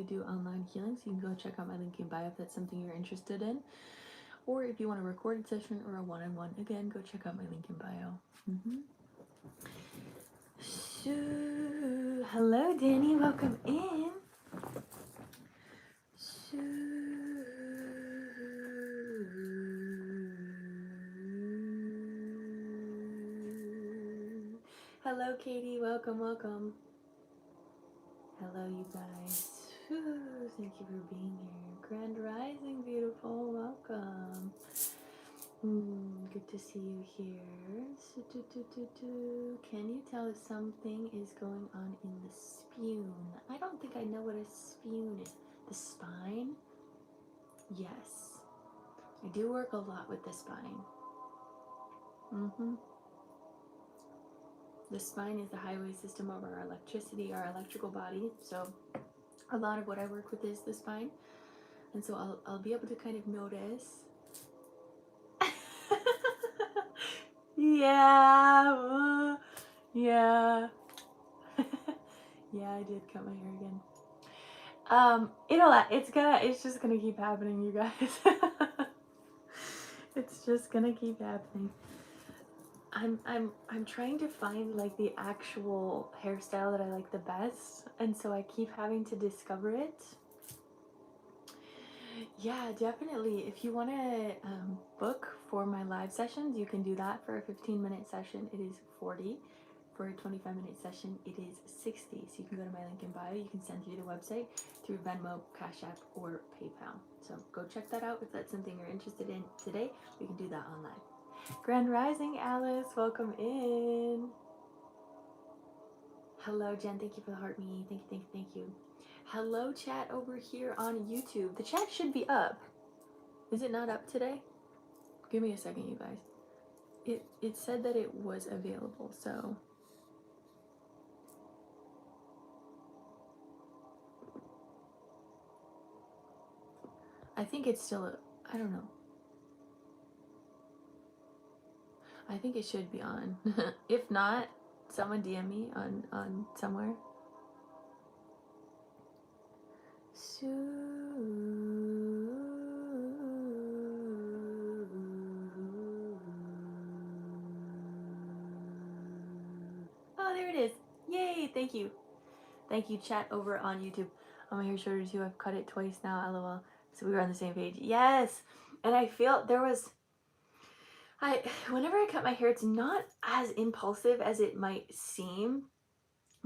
do online healings. You can go check out my link in bio if that's something you're interested in. Or if you want a recorded session or a one-on-one, again, go check out my link in bio. So, hello, Danny. Welcome in. So, hello, Katie. Welcome, welcome. Hello, you guys. Thank you for being here. Grand Rising, beautiful. Welcome. Good to see you here. Can you tell if something is going on in the spume? I don't think I know what a spume is. The spine? Yes. I do work a lot with the spine. The spine is the highway system of our electricity, our electrical body. So a lot of what I work with is the spine. And so I'll be able to kind of notice. Yeah. Yeah. Yeah, I did cut my hair again. It's just gonna keep happening, you guys. It's just gonna keep happening. I'm trying to find like the actual hairstyle that I like the best, and so I keep having to discover it. Yeah, definitely. If you want to book for my live sessions, you can do that. For a 15-minute session, it is $40. For a 25-minute session, it is $60. So you can go to my link in bio. You can send through the website through Venmo, Cash App, or PayPal. So go check that out if that's something you're interested in today. We can do that online. Grand Rising, Alice. Welcome in. Hello, Jen. Thank you for the heart me. Thank you. Hello, chat over here on YouTube. The chat should be up. Is it not up today? Give me a second, you guys. It said that it was available, so. I think it's still, I don't know. I think it should be on. If not, someone DM me on somewhere. So, oh, there it is. Yay, thank you. Thank you, chat over on YouTube. Oh, my hair shorter too. I've cut it twice now, lol. So we were on the same page. Yes. And I feel there was, whenever I cut my hair, it's not as impulsive as it might seem,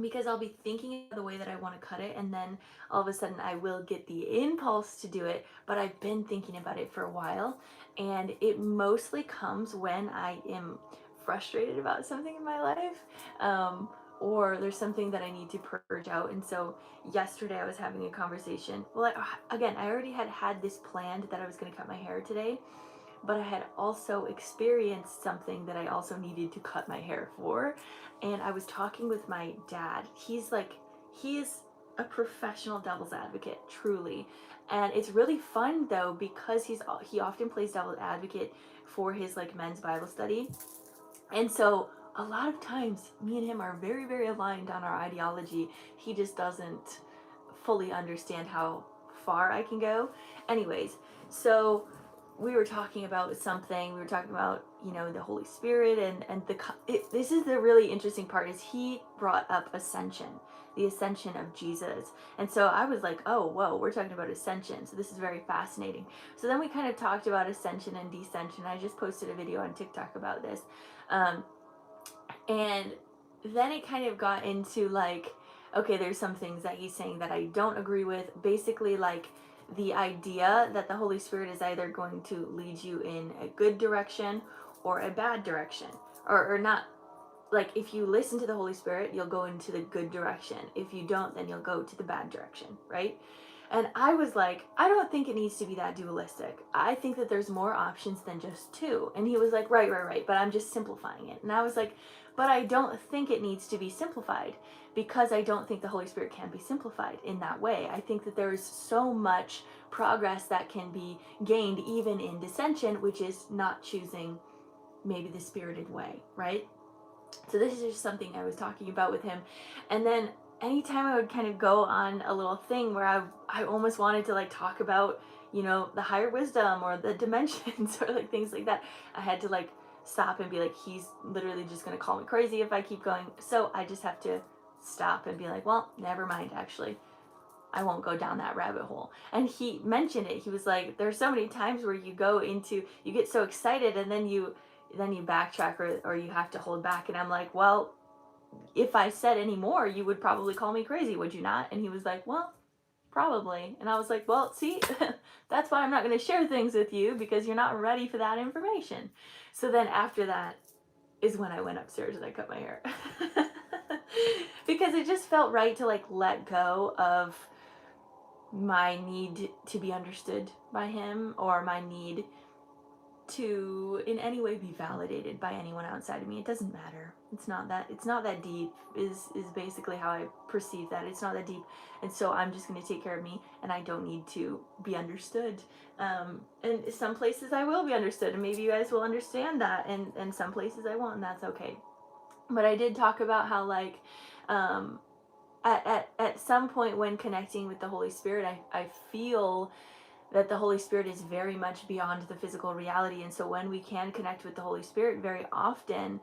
because I'll be thinking of the way that I want to cut it, and then all of a sudden I will get the impulse to do it, but I've been thinking about it for a while, and it mostly comes when I am frustrated about something in my life, or there's something that I need to purge out. And so yesterday I was having a conversation. Well, again, I already had this planned that I was going to cut my hair today, but I had also experienced something that I also needed to cut my hair for. And I was talking with my dad. He is a professional devil's advocate, truly. And it's really fun though, because he often plays devil's advocate for his like men's Bible study. And so a lot of times me and him are very, very aligned on our ideology. He just doesn't fully understand how far I can go. Anyways, so we were talking about something. We were talking about, the Holy Spirit, and this is the really interesting part, is he brought up ascension, the ascension of Jesus. And so I was like, oh, whoa, we're talking about ascension. So this is very fascinating. So then we kind of talked about ascension and descension. I just posted a video on TikTok about this. And then it kind of got into like, okay, there's some things that he's saying that I don't agree with. Basically, like the idea that the Holy Spirit is either going to lead you in a good direction or a bad direction, or not. Like, if you listen to the Holy Spirit, you'll go into the good direction. If you don't, then you'll go to the bad direction, right? And I was like, I don't think it needs to be that dualistic. I think that there's more options than just two. And he was like, right, but I'm just simplifying it. And I was like, but I don't think it needs to be simplified, because I don't think the Holy Spirit can be simplified in that way. I think that there is so much progress that can be gained even in dissension, which is not choosing maybe the spirited way, right? So this is just something I was talking about with him. And then anytime I would kind of go on a little thing where I almost wanted to like talk about, the higher wisdom or the dimensions or like things like that, I had to like stop and be like, he's literally just gonna call me crazy if I keep going. So I just have to stop and be like, well, never mind, actually. I won't go down that rabbit hole. And he mentioned it. He was like, there's so many times where you get so excited and then you backtrack or you have to hold back. And I'm like, well, if I said any more, you would probably call me crazy, would you not? And he was like, well, probably. And I was like, well, see, that's why I'm not going to share things with you, because you're not ready for that information. So then after that is when I went upstairs and I cut my hair. Because it just felt right to like let go of my need to be understood by him, or my need to in any way be validated by anyone outside of me. It doesn't matter. It's not that deep is basically how I perceive that. It's not that deep. And so I'm just going to take care of me, and I don't need to be understood. And some places I will be understood, and maybe you guys will understand that, and some places I won't, and that's okay. But I did talk about how like um at some point when connecting with the Holy Spirit, I feel that the Holy Spirit is very much beyond the physical reality. And so when we can connect with the Holy Spirit, very often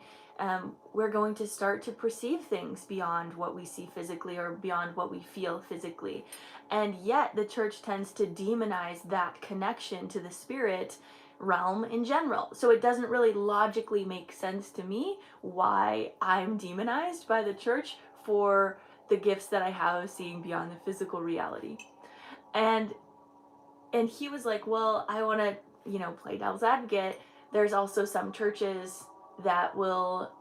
we're going to start to perceive things beyond what we see physically or beyond what we feel physically. And yet the church tends to demonize that connection to the spirit realm in general. So it doesn't really logically make sense to me why I'm demonized by the church for the gifts that I have of seeing beyond the physical reality. And he was like, well, I want to, play devil's advocate. There's also some churches that will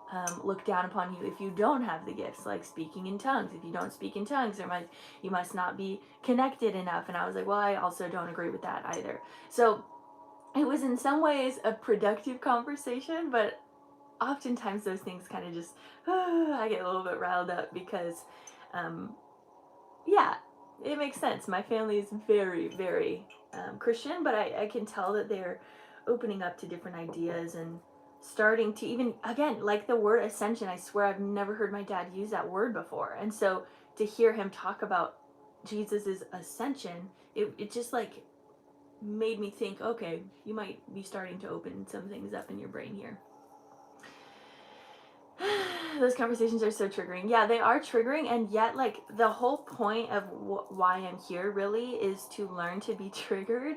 look down upon you if you don't have the gifts, like speaking in tongues. If you don't speak in tongues, you must not be connected enough. And I was like, well, I also don't agree with that either. So it was in some ways a productive conversation, but oftentimes those things kind of just, I get a little bit riled up because, yeah, it makes sense. My family is very, very Christian, but I can tell that they're opening up to different ideas and starting to even, again, like the word ascension. I swear I've never heard my dad use that word before. And so to hear him talk about Jesus's ascension, it just like made me think, okay, you might be starting to open some things up in your brain here. Those conversations are so triggering. Yeah, they are triggering, and yet like the whole point of why I'm here really is to learn to be triggered,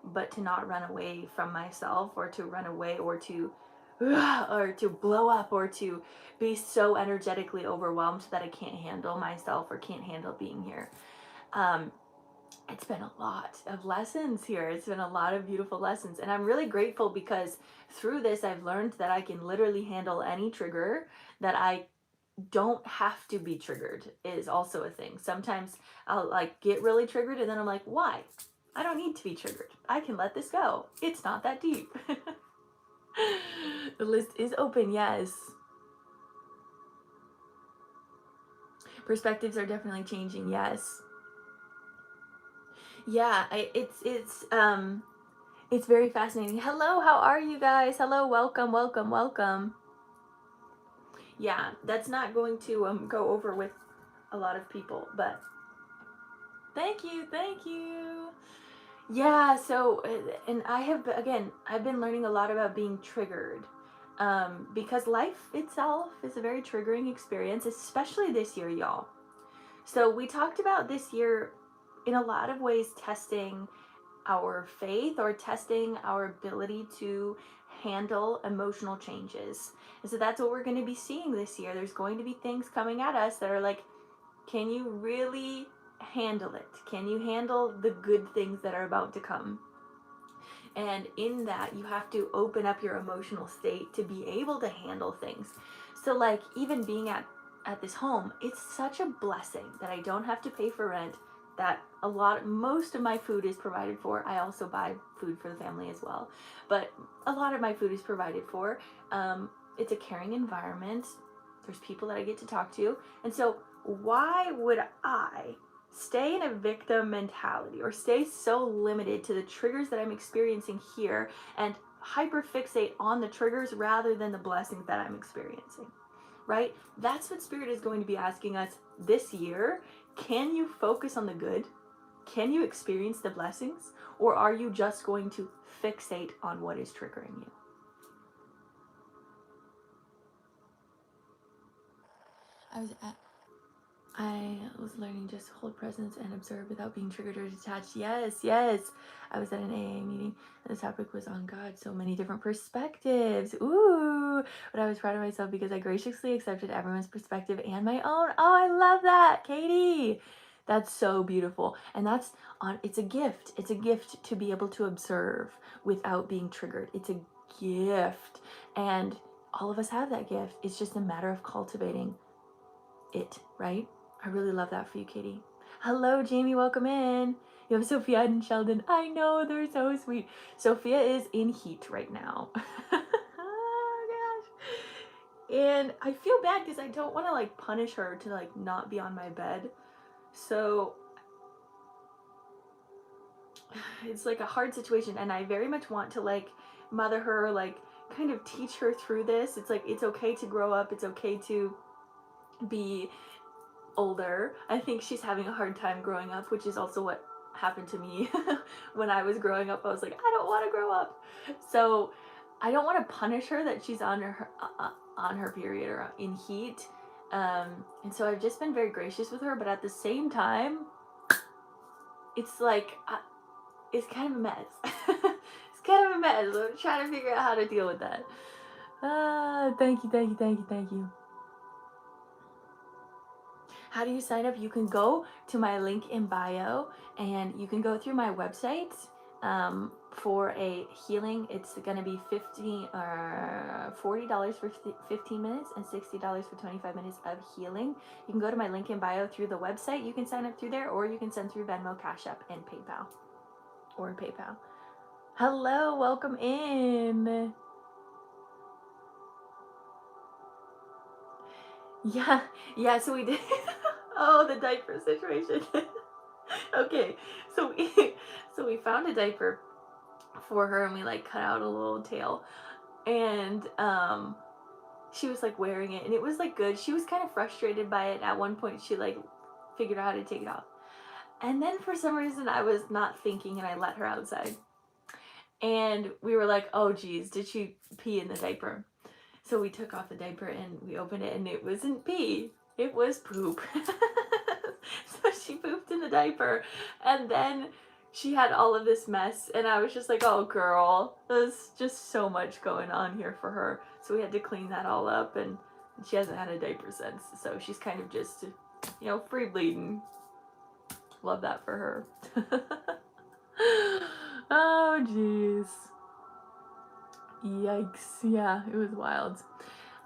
but to not run away from myself, or to run away, or to blow up, or to be so energetically overwhelmed that I can't handle myself or can't handle being here. It's been a lot of lessons here. It's been a lot of beautiful lessons. And I'm really grateful because through this, I've learned that I can literally handle any trigger, that I don't have to be triggered is also a thing. Sometimes I'll like get really triggered and then I'm like, why? I don't need to be triggered. I can let this go. It's not that deep. The list is open, yes. Perspectives are definitely changing, yes. Yeah, it's very fascinating. Hello, how are you guys? Hello, welcome, welcome, welcome. Yeah, that's not going to go over with a lot of people, but thank you, thank you. Yeah, so and I've been learning a lot about being triggered. Because life itself is a very triggering experience, especially this year, y'all. So we talked about this year in a lot of ways testing our faith, or testing our ability to handle emotional changes. And so that's what we're going to be seeing this year. There's going to be things coming at us that are like, can you really handle it? Can you handle the good things that are about to come? And in that, you have to open up your emotional state to be able to handle things. So like even being at this home, it's such a blessing that I don't have to pay for rent, that most of my food is provided for. I also buy food for the family as well, but a lot of my food is provided for. It's a caring environment. There's people that I get to talk to. And so why would I stay in a victim mentality, or stay so limited to the triggers that I'm experiencing here, and hyperfixate on the triggers rather than the blessings that I'm experiencing? Right? That's what Spirit is going to be asking us this year, can you focus on the good? Can you experience the blessings? Or are you just going to fixate on what is triggering you? I was learning just to hold presence and observe without being triggered or detached. Yes, yes. I was at an AA meeting and the topic was on God. So many different perspectives. Ooh. But I was proud of myself because I graciously accepted everyone's perspective and my own. Oh, I love that, Katie. That's so beautiful. And that's it's a gift. It's a gift to be able to observe without being triggered. It's a gift. And all of us have that gift. It's just a matter of cultivating it, right? I really love that for you, Katie. Hello, Jamie. Welcome in. You have Sophia and Sheldon. I know, they're so sweet. Sophia is in heat right now. Oh, gosh. And I feel bad because I don't want to like punish her to like not be on my bed. So it's like a hard situation. And I very much want to like mother her, like kind of teach her through this. It's like, it's okay to grow up. It's okay to be older. I think she's having a hard time growing up, which is also what happened to me when I was growing up. I was like, I don't want to grow up. So I don't want to punish her that she's on her period or in heat. And so I've just been very gracious with her, but at the same time, it's like it's kind of a mess. It's kind of a mess. I'm trying to figure out how to deal with that. Thank you. How do you sign up? You can go to my link in bio and you can go through my website for a healing. It's going to be $40 for 15 minutes and $60 for 25 minutes of healing. You can go to my link in bio through the website. You can sign up through there, or you can send through Venmo, Cash App, and PayPal. Hello, welcome in. Yeah, so we did. Oh, the diaper situation. Okay, so we found a diaper for her and we like cut out a little tail, and she was like wearing it and it was like good. She was kind of frustrated by it. At one point she like figured out how to take it off, and then for some reason I was not thinking and I let her outside, and we were like, oh geez, did she pee in the diaper? So we took off the diaper and we opened it and it wasn't pee, it was poop. So she pooped in the diaper, and then she had all of this mess, and I was just like, oh girl, there's just so much going on here for her. So we had to clean that all up, and she hasn't had a diaper since, so she's kind of just, free bleeding. Love that for her. Oh jeez. Yikes. Yeah, it was wild.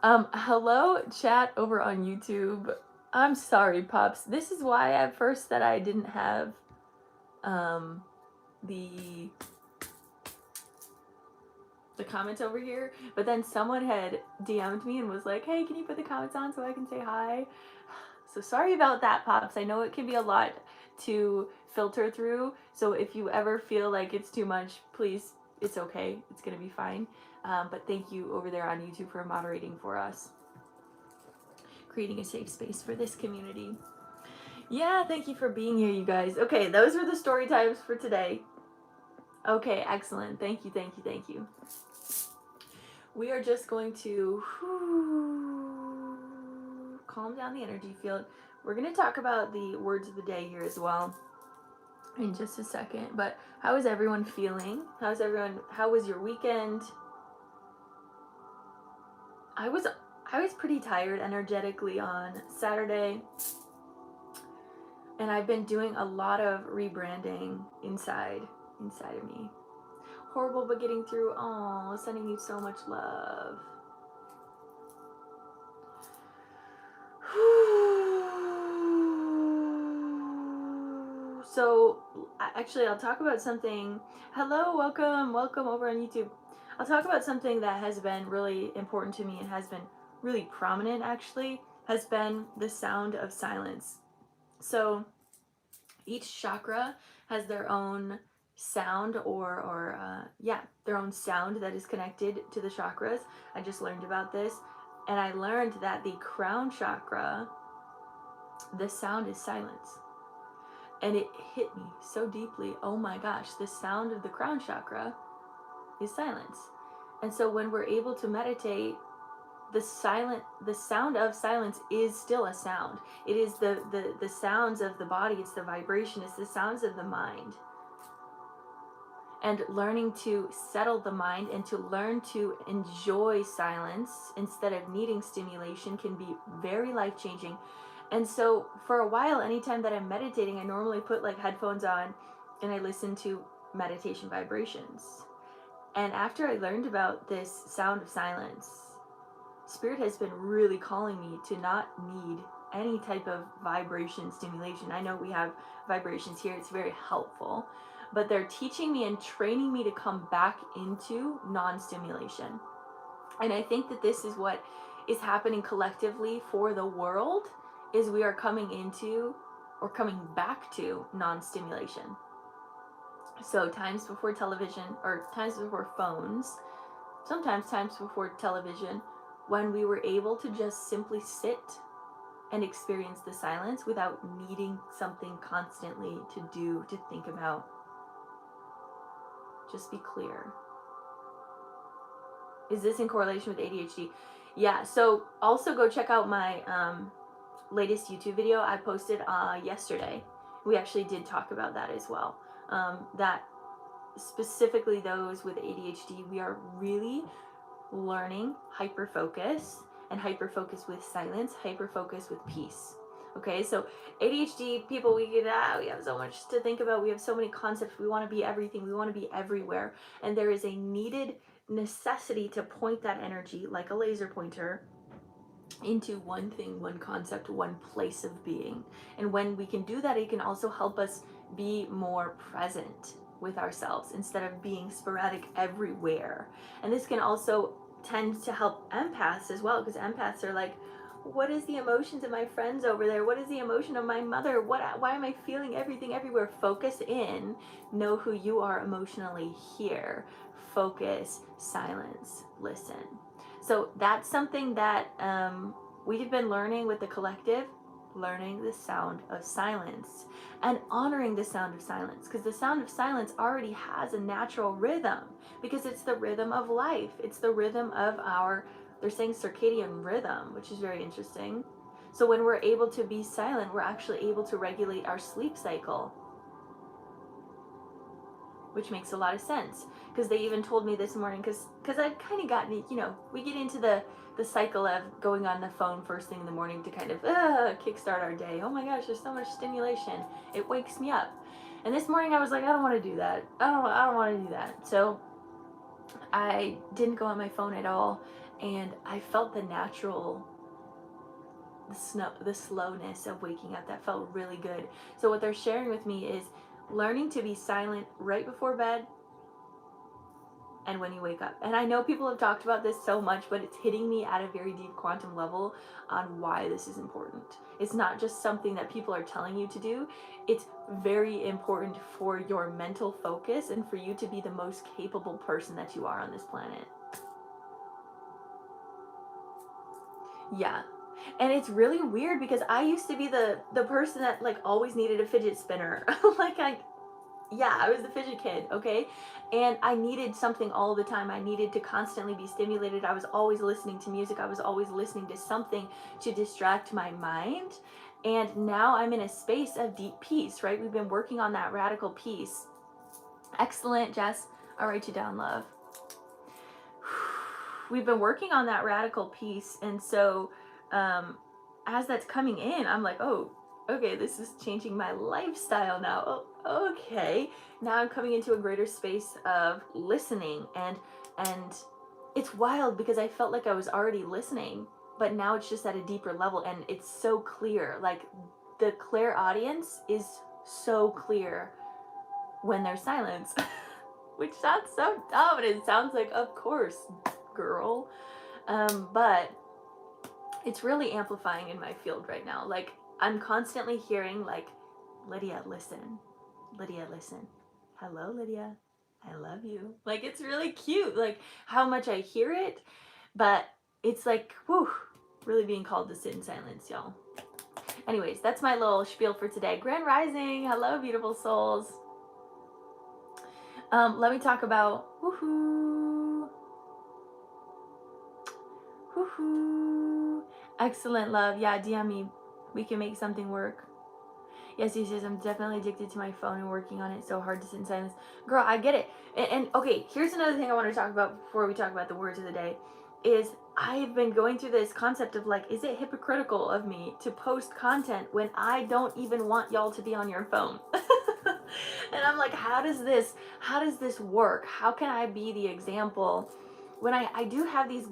Hello chat over on YouTube. I'm sorry, Pops. This is why at first that I didn't have the comments over here, but then someone had DM'd me and was like, hey, can you put the comments on so I can say hi? So sorry about that, Pops. I know it can be a lot to filter through, so if you ever feel like it's too much, please, it's okay. It's gonna be fine. But thank you over there on YouTube for moderating for us, creating a safe space for this community. Yeah, thank you for being here, you guys. Okay, those were the story times for today. Okay, excellent. Thank you. We are just going to calm down the energy field. We're going to talk about the words of the day here as well in just a second. But how is everyone feeling? How was your weekend? I was pretty tired energetically on Saturday. And I've been doing a lot of rebranding inside of me. Horrible but getting through. Oh, sending you so much love. So actually I'll talk about something. Hello, welcome over on YouTube. I'll talk about something that has been really important to me and has been really prominent, actually, has been the sound of silence. So each chakra has their own sound or their own sound that is connected to the chakras. I just learned about this, and I learned that the crown chakra The sound is silence. And it hit me so deeply. Oh my gosh, the sound of the crown chakra is silence. And so when we're able to meditate, the sound of silence is still a sound. It is the sounds of the body, it's the vibration, it's the sounds of the mind. And learning to settle the mind and to learn to enjoy silence instead of needing stimulation can be very life-changing. And so for a while, anytime that I'm meditating, I normally put like headphones on and I listen to meditation vibrations. And after I learned about this sound of silence, Spirit has been really calling me to not need any type of vibration stimulation. I know we have vibrations here, it's very helpful, but they're teaching me and training me to come back into non-stimulation. And I think that this is what is happening collectively for the world, is we are coming into or coming back to non-stimulation. So times before television, or times before phones, sometimes times before television, when we were able to just simply sit and experience the silence without needing something constantly to do, to think about. Just be clear. Is this in correlation with ADHD? Yeah, so also go check out my latest YouTube video I posted yesterday. We actually did talk about that as well. That specifically those with ADHD, we are really learning hyperfocus, and hyperfocus with silence, hyperfocus with peace. Okay, so ADHD people, we have so much to think about. We have so many concepts. We want to be everything. We want to be everywhere. And there is a needed necessity to point that energy like a laser pointer into one thing, one concept, one place of being. And when we can do that, it can also help us be more present with ourselves instead of being sporadic everywhere. And this can also tend to help empaths as well, because empaths are like, what is the emotions of my friends over there? What is the emotion of my mother? Why am I feeling everything everywhere? Focus in, know who you are emotionally here. Focus, silence, listen. So that's something that we've been learning with the collective, learning the sound of silence and honoring the sound of silence, because the sound of silence already has a natural rhythm, because it's the rhythm of life. It's the rhythm of our, they're saying circadian rhythm, which is very interesting. So when we're able to be silent, we're actually able to regulate our sleep cycle, which makes a lot of sense, because they even told me this morning, because I've kind of gotten, you know, we get into the cycle of going on the phone first thing in the morning to kind of kickstart our day. Oh my gosh, there's so much stimulation. It wakes me up. And this morning I was like, I don't want to do that. I don't want to do that. So I didn't go on my phone at all, and I felt the natural, the slowness of waking up. That felt really good. So what they're sharing with me is learning to be silent right before bed and when you wake up. And I know people have talked about this so much, but it's hitting me at a very deep quantum level on why this is important. It's not just something that people are telling you to do. It's very important for your mental focus and for you to be the most capable person that you are on this planet. Yeah. And it's really weird, because I used to be the person that like always needed a fidget spinner. Like I was the fidget kid, okay? And I needed something all the time. I needed to constantly be stimulated. I was always listening to music. I was always listening to something to distract my mind. And now I'm in a space of deep peace, right? We've been working on that radical peace. Excellent, Jess. I'll write you down, love. We've been working on that radical peace. And so as that's coming in, I'm like, oh, okay, this is changing my lifestyle now. Oh, okay. Now I'm coming into a greater space of listening, and it's wild, because I felt like I was already listening, but now it's just at a deeper level, and it's so clear. Like the clairaudience is so clear when there's silence, which sounds so dumb, and it sounds like, of course, girl. But it's really amplifying in my field right now. Like I'm constantly hearing like, Lydia, listen. Lydia, listen. Hello, Lydia. I love you. Like it's really cute, like how much I hear it, but it's like, whew, really being called to sit in silence, y'all. Anyways, that's my little spiel for today. Grand Rising. Hello, beautiful souls. Let me talk about woohoo. Woohoo. Excellent, love. Yeah, DM me. We can make something work. Yes, he says, I'm definitely addicted to my phone and working on it so hard to sit in silence. Girl, I get it. And okay, here's another thing I want to talk about before we talk about the words of the day is I've been going through this concept of like, is it hypocritical of me to post content when I don't even want y'all to be on your phone? And I'm like, how does this work? How can I be the example when I do have these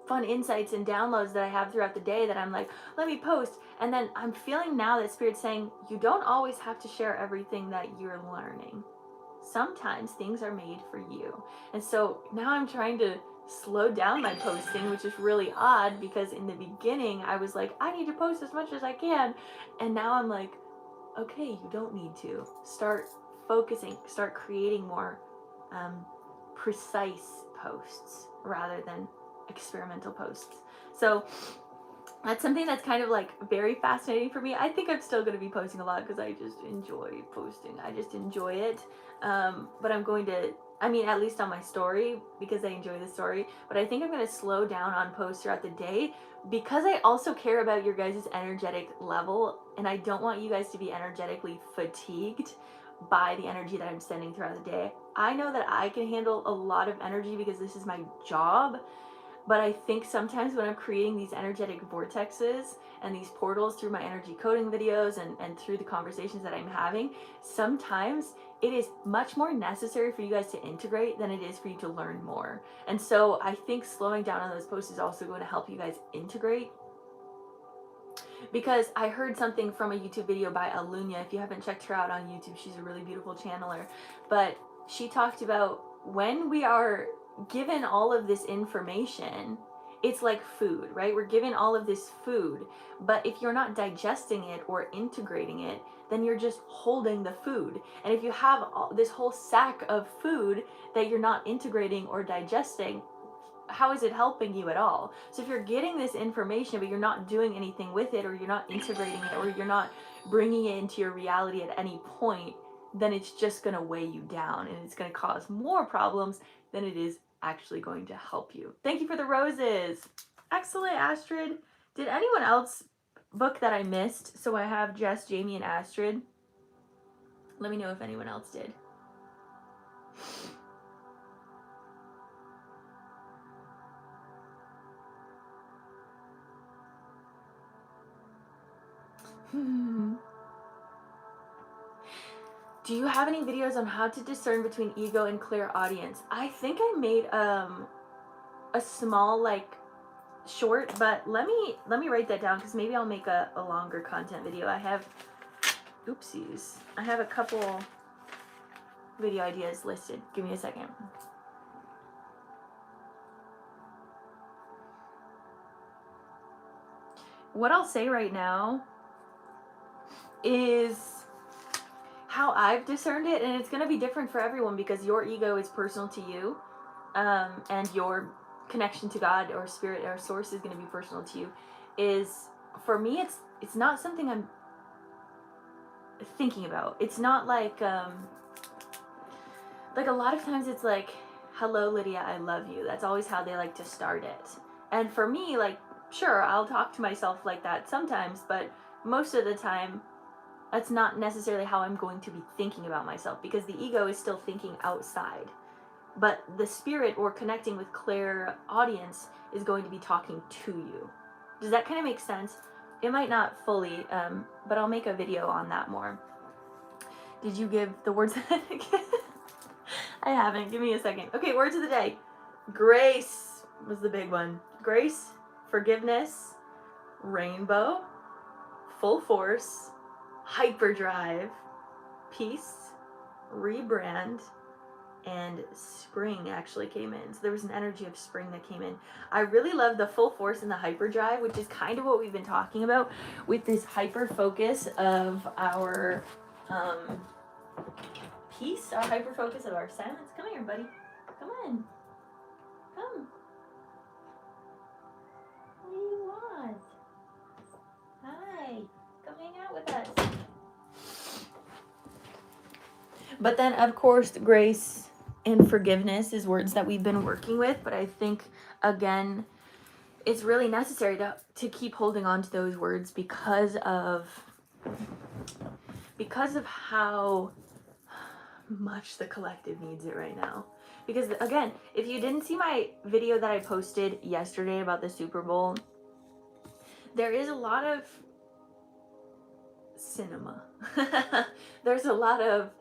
fun insights and downloads that I have throughout the day that I'm like, let me post. And then I'm feeling now that Spirit's saying, you don't always have to share everything that you're learning. Sometimes things are made for you. And so now I'm trying to slow down my posting, which is really odd because in the beginning I was like, I need to post as much as I can. And now I'm like, okay, you don't need to. Start focusing, start creating more precise posts rather than experimental posts. So that's something that's kind of like very fascinating for me. I think I'm still going to be posting a lot because I just enjoy posting. I just enjoy it. But I'm going to, I mean, at least on my story because I enjoy the story. But I think I'm going to slow down on posts throughout the day because I also care about your guys' energetic level. And I don't want you guys to be energetically fatigued by the energy that I'm sending throughout the day. I know that I can handle a lot of energy because this is my job. But I think sometimes when I'm creating these energetic vortexes and these portals through my energy coding videos and through the conversations that I'm having, sometimes it is much more necessary for you guys to integrate than it is for you to learn more. And so I think slowing down on those posts is also going to help you guys integrate. Because I heard something from a YouTube video by Alunya. If you haven't checked her out on YouTube, she's a really beautiful channeler. But she talked about when we are given all of this information, it's like food, right? We're given all of this food, but if you're not digesting it or integrating it, then you're just holding the food. And if you have this whole sack of food that you're not integrating or digesting, how is it helping you at all? So if you're getting this information but you're not doing anything with it, or you're not integrating it, or you're not bringing it into your reality at any point, then it's just going to weigh you down and it's going to cause more problems than it is actually going to help you. Thank you for the roses. Excellent, Astrid. Did anyone else book that I missed? So I have Jess, Jamie, and Astrid. Let me know if anyone else did. Do you have any videos on how to discern between ego and clear audience? I think I made a small like short, but let me write that down because maybe I'll make a longer content video. I have a couple video ideas listed. Give me a second. What I'll say right now is how I've discerned it, and it's going to be different for everyone because your ego is personal to you, and your connection to God or spirit or source is going to be personal to you. Is for me, it's not something I'm thinking about. It's not like a lot of times it's like, hello Lydia, I love you. That's always how they like to start it. And for me, like, sure, I'll talk to myself like that sometimes, but most of the time that's not necessarily how I'm going to be thinking about myself because the ego is still thinking outside. But the spirit or connecting with clear audience is going to be talking to you. Does that kind of make sense? It might not fully, but I'll make a video on that more. Did you give the words? I haven't. Give me a second. Okay, words of the day. Grace was the big one. Grace, forgiveness, rainbow, full force, hyperdrive, peace, rebrand, and spring actually came in. So there was an energy of spring that came in. I really love the full force and the hyperdrive, which is kind of what we've been talking about with this hyper focus of our peace, our hyper focus of our silence. Come here, buddy. Come on. Come. What do you want? Hi. Come But then, of course, grace and forgiveness is words that we've been working with. But I think, again, it's really necessary to keep holding on to those words because of how much the collective needs it right now. Because again, if you didn't see my video that I posted yesterday about the Super Bowl, there is a lot of cinema. There's a lot of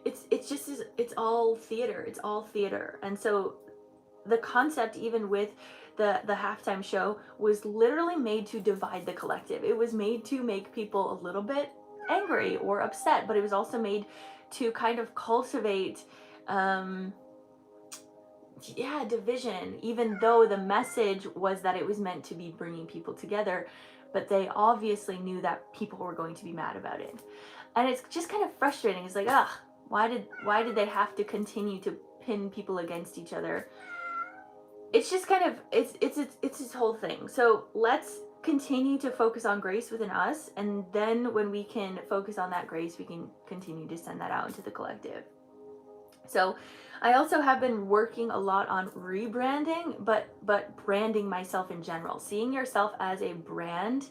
it's all theater. It's all theater. And so the concept, even with the halftime show, was literally made to divide the collective. It was made to make people a little bit angry or upset, but it was also made to kind of cultivate division, even though the message was that it was meant to be bringing people together. But they obviously knew that people were going to be mad about it, and it's just kind of frustrating. It's like, why did they have to continue to pin people against each other? It's just kind of it's this whole thing. So let's continue to focus on grace within us, and then when we can focus on that grace, we can continue to send that out into the collective. So I also have been working a lot on rebranding, but branding myself in general. Seeing yourself as a brand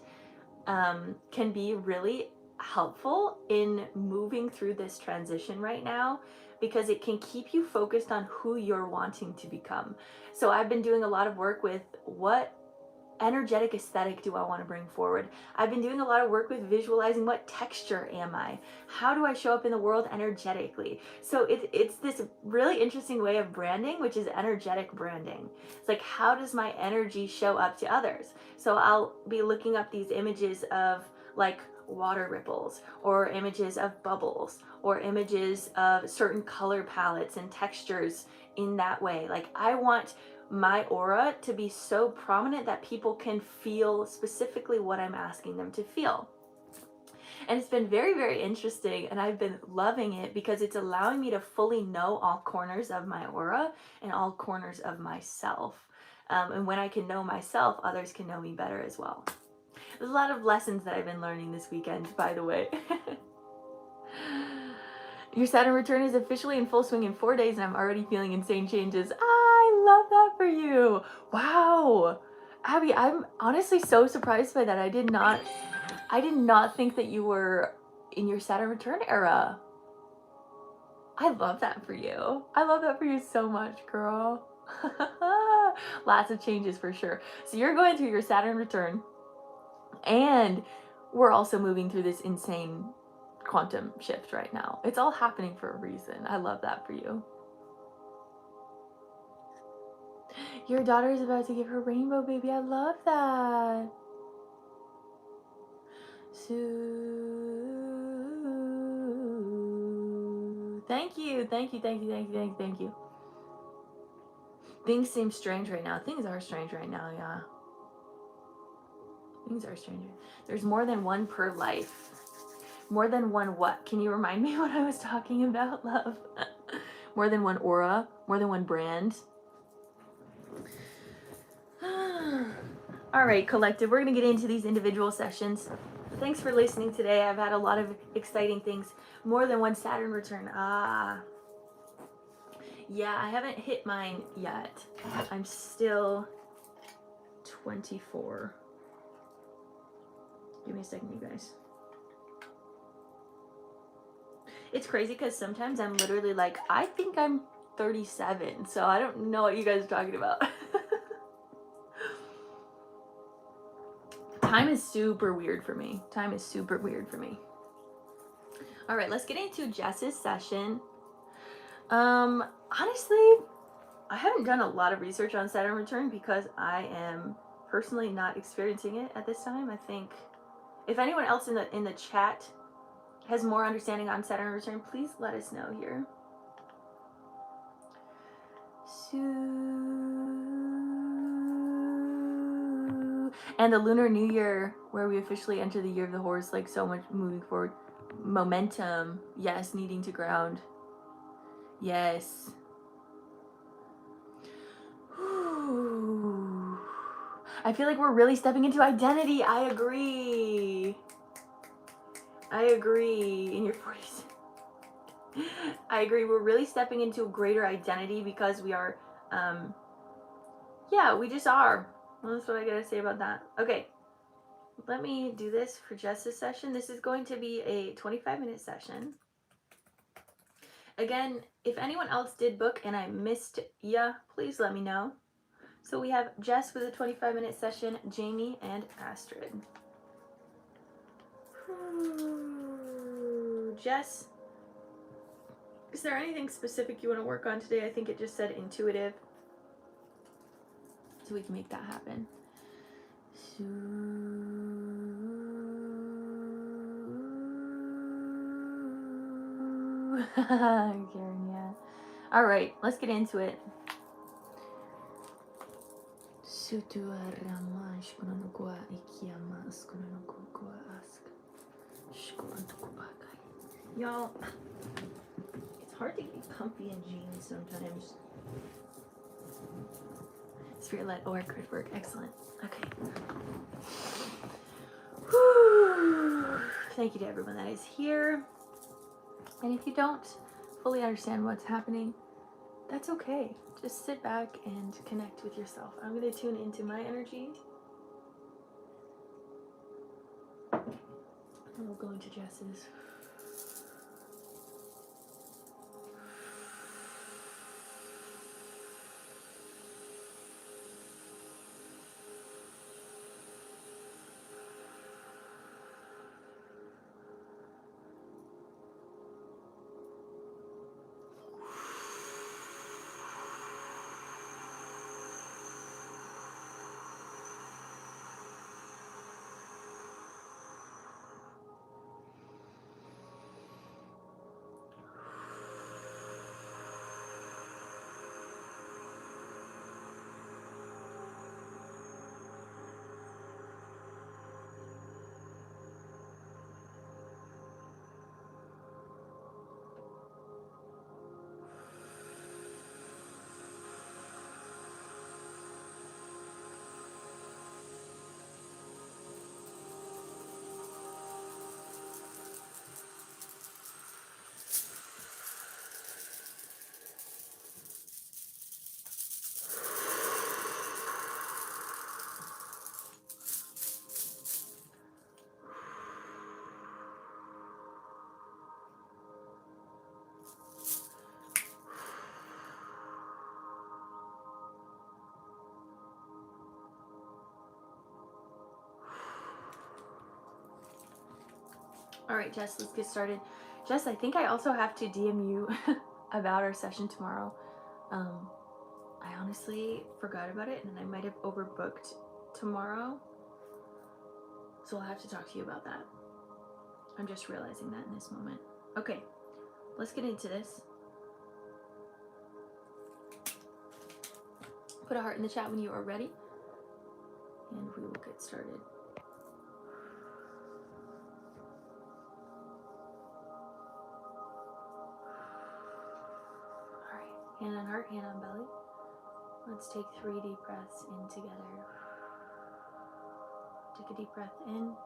can be really helpful in moving through this transition right now, because it can keep you focused on who you're wanting to become. So I've been doing a lot of work with what energetic aesthetic do I want to bring forward. I've been doing a lot of work with visualizing what texture am I? How do I show up in the world energetically? So it's this really interesting way of branding, which is energetic branding. It's like, how does my energy show up to others? So I'll be looking up these images of like water ripples, or images of bubbles, or images of certain color palettes and textures in that way. Like, I want my aura to be so prominent that people can feel specifically what I'm asking them to feel. And it's been very, very interesting, and I've been loving it because it's allowing me to fully know all corners of my aura and all corners of myself. And when I can know myself, others can know me better as well. There's a lot of lessons that I've been learning this weekend, by the way. Your Saturn return is officially in full swing in 4 days, and I'm already feeling insane changes. I love that for you. Wow. Abby, I'm honestly so surprised by that. I did not think that you were in your Saturn return era. I love that for you. I love that for you so much, girl. Lots of changes for sure. So you're going through your Saturn return, and we're also moving through this insane quantum shift right now. It's all happening for a reason. I love that for you. Your daughter is about to give her rainbow baby. I love that. Sue. Thank you. Things seem strange right now. Things are strange right now, yeah. Things are strange. There's more than one per life. More than one what? Can you remind me what I was talking about, love? More than one aura, more than one brand. All right, collective, we're going to get into these individual sessions. Thanks for listening today. I've had a lot of exciting things. More than one Saturn return. Yeah, I haven't hit mine yet. I'm still 24. Give me a second, you guys. It's crazy because sometimes I'm literally like, I think I'm 37, so I don't know what you guys are talking about. Time is super weird for me. All right, let's get into Jess's session. Honestly, I haven't done a lot of research on Saturn return because I am personally not experiencing it at this time. I think if anyone else in the chat has more understanding on Saturn return, please let us know here. And the Lunar New Year, where we officially enter the year of the horse, like so much moving forward. Momentum, yes, needing to ground. Yes. I feel like we're really stepping into identity. I agree. In your 40s. I agree. We're really stepping into a greater identity because we are, yeah, we just are. That's what I gotta say about that. Okay, let me do this for just a session. This is going to be a 25-minute session. Again, if anyone else did book and I missed ya, please let me know. So we have Jess with a 25-minute session, Jamie, and Astrid. Jess, is there anything specific you want to work on today? I think it just said intuitive. So we can make that happen. Karen, yeah. All right, let's get into it. Y'all, it's hard to get comfy in jeans sometimes. Spirit-led or grid work. Excellent. Okay. Whew. Thank you to everyone that is here. And if you don't fully understand what's happening, that's okay. Just sit back and connect with yourself. I'm going to tune into my energy. And we'll go into Jess's. All right, Jess, let's get started. Jess, I think I also have to DM you about our session tomorrow. I honestly forgot about it, and I might have overbooked tomorrow. So I'll have to talk to you about that. I'm just realizing that in this moment. Okay, let's get into this. Put a heart in the chat when you are ready, and we will get started. All right, hand on heart, hand on belly. Let's take 3 deep breaths in together. Take a deep breath in.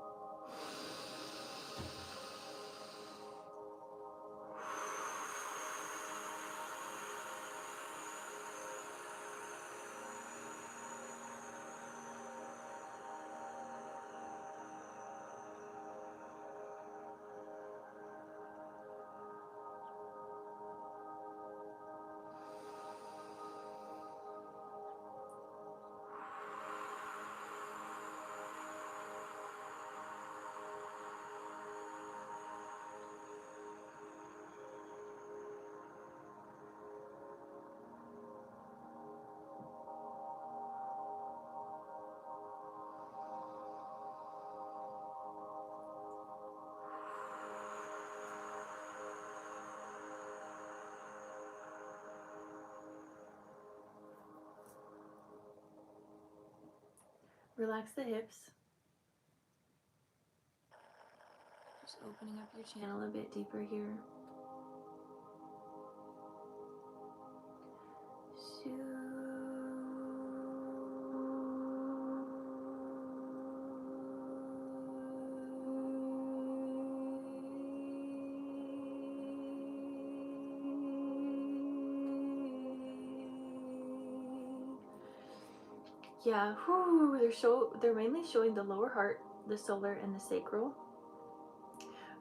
Relax the hips. Just opening up your channel a bit deeper here. Yeah, they're mainly showing the lower heart, the solar, and the sacral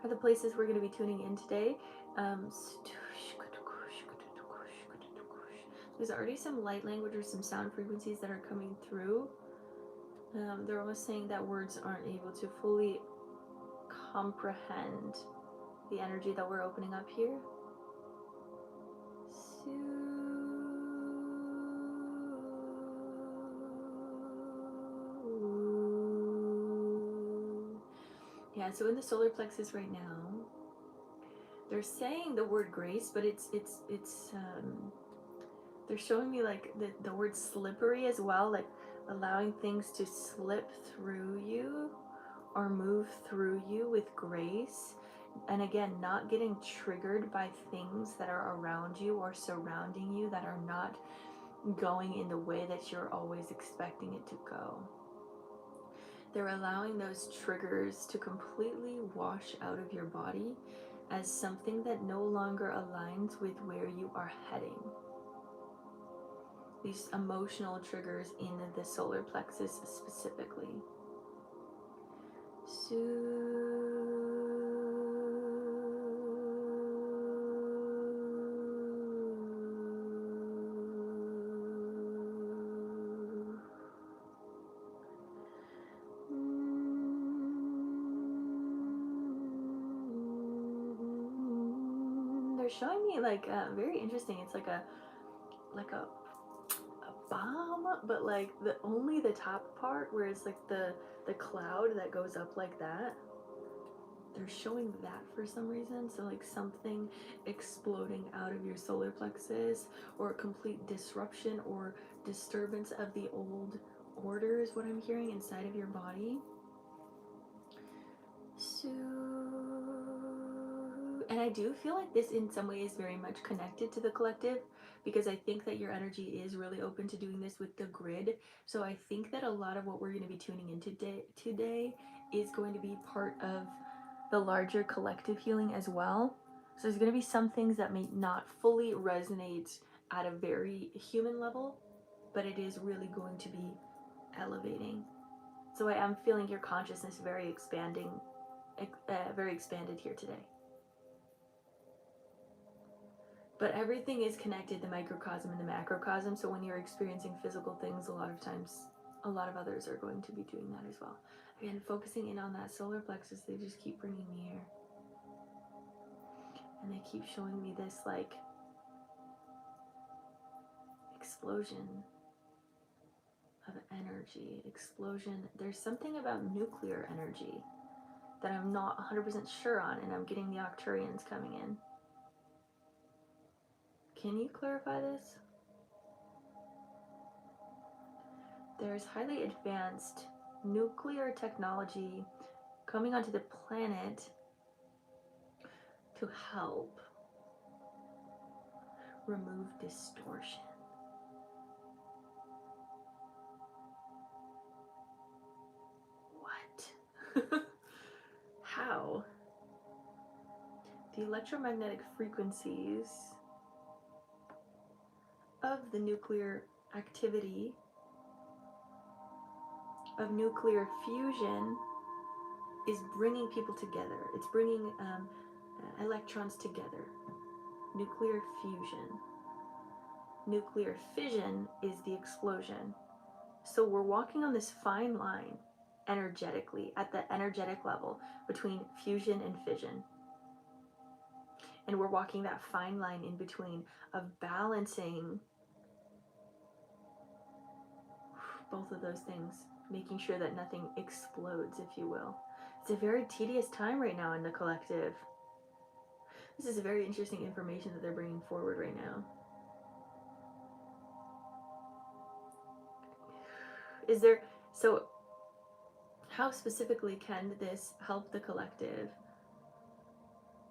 are the places we're going to be tuning in today. Um, there's already some light language or some sound frequencies that are coming through. They're almost saying that words aren't able to fully comprehend the energy that we're opening up here. Yeah, so in the solar plexus right now, they're saying the word grace, but it's they're showing me like the word slippery as well, like allowing things to slip through you or move through you with grace. And again, not getting triggered by things that are around you or surrounding you that are not going in the way that you're always expecting it to go. They're allowing those triggers to completely wash out of your body as something that no longer aligns with where you are heading. These emotional triggers in the solar plexus specifically. They're showing me like very interesting. It's like a bomb, but like the only the top part where it's like the cloud that goes up like that. They're showing that for some reason. So like something exploding out of your solar plexus, or a complete disruption or disturbance of the old order is what I'm hearing inside of your body. So, and I do feel like this in some way is very much connected to the collective, because I think that your energy is really open to doing this with the grid. So I think that a lot of what we're going to be tuning in today is going to be part of the larger collective healing as well. So there's going to be some things that may not fully resonate at a very human level, but it is really going to be elevating. So I am feeling your consciousness very expanded here today. But everything is connected, the microcosm and the macrocosm. So when you're experiencing physical things, a lot of times, a lot of others are going to be doing that as well. Again, focusing in on that solar plexus, they just keep bringing me here. And they keep showing me this like explosion of energy. Explosion. There's something about nuclear energy that I'm not 100% sure on, and I'm getting the Octurians coming in. Can you clarify this? There's highly advanced nuclear technology coming onto the planet to help remove distortion. What? How? The electromagnetic frequencies of the nuclear activity, of nuclear fusion, is bringing people together. It's bringing electrons together. Nuclear fusion. Nuclear fission is the explosion. So we're walking on this fine line energetically, at the energetic level, between fusion and fission. And we're walking that fine line in between of balancing both of those things, making sure that nothing explodes, if you will. It's a very tedious time right now in the collective. This is very interesting information that they're bringing forward right now. Is there, so how specifically can this help the collective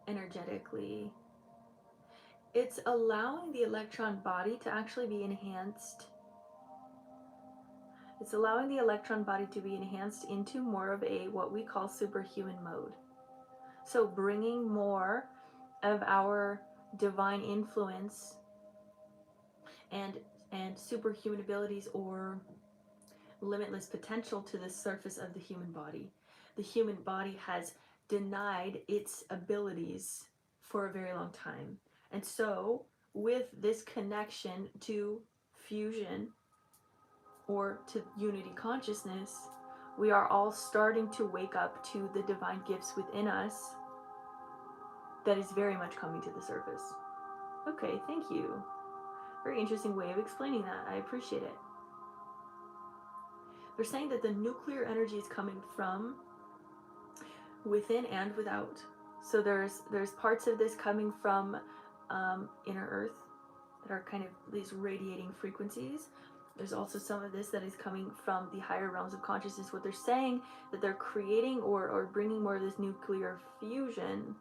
energetically? It's allowing the electron body to actually be enhanced. It's allowing the electron body to be enhanced into more of a what we call superhuman mode. So bringing more of our divine influence and superhuman abilities, or limitless potential to the surface of the human body. The human body has denied its abilities for a very long time. And so, with this connection to fusion or to unity consciousness, we are all starting to wake up to the divine gifts within us that is very much coming to the surface. Okay, thank you. Very interesting way of explaining that. I appreciate it. They're saying that the nuclear energy is coming from within and without. So there's parts of this coming from inner Earth that are kind of these radiating frequencies. There's also some of this that is coming from the higher realms of consciousness. What they're saying that they're creating or bringing more of this nuclear fusion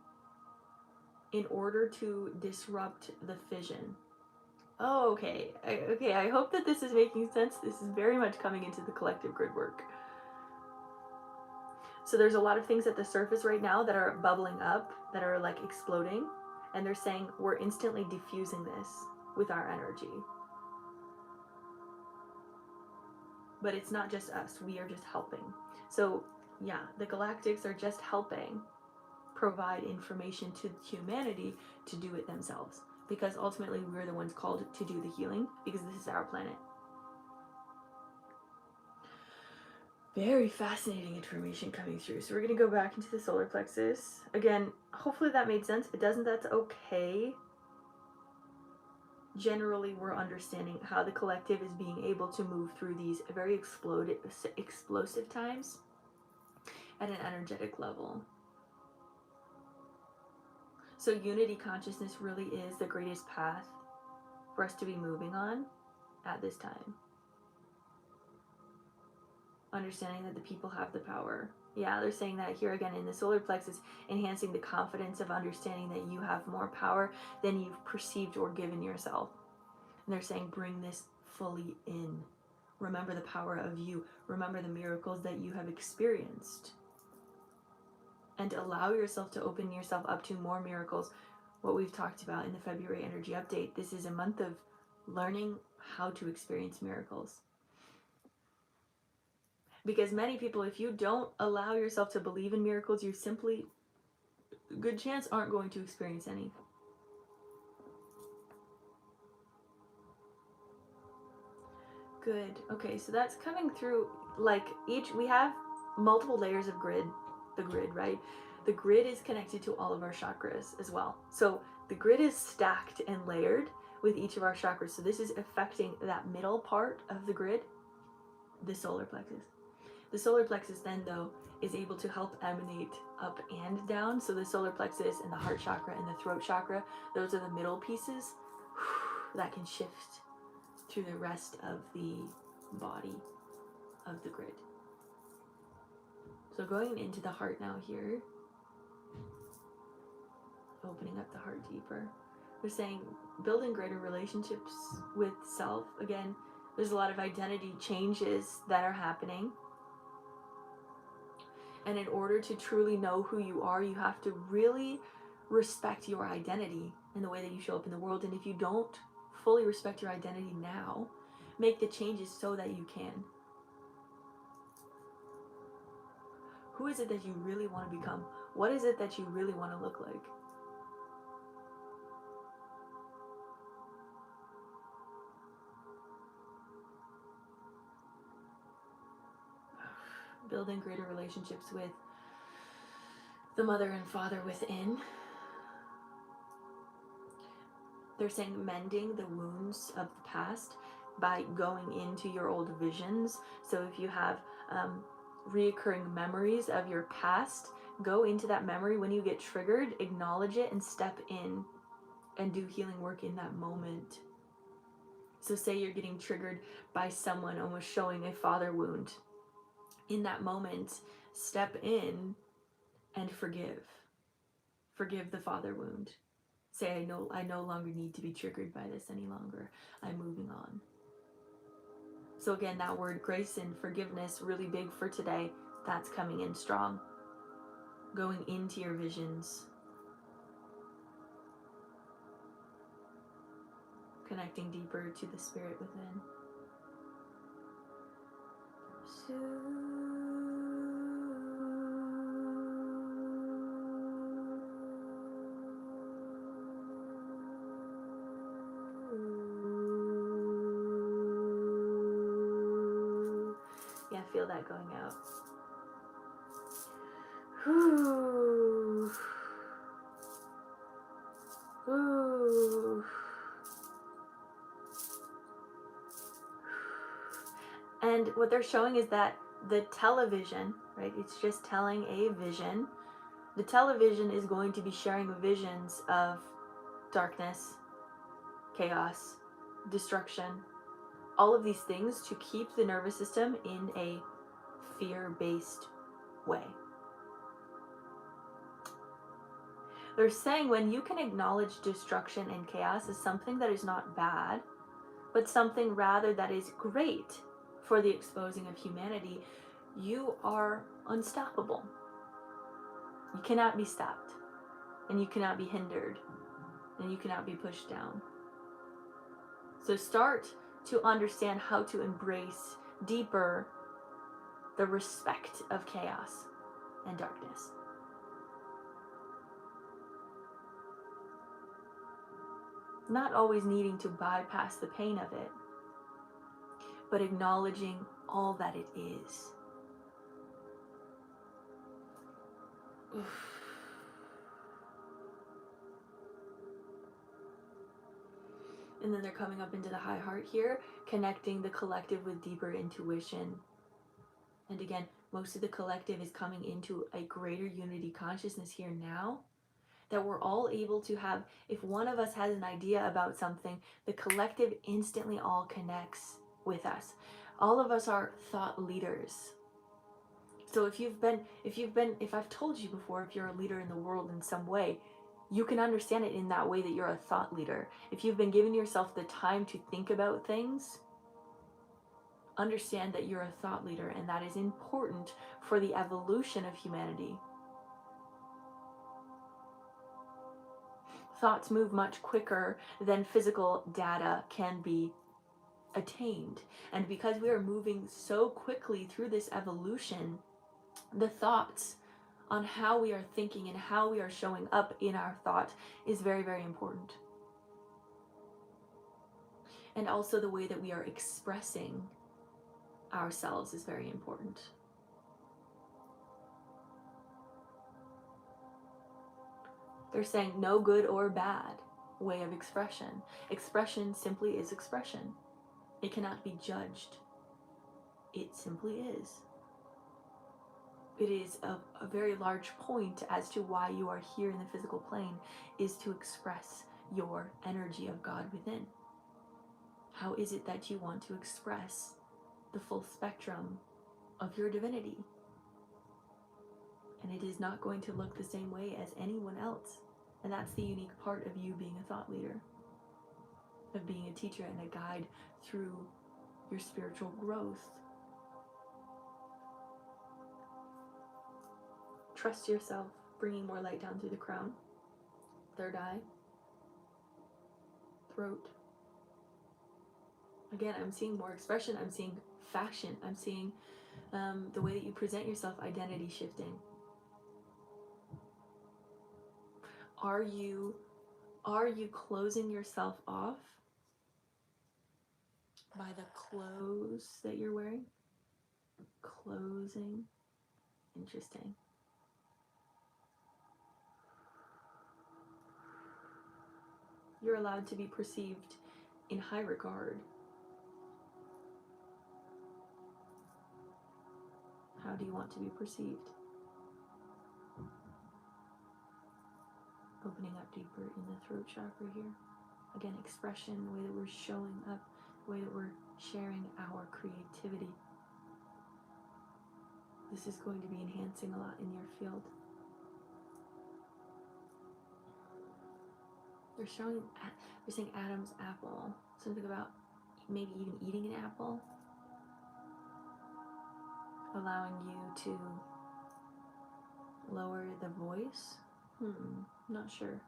in order to disrupt the fission. Oh, okay. Okay, I hope that this is making sense. This is very much coming into the collective grid work. So there's a lot of things at the surface right now that are bubbling up, that are like exploding, and they're saying we're instantly diffusing this with our energy. But it's not just us, we are just helping. So yeah, the galactics are just helping provide information to humanity to do it themselves, because ultimately we're the ones called to do the healing, because this is our planet. Very fascinating information coming through. So we're going to go back into the solar plexus. Again, hopefully that made sense. If it doesn't, that's okay. Generally, we're understanding how the collective is being able to move through these very explosive times at an energetic level. So unity consciousness really is the greatest path for us to be moving on at this time. Understanding that the people have the power. Yeah, they're saying that here again in the solar plexus, enhancing the confidence of understanding that you have more power than you've perceived or given yourself. And they're saying bring this fully in. Remember the power of you. Remember the miracles that you have experienced. And allow yourself to open yourself up to more miracles. What we've talked about in the February energy update. This is a month of learning how to experience miracles. Because many people, if you don't allow yourself to believe in miracles, you simply, good chance, aren't going to experience any. Good. Okay, so that's coming through, like we have multiple layers of the grid, right? The grid is connected to all of our chakras as well. So the grid is stacked and layered with each of our chakras. So this is affecting that middle part of the grid, the solar plexus. The solar plexus then, though, is able to help emanate up and down. So the solar plexus and the heart chakra and the throat chakra, those are the middle pieces that can shift through the rest of the body of the grid. So going into the heart now here, opening up the heart deeper. We're saying building greater relationships with self. Again, there's a lot of identity changes that are happening. And in order to truly know who you are, you have to really respect your identity and the way that you show up in the world. And if you don't fully respect your identity now, make the changes so that you can. Who is it that you really want to become? What is it that you really want to look like? Building greater relationships with the mother and father within. They're saying mending the wounds of the past by going into your old visions. So if you have reoccurring memories of your past, go into that memory. When you get triggered, acknowledge it and step in and do healing work in that moment. So say you're getting triggered by someone almost showing a father wound. In that moment, step in and forgive. Forgive the father wound. Say, I no longer need to be triggered by this any longer. I'm moving on. So again, that word grace and forgiveness, really big for today. That's coming in strong. Going into your visions. Connecting deeper to the spirit within. Yeah, feel that going out. Ooh. Ooh. And what they're showing is that the television, right? It's just telling a vision. The television is going to be sharing visions of darkness, chaos, destruction, all of these things to keep the nervous system in a fear-based way. They're saying when you can acknowledge destruction and chaos as something that is not bad, but something rather that is great for the exposing of humanity, you are unstoppable. You cannot be stopped, and you cannot be hindered, and you cannot be pushed down. So start to understand how to embrace deeper the respect of chaos and darkness. Not always needing to bypass the pain of it, but acknowledging all that it is. Oof. And then they're coming up into the high heart here, connecting the collective with deeper intuition. And again, most of the collective is coming into a greater unity consciousness here now, that we're all able to have, if one of us has an idea about something, the collective instantly all connects with us. All of us are thought leaders. So if I've told you before, if you're a leader in the world in some way, you can understand it in that way, that you're a thought leader. If you've been giving yourself the time to think about things, understand that you're a thought leader, and that is important for the evolution of humanity. Thoughts move much quicker than physical data can be attained. And because we are moving so quickly through this evolution, the thoughts on how we are thinking and how we are showing up in our thought is very, very important. And also the way that we are expressing ourselves is very important. They're saying no good or bad way of expression. Expression simply is expression. It cannot be judged. It simply is. It is a very large point as to why you are here in the physical plane, is to express your energy of God within. How is it that you want to express the full spectrum of your divinity? And it is not going to look the same way as anyone else. And that's the unique part of you being a thought leader, of being a teacher and a guide through your spiritual growth. Trust yourself, bringing more light down through the crown, third eye, throat. Again, I'm seeing more expression. I'm seeing fashion. I'm seeing the way that you present yourself, identity shifting. Are you closing yourself off by the clothes that you're wearing? Closing. Interesting. You're allowed to be perceived in high regard. How do you want to be perceived? Opening up deeper in the throat chakra here. Again, expression, the way that we're showing up, the way that we're sharing our creativity. This is going to be enhancing a lot in your field. They're saying Adam's apple. Something about maybe even eating an apple. Allowing you to lower the voice. Not sure.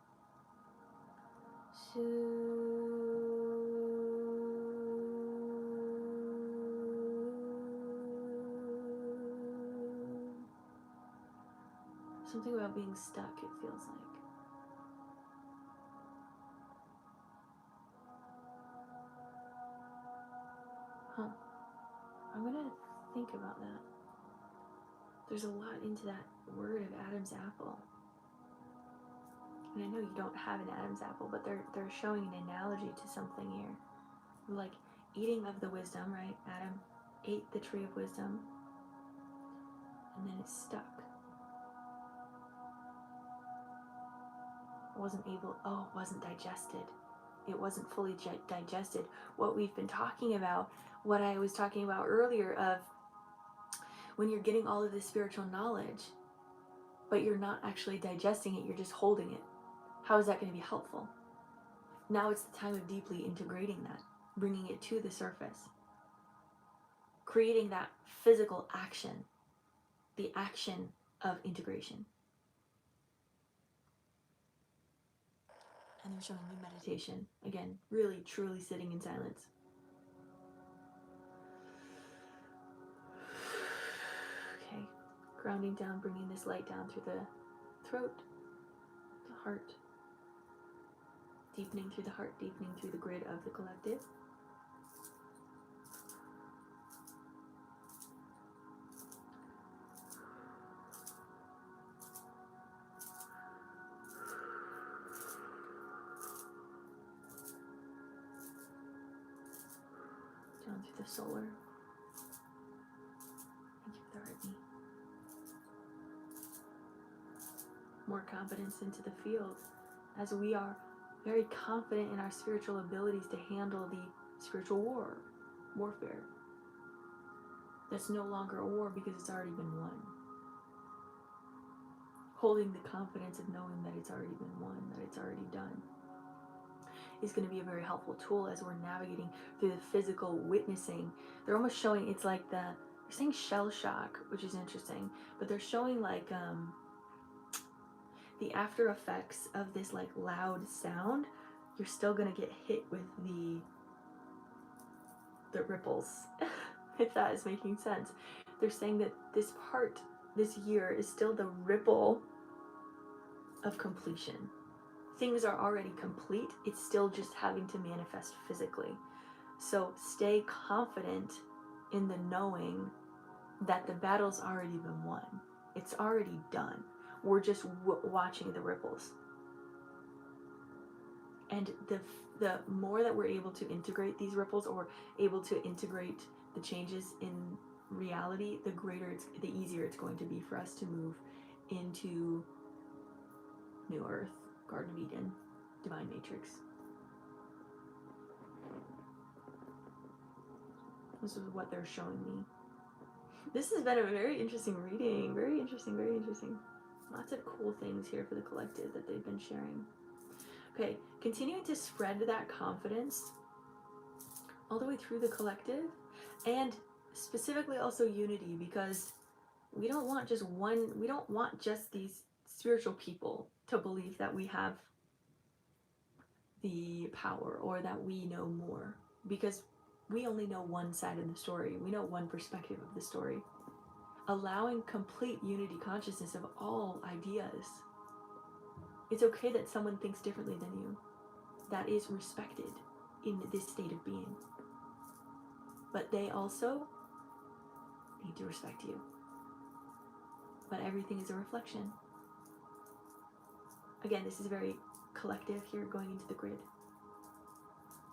Something about being stuck, it feels like. Huh. I'm gonna think about that. There's a lot into that word of Adam's apple. And I know you don't have an Adam's apple, but they're showing an analogy to something here. Like eating of the wisdom, right? Adam ate the tree of wisdom, and then it stuck. It wasn't digested. It wasn't fully digested. What we've been talking about, what I was talking about earlier of when you're getting all of this spiritual knowledge, but you're not actually digesting it, you're just holding it. How is that going to be helpful? Now it's the time of deeply integrating that, bringing it to the surface, creating that physical action, the action of integration. And they're showing me meditation. Again, really, truly sitting in silence. Okay, grounding down, bringing this light down through the throat, the heart, deepening through the heart, deepening through the grid of the collective. Down through the solar. Thank you for the heartbeat. More confidence into the field as we are very confident in our spiritual abilities to handle the spiritual warfare. That's no longer a war because it's already been won. Holding the confidence of knowing that it's already been won, that it's already done, is going to be a very helpful tool as we're navigating through the physical witnessing. They're almost showing, it's like they're saying shell shock, which is interesting, but they're showing like the after effects of this like loud sound. You're still going to get hit with the ripples, if that is making sense. They're saying that this year is still the ripple of completion. Things are already complete, it's still just having to manifest physically. So stay confident in the knowing that the battle's already been won. It's already done. We're just watching the ripples. And the more that we're able to integrate these ripples, or able to integrate the changes in reality, the easier it's going to be for us to move into New Earth, Garden of Eden, Divine Matrix. This is what they're showing me. This has been a very interesting reading. Very interesting, very interesting. Lots of cool things here for the collective that they've been sharing. Okay, continuing to spread that confidence all the way through the collective, and specifically also unity, because we don't want just these spiritual people to believe that we have the power or that we know more, because we only know one side of the story. We know one perspective of the story. Allowing complete unity consciousness of all ideas. It's okay that someone thinks differently than you. That is respected in this state of being. But they also need to respect you. But everything is a reflection. Again, this is very collective here, going into the grid.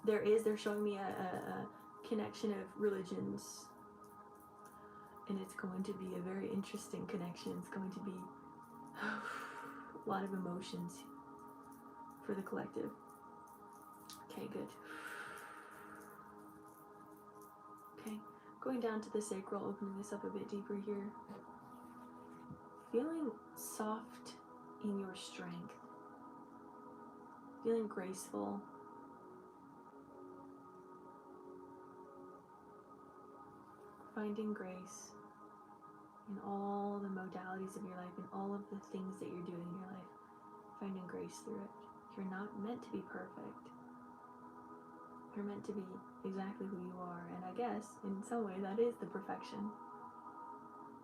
They're showing me a connection of religions, and it's going to be a very interesting connection. It's going to be a lot of emotions for the collective. Okay, good. Okay, going down to the sacral, opening this up a bit deeper here. Feeling soft in your strength. Feeling graceful. Finding grace in all the modalities of your life, in all of the things that you're doing in your life. Finding grace through it. You're not meant to be perfect. You're meant to be exactly who you are. And I guess, in some way, that is the perfection.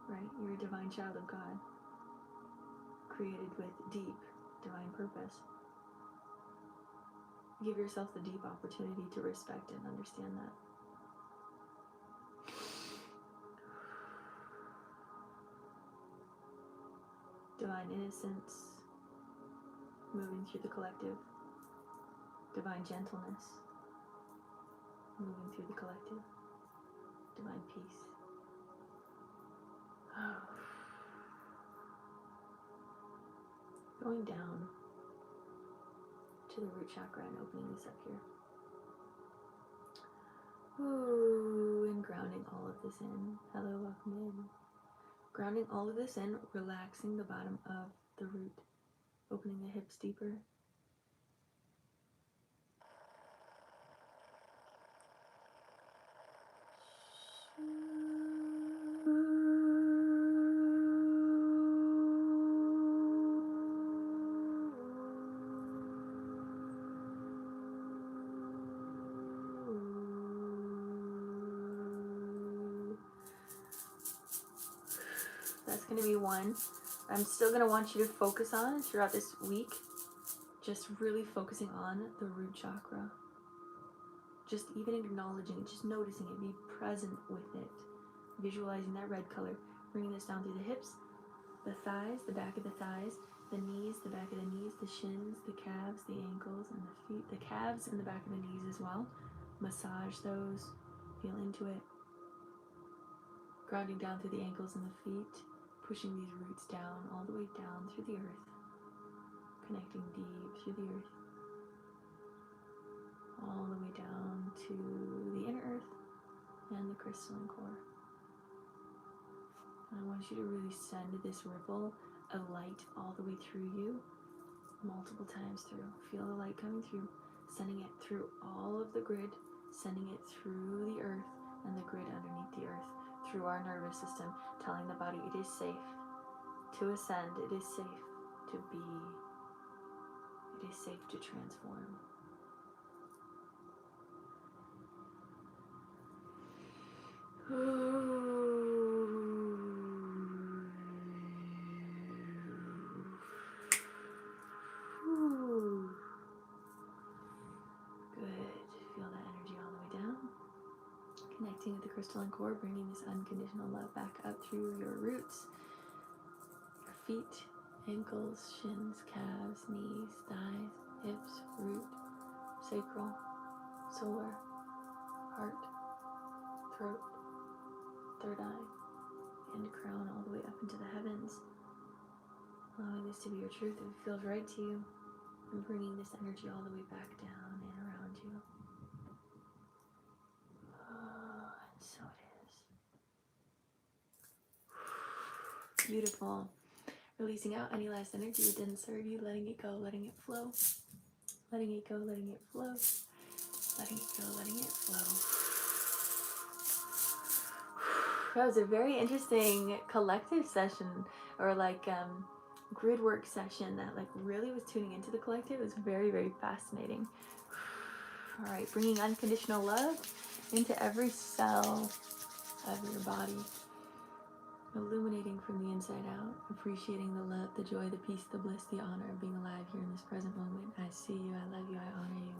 Right? You're a divine child of God. created with deep divine purpose. Give yourself the deep opportunity to respect and understand that. Divine innocence moving through the collective. Divine gentleness moving through the collective. Divine peace. Going down to the root chakra and opening this up here. Ooh, and grounding all of this in. Hello, welcome in. Grounding all of this in, relaxing the bottom of the root, opening the hips deeper. That's going to be one. I'm still going to want you to focus on throughout this week, just really focusing on the root chakra. Just even acknowledging it, just noticing it, be present with it. Visualizing that red color, bringing this down through the hips, the thighs, the back of the thighs, the knees, the back of the knees, the shins, the calves, the ankles, and the feet, the calves and the back of the knees as well. Massage those, feel into it. Grounding down through the ankles and the feet, pushing these roots down, all the way down through the earth, connecting deep through the earth, all the way down to the inner earth and the crystalline core. I want you to really send this ripple of light all the way through you, multiple times through. Feel the light coming through, sending it through all of the grid, sending it through the earth and the grid underneath the earth, through our nervous system, telling the body it is safe to ascend, it is safe to be, it is safe to transform. Connecting with the crystalline core, bringing this unconditional love back up through your roots, your feet, ankles, shins, calves, knees, thighs, hips, root, sacral, solar, heart, throat, third eye, and crown, all the way up into the heavens. Allowing this to be your truth if it feels right to you, and bringing this energy all the way back down and around you. So it is. Beautiful. Releasing out any last energy that didn't serve you, letting it go, letting it flow. Letting it go, letting it flow. Letting it go, letting it flow. That was a very interesting collective session, or like grid work session that like really was tuning into the collective. It was very, very fascinating. All right, bringing unconditional love into every cell of your body, illuminating from the inside out, appreciating the love, the joy, the peace, the bliss, the honor of being alive here in this present moment. I see you, I love you, I honor you.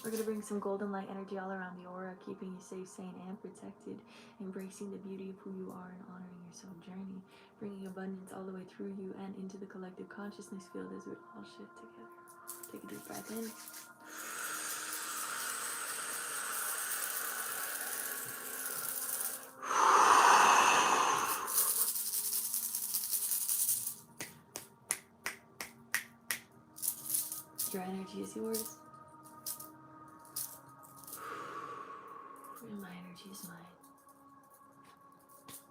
We're going to bring some golden light energy all around the aura, keeping you safe, sane, and protected, embracing the beauty of who you are and honoring your soul journey, bringing abundance all the way through you and into the collective consciousness field as we all shift together. Take a deep breath in. Your energy is yours. And my energy is mine.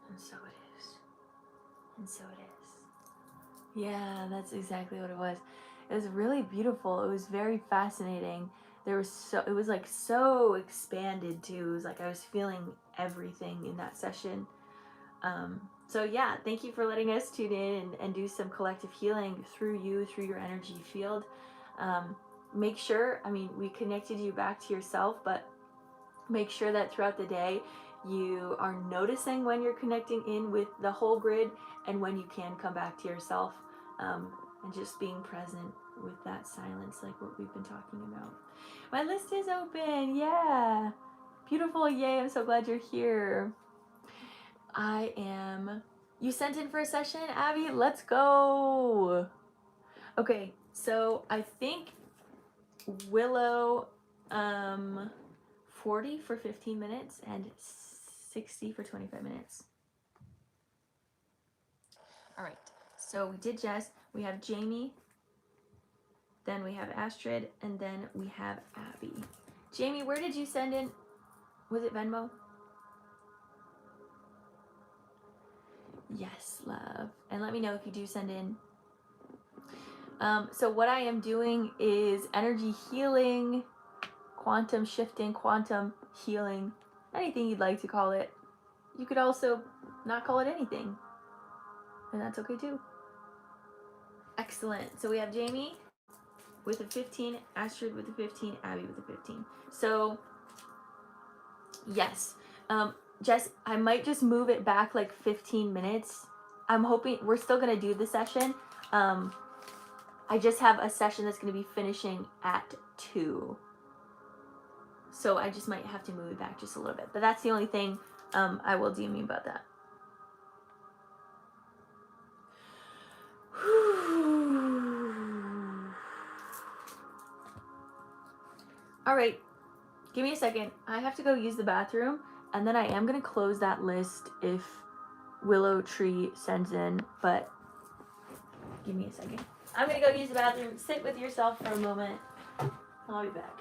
And so it is. And so it is. Yeah, that's exactly what it was. It was really beautiful. It was very fascinating. It was like so expanded too. It was like I was feeling everything in that session. So yeah, thank you for letting us tune in and do some collective healing through you, through your energy field. Make sure, we connected you back to yourself, but make sure that throughout the day you are noticing when you're connecting in with the whole grid and when you can come back to yourself. and just being present with that silence, like what we've been talking about. My list is open. Yeah. Beautiful. Yay. I'm so glad you're here. You sent in for a session, Abby? Let's go. Okay. So I think Willow, 40 for 15 minutes and 60 for 25 minutes. All right. So we did Jess. We have Jamie. Then we have Astrid, and then we have Abby. Jamie, where did you send in? Was it Venmo? Yes, love. And let me know if you do send in. So what I am doing is energy healing, quantum shifting, quantum healing, anything you'd like to call it. You could also not call it anything, and that's okay too. Excellent. So we have Jamie with a 15, Astrid with a 15, Abby with a 15. So yes, Jess, I might just move it back like 15 minutes. I'm hoping we're still gonna do the session. I just have a session that's gonna be finishing at 2. So I just might have to move it back just a little bit. But that's the only thing I will DM you about that. All right, give me a second. I have to go use the bathroom, and then I am gonna close that list if Willow Tree sends in, but give me a second. I'm gonna go use the bathroom. Sit with yourself for a moment. I'll be back.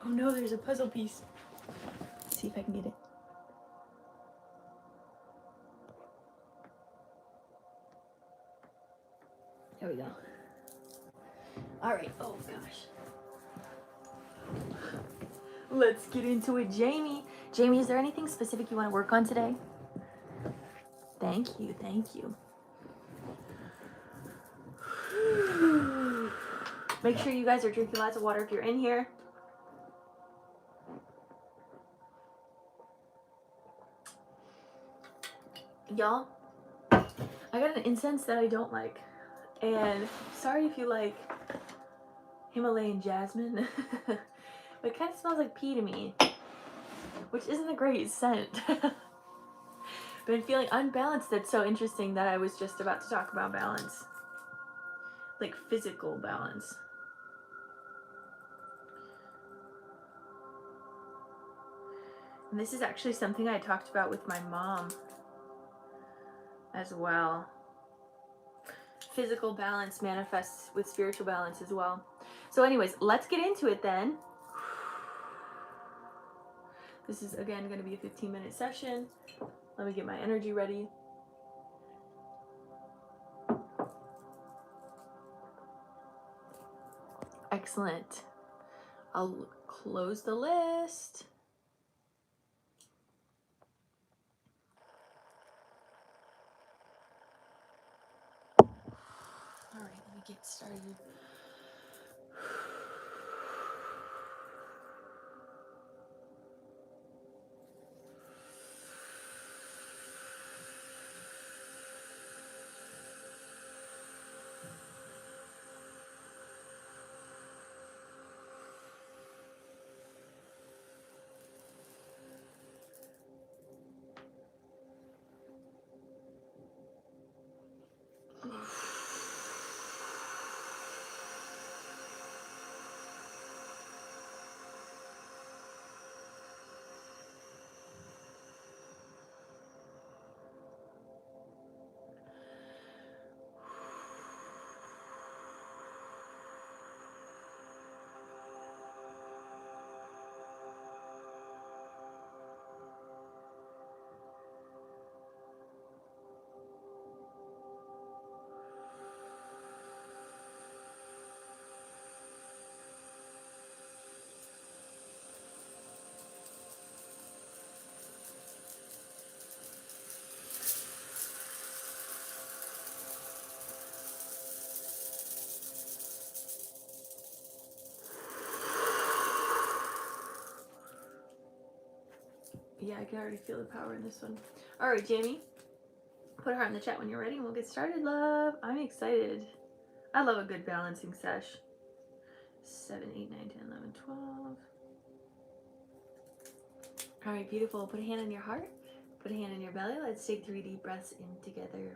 Oh no, there's a puzzle piece. Let's see if I can get it. There we go. All right. Oh gosh. Let's get into it, Jamie. Jamie, is there anything specific you want to work on today? Thank you. Thank you. Make sure you guys are drinking lots of water if you're in here. Y'all, I got an incense that I don't like. And sorry if you like Himalayan jasmine. But it kind of smells like pee to me, which isn't a great scent. Been feeling unbalanced. That's so interesting that I was just about to talk about balance. Like physical balance. And this is actually something I talked about with my mom as well. Physical balance manifests with spiritual balance as well. So anyways, let's get into it then. This is again going to be a 15-minute session. Let me get my energy ready. Excellent. I'll close the list. All right, let me get started. Yeah, I can already feel the power in this one. All right, Jamie, put a heart in the chat when you're ready and we'll get started, love. I'm excited. I love a good balancing sesh. 7, 8, 9, 10, 11, 12. All right, beautiful. Put a hand on your heart. Put a hand on your belly. Let's take 3 deep breaths in together.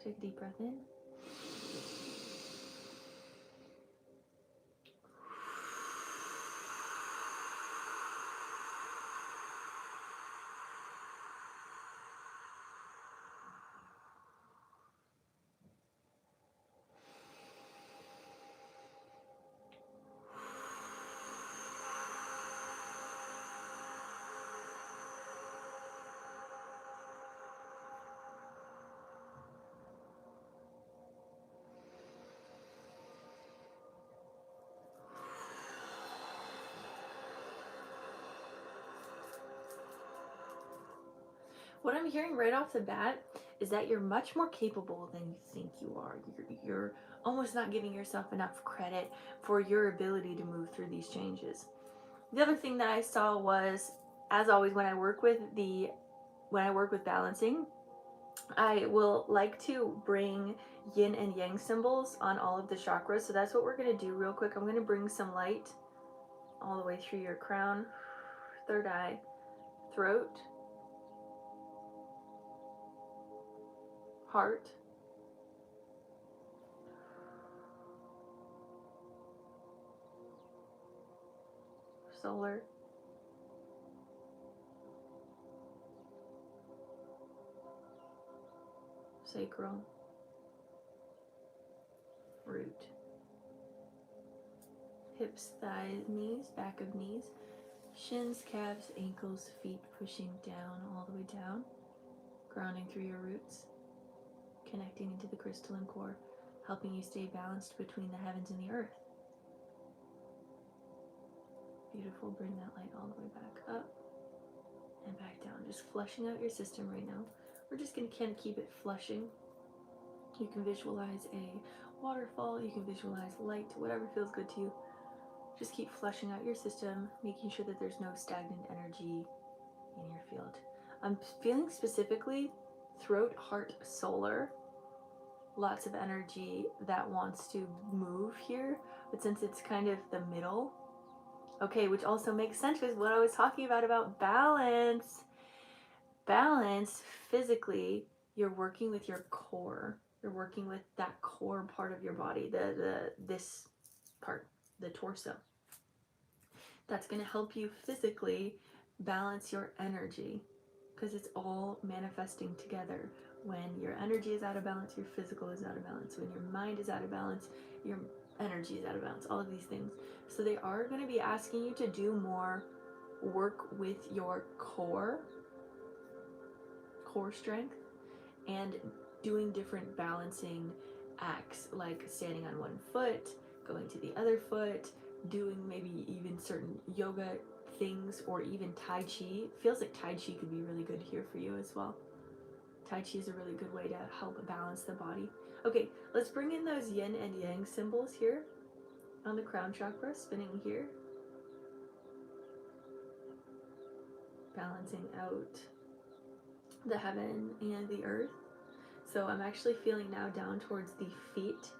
Take a deep breath in. What I'm hearing right off the bat is that you're much more capable than you think you are. You're almost not giving yourself enough credit for your ability to move through these changes. The other thing that I saw was, as always, when I work with balancing, I will like to bring yin and yang symbols on all of the chakras. So that's what we're going to do real quick. I'm going to bring some light all the way through your crown, third eye, throat, heart, solar, sacral, root, hips, thighs, knees, back of knees, shins, calves, ankles, feet, pushing down all the way down, grounding through your roots, connecting into the crystalline core, helping you stay balanced between the heavens and the earth. Beautiful. Bring that light all the way back up and back down. Just flushing out your system right now. We're just going to kind of keep it flushing. You can visualize a waterfall. You can visualize light, whatever feels good to you. Just keep flushing out your system, making sure that there's no stagnant energy in your field. I'm feeling specifically throat, heart, solar. Lots of energy that wants to move here, but since it's kind of the middle, okay, which also makes sense with what I was talking about balance. Balance physically, you're working with your core. You're working with that core part of your body, this part, the torso. That's going to help you physically balance your energy, because it's all manifesting together. When your energy is out of balance, your physical is out of balance. When your mind is out of balance, your energy is out of balance. All of these things. So they are going to be asking you to do more work with your core strength, and doing different balancing acts, like standing on one foot, going to the other foot, doing maybe even certain yoga things or even Tai Chi. Feels like Tai Chi could be really good here for you as well. Tai Chi is a really good way to help balance the body. Okay, let's bring in those yin and yang symbols here on the crown chakra, spinning here. Balancing out the heaven and the earth. So I'm actually feeling now down towards the feet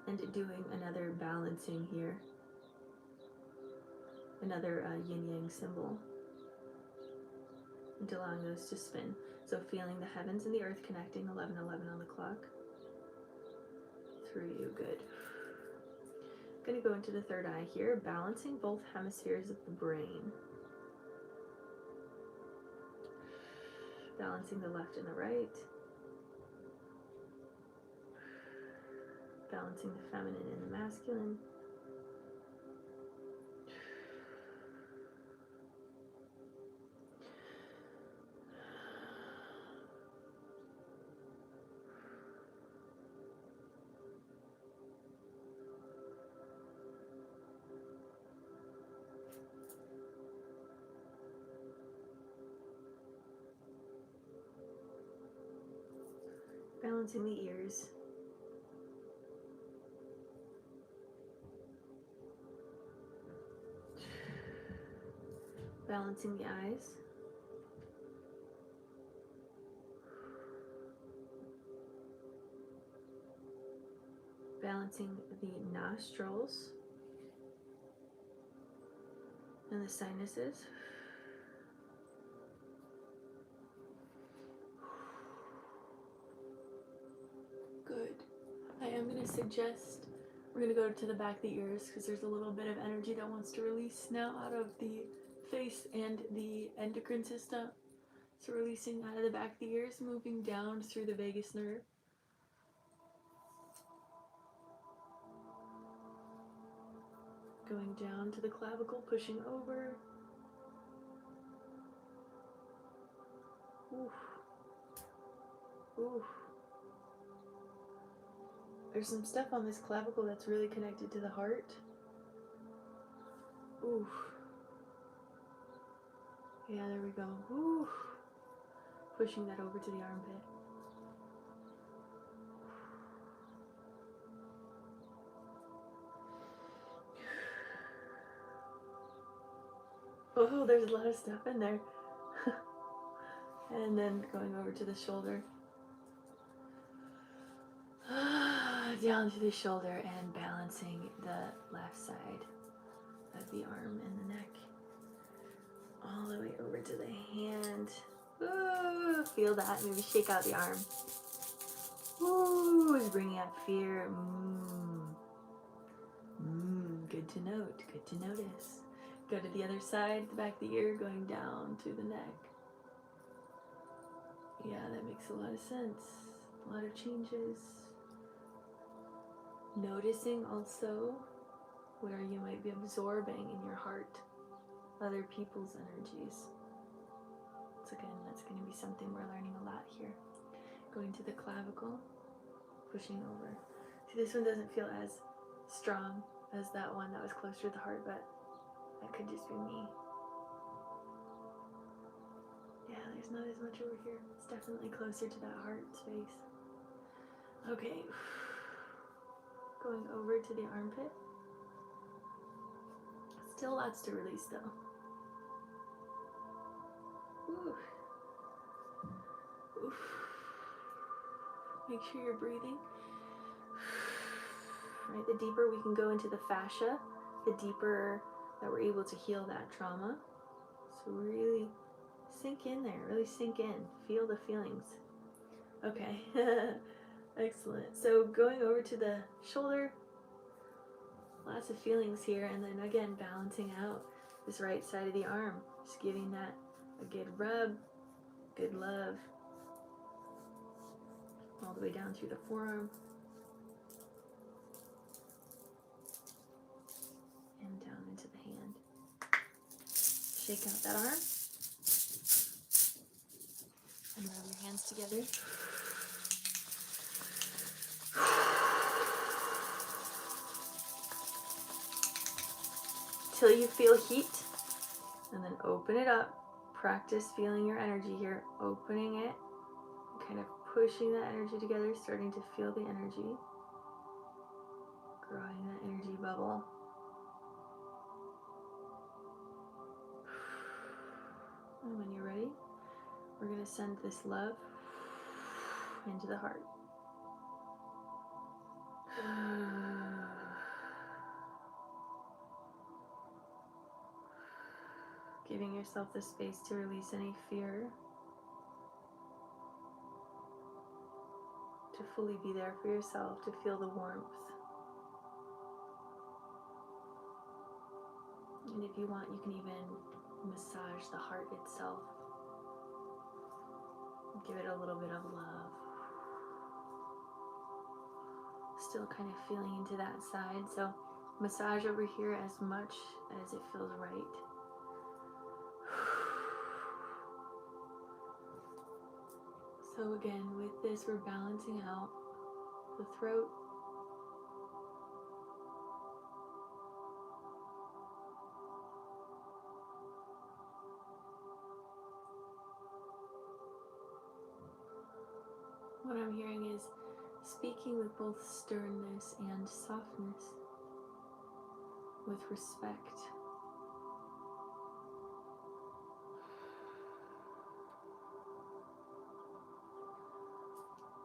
and doing another balancing here. Another yin yang symbol. And allowing those to spin. So feeling the heavens and the earth connecting, 11:11 on the clock. Through you, good. I'm going to go into the third eye here, balancing both hemispheres of the brain. Balancing the left and the right. Balancing the feminine and the masculine. Balancing the ears. Balancing the eyes. Balancing the nostrils and the sinuses. Good. I am going to suggest we're going to go to the back of the ears because there's a little bit of energy that wants to release now out of the face and the endocrine system. So releasing out of the back of the ears, moving down through the vagus nerve. Going down to the clavicle, pushing over. Oof. Oof. There's some stuff on this clavicle that's really connected to the heart. Oof. Yeah, there we go. Oof. Pushing that over to the armpit. Oh, there's a lot of stuff in there. And then going over to the shoulder. Down to the shoulder and balancing the left side of the arm and the neck. All the way over to the hand. Ooh, feel that. Maybe shake out the arm. Ooh, is bringing up fear. Good to note. Good to notice. Go to the other side, the back of the ear, going down to the neck. Yeah, that makes a lot of sense. A lot of changes. Noticing also where you might be absorbing in your heart other people's energies. So again, that's going to be something we're learning a lot here. Going to the clavicle, pushing over. See, this one doesn't feel as strong as that one that was closer to the heart, but that could just be me. Yeah, there's not as much over here. It's definitely closer to that heart space. Okay. Going over to the armpit. Still lots to release though. Ooh. Oof. Make sure you're breathing. Right, the deeper we can go into the fascia, the deeper that we're able to heal that trauma. So really sink in there, really sink in, feel the feelings. Okay, excellent. So going over to the shoulder, lots of feelings here, and then again balancing out this right side of the arm, just giving that a good rub, good love, all the way down through the forearm. And down into the hand. Shake out that arm. And rub your hands together. till you feel heat, and then open it up. Practice feeling your energy here, opening it, kind of pushing that energy together, starting to feel the energy, growing that energy bubble. And when you're ready, we're going to send this love into the heart. Giving yourself the space to release any fear, to fully be there for yourself, to feel the warmth. And if you want, you can even massage the heart itself. Give it a little bit of love. Still kind of feeling into that side. So massage over here as much as it feels right. So again, with this, we're balancing out the throat, what I'm hearing is speaking with both sternness and softness, with respect.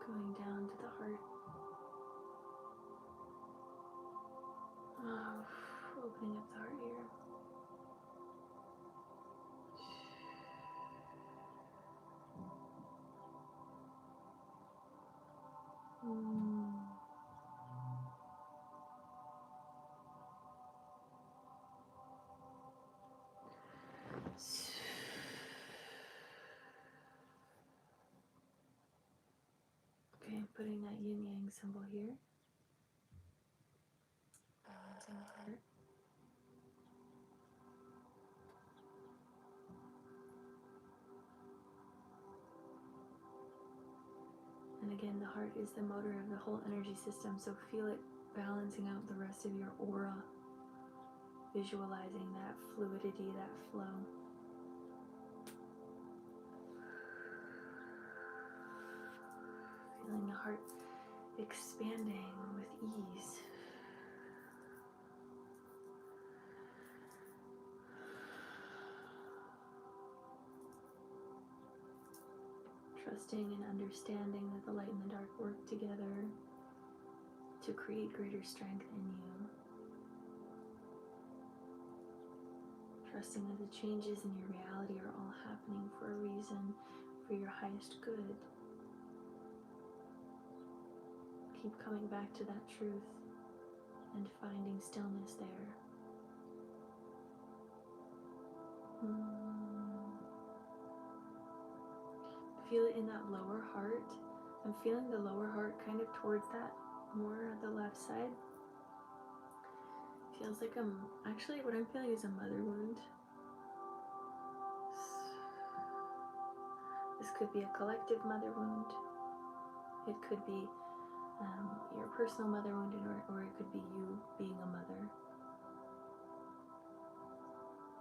Going down to the heart. Opening up the heart here. Okay, putting that yin yang symbol here. Balancing the heart. And again, the heart is the motor of the whole energy system, so feel it balancing out the rest of your aura, visualizing that fluidity, that flow. Feeling the heart expanding with ease. Trusting and understanding that the light and the dark work together to create greater strength in you. Trusting that the changes in your reality are all happening for a reason, for your highest good. Keep coming back to that truth and finding stillness there. Feel it in that lower heart. I'm feeling the lower heart kind of towards that, more the left side. Feels like actually what I'm feeling is a mother wound. This could be a collective mother wound. It could be your personal mother wound, or it could be you being a mother.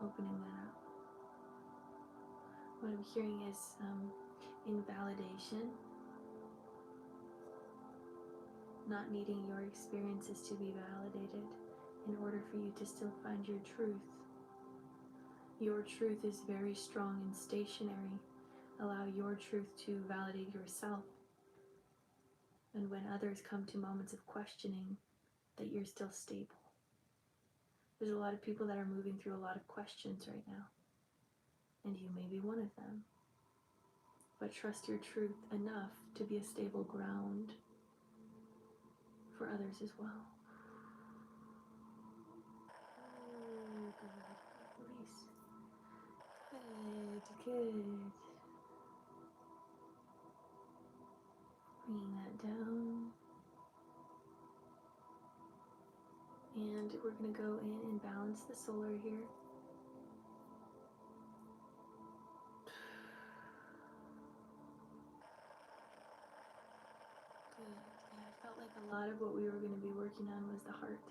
Opening that up. What I'm hearing is invalidation. Not needing your experiences to be validated in order for you to still find your truth. Your truth is very strong and stationary. Allow your truth to validate yourself. And when others come to moments of questioning, that you're still stable. There's a lot of people that are moving through a lot of questions right now. And you may be one of them. But trust your truth enough to be a stable ground for others as well. Release. Good. Bringing that down. And we're going to go in and balance the solar here. Good. Yeah, I felt like a lot of what we were going to be working on was the heart.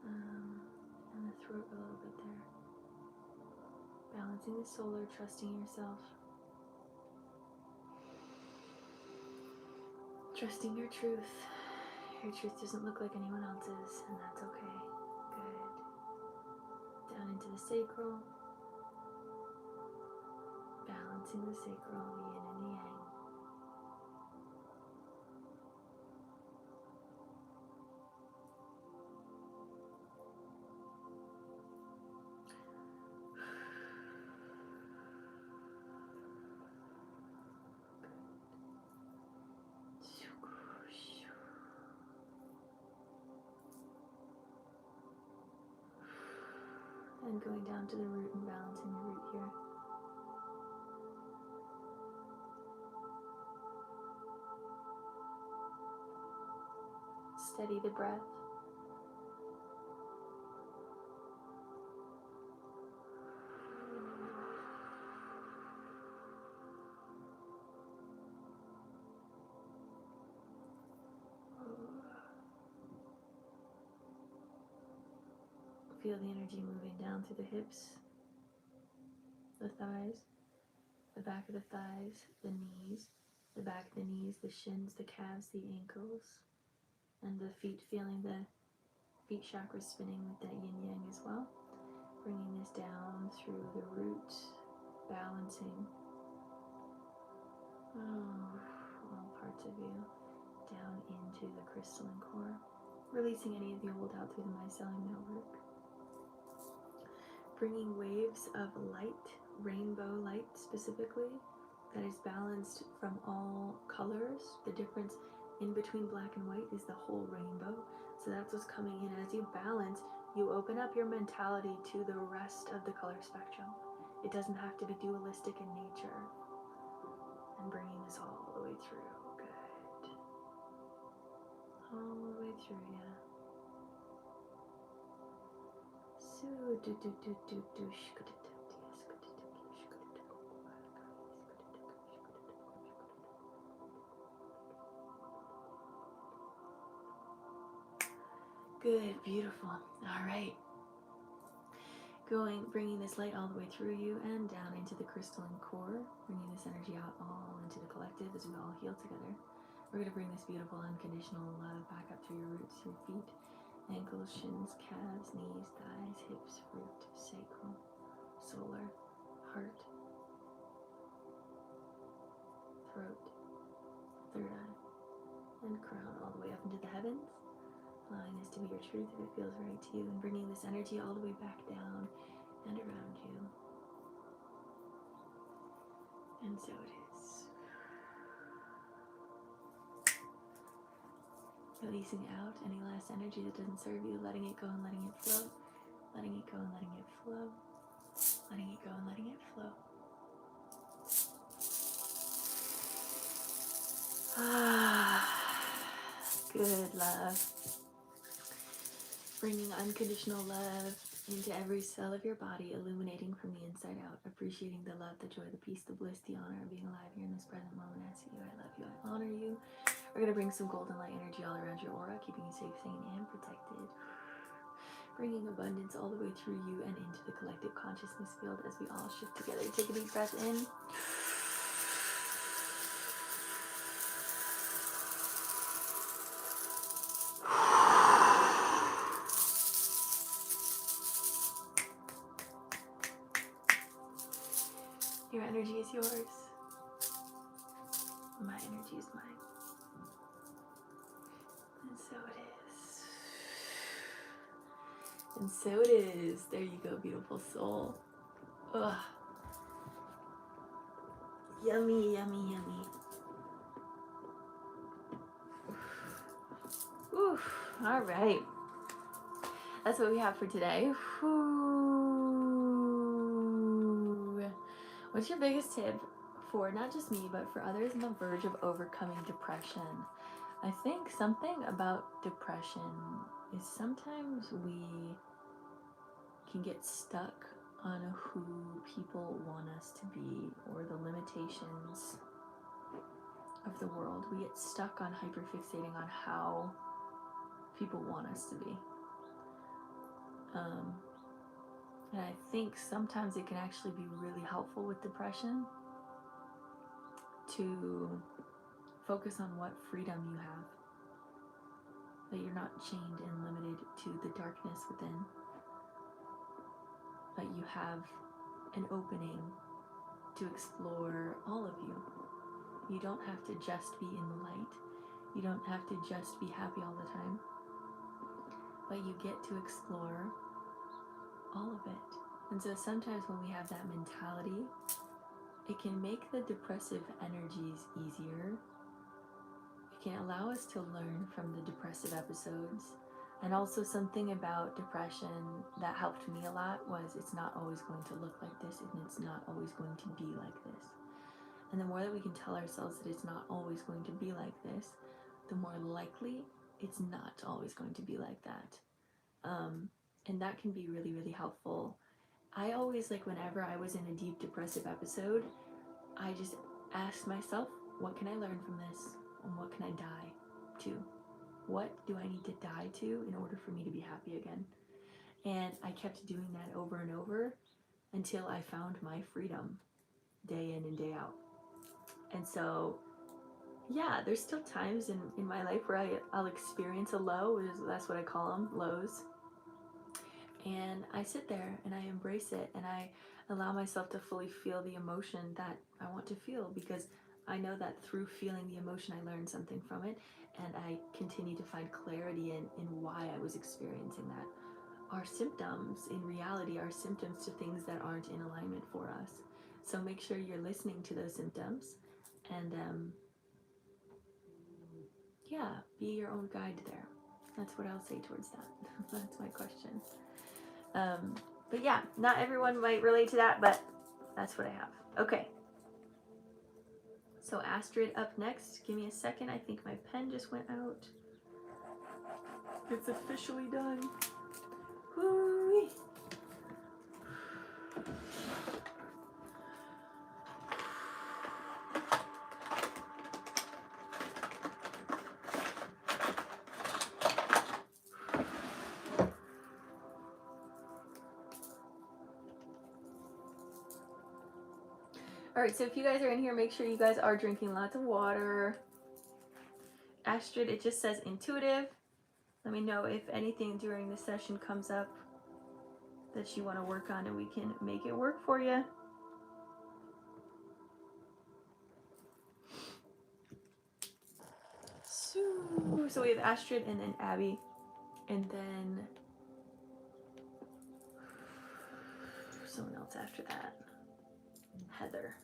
And the throat a little bit there. Balancing the solar, trusting yourself. Trusting your truth. Your truth doesn't look like anyone else's, and that's okay. Good. Down into the sacral. Balancing the sacral, the yin and the yang. And going down to the root and balancing the root here. Steady the breath. Feel the energy moving down through the hips, the thighs, the back of the thighs, the knees, the back of the knees, the shins, the calves, the ankles, and the feet, feeling the feet chakra spinning with that yin yang as well. Bringing this down through the root, balancing all parts of you down into the crystalline core, releasing any of the old out through the mycelium network. Bringing waves of light, rainbow light specifically, that is balanced from all colors. The difference in between black and white is the whole rainbow. So that's what's coming in. As you balance, you open up your mentality to the rest of the color spectrum. It doesn't have to be dualistic in nature. And bringing this all the way through. Good. All the way through, yeah. Good, beautiful. All right. Bringing this light all the way through you and down into the crystalline core, bringing this energy out all into the collective as we all heal together. We're going to bring this beautiful unconditional love back up through your roots, your feet, ankles, shins, calves, knees, thighs, hips, root, sacral, solar, heart, throat, third eye, and crown, all the way up into the heavens, allowing this to be your truth if it feels right to you, and bringing this energy all the way back down and around you. And so it is. Releasing out any last energy that doesn't serve you, letting it go and letting it flow, letting it go and letting it flow, letting it go and letting it flow. Good love. Bringing unconditional love into every cell of your body, illuminating from the inside out, appreciating the love, the joy, the peace, the bliss, the honor of being alive here in this present moment. I see you, I love you, I honor you. We're going to bring some golden light energy all around your aura, keeping you safe, sane, and protected. Bringing abundance all the way through you and into the collective consciousness field as we all shift together. Take a deep breath in. Your energy is yours. My energy is mine. And so it is. And so it is. There you go, beautiful soul. Ugh. Yummy, yummy, yummy. Oof. All right. That's what we have for today. What's your biggest tip for not just me, but for others on the verge of overcoming depression? I think something about depression is sometimes we can get stuck on who people want us to be or the limitations of the world. We get stuck on hyperfixating on how people want us to be. And I think sometimes it can actually be really helpful with depression to focus on what freedom you have. That you're not chained and limited to the darkness within. But you have an opening to explore all of you. You don't have to just be in the light. You don't have to just be happy all the time. But you get to explore all of it. And so sometimes when we have that mentality, it can make the depressive energies easier. It can allow us to learn from the depressive episodes. And also something about depression that helped me a lot was it's not always going to look like this, and it's not always going to be like this. And the more that we can tell ourselves that it's not always going to be like this, the more likely it's not always going to be like that. And that can be really, really helpful. I always, like, whenever I was in a deep depressive episode, I just asked myself, what can I learn from this? And what can I die to? What do I need to die to in order for me to be happy again? And I kept doing that over and over until I found my freedom day in and day out. And so, yeah, there's still times in my life where I'll experience a low. That's what I call them, lows. And I sit there and I embrace it, and I allow myself to fully feel the emotion that I want to feel, because I know that through feeling the emotion I learn something from it, and I continue to find clarity in why I was experiencing that. Our symptoms in reality are symptoms to things that aren't in alignment for us. So make sure you're listening to those symptoms, and yeah, be your own guide there. That's what I'll say towards that. That's my question. But yeah, not everyone might relate to that, but that's what I have. Okay. So Astrid up next. Give me a second. I think my pen just went out. It's officially done. Woo-wee. All right, so if you guys are in here, make sure you guys are drinking lots of water. Astrid, it just says intuitive. Let me know if anything during the session comes up that you want to work on, and we can make it work for you. So we have Astrid and then Abby, and then someone else after that. Heather.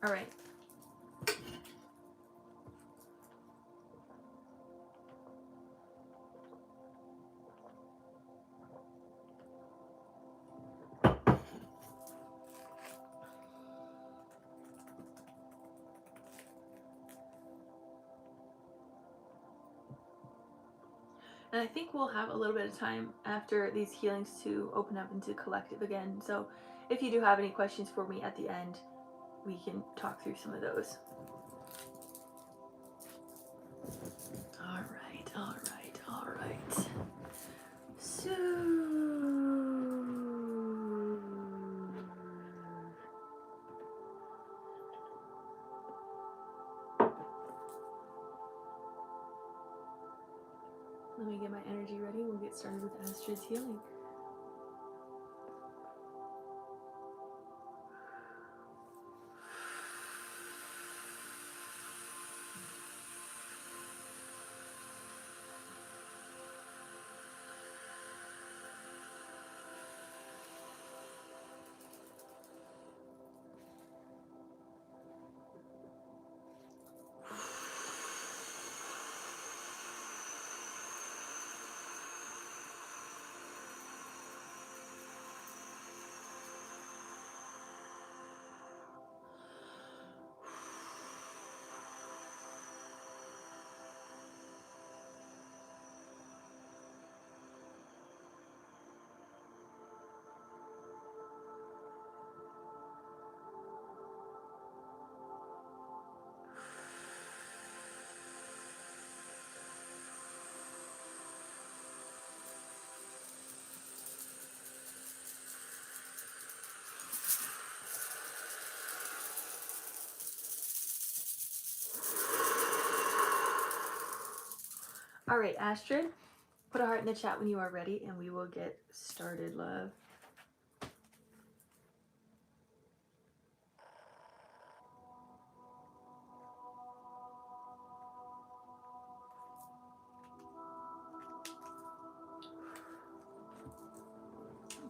All right. And I think we'll have a little bit of time after these healings to open up into collective again. So if you do have any questions for me at the end, we can talk through some of those. All right, all right, all right. So let me get my energy ready. We'll get started with Astrid's healing. All right, Astrid, put a heart in the chat when you are ready, and we will get started, love.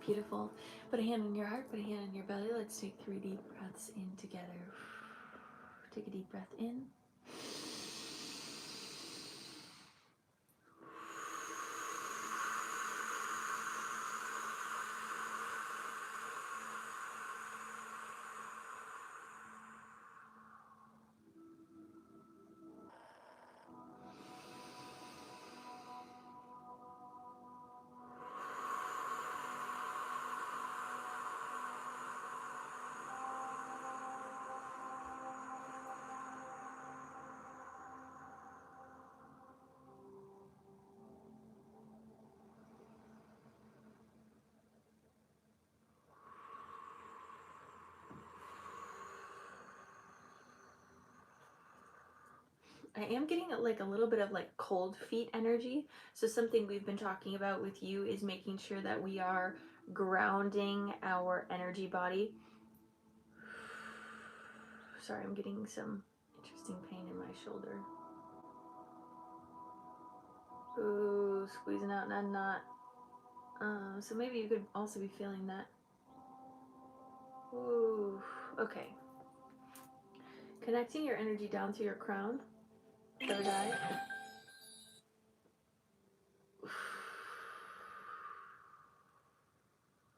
Beautiful. Put a hand on your heart, put a hand on your belly. Let's take 3 deep breaths in together. Take a deep breath in. I am getting like a little bit of like cold feet energy. So something we've been talking about with you is making sure that we are grounding our energy body. Sorry, I'm getting some interesting pain in my shoulder. Ooh, squeezing out that knot. So maybe you could also be feeling that. Ooh, okay. Connecting your energy down to your crown, third eye.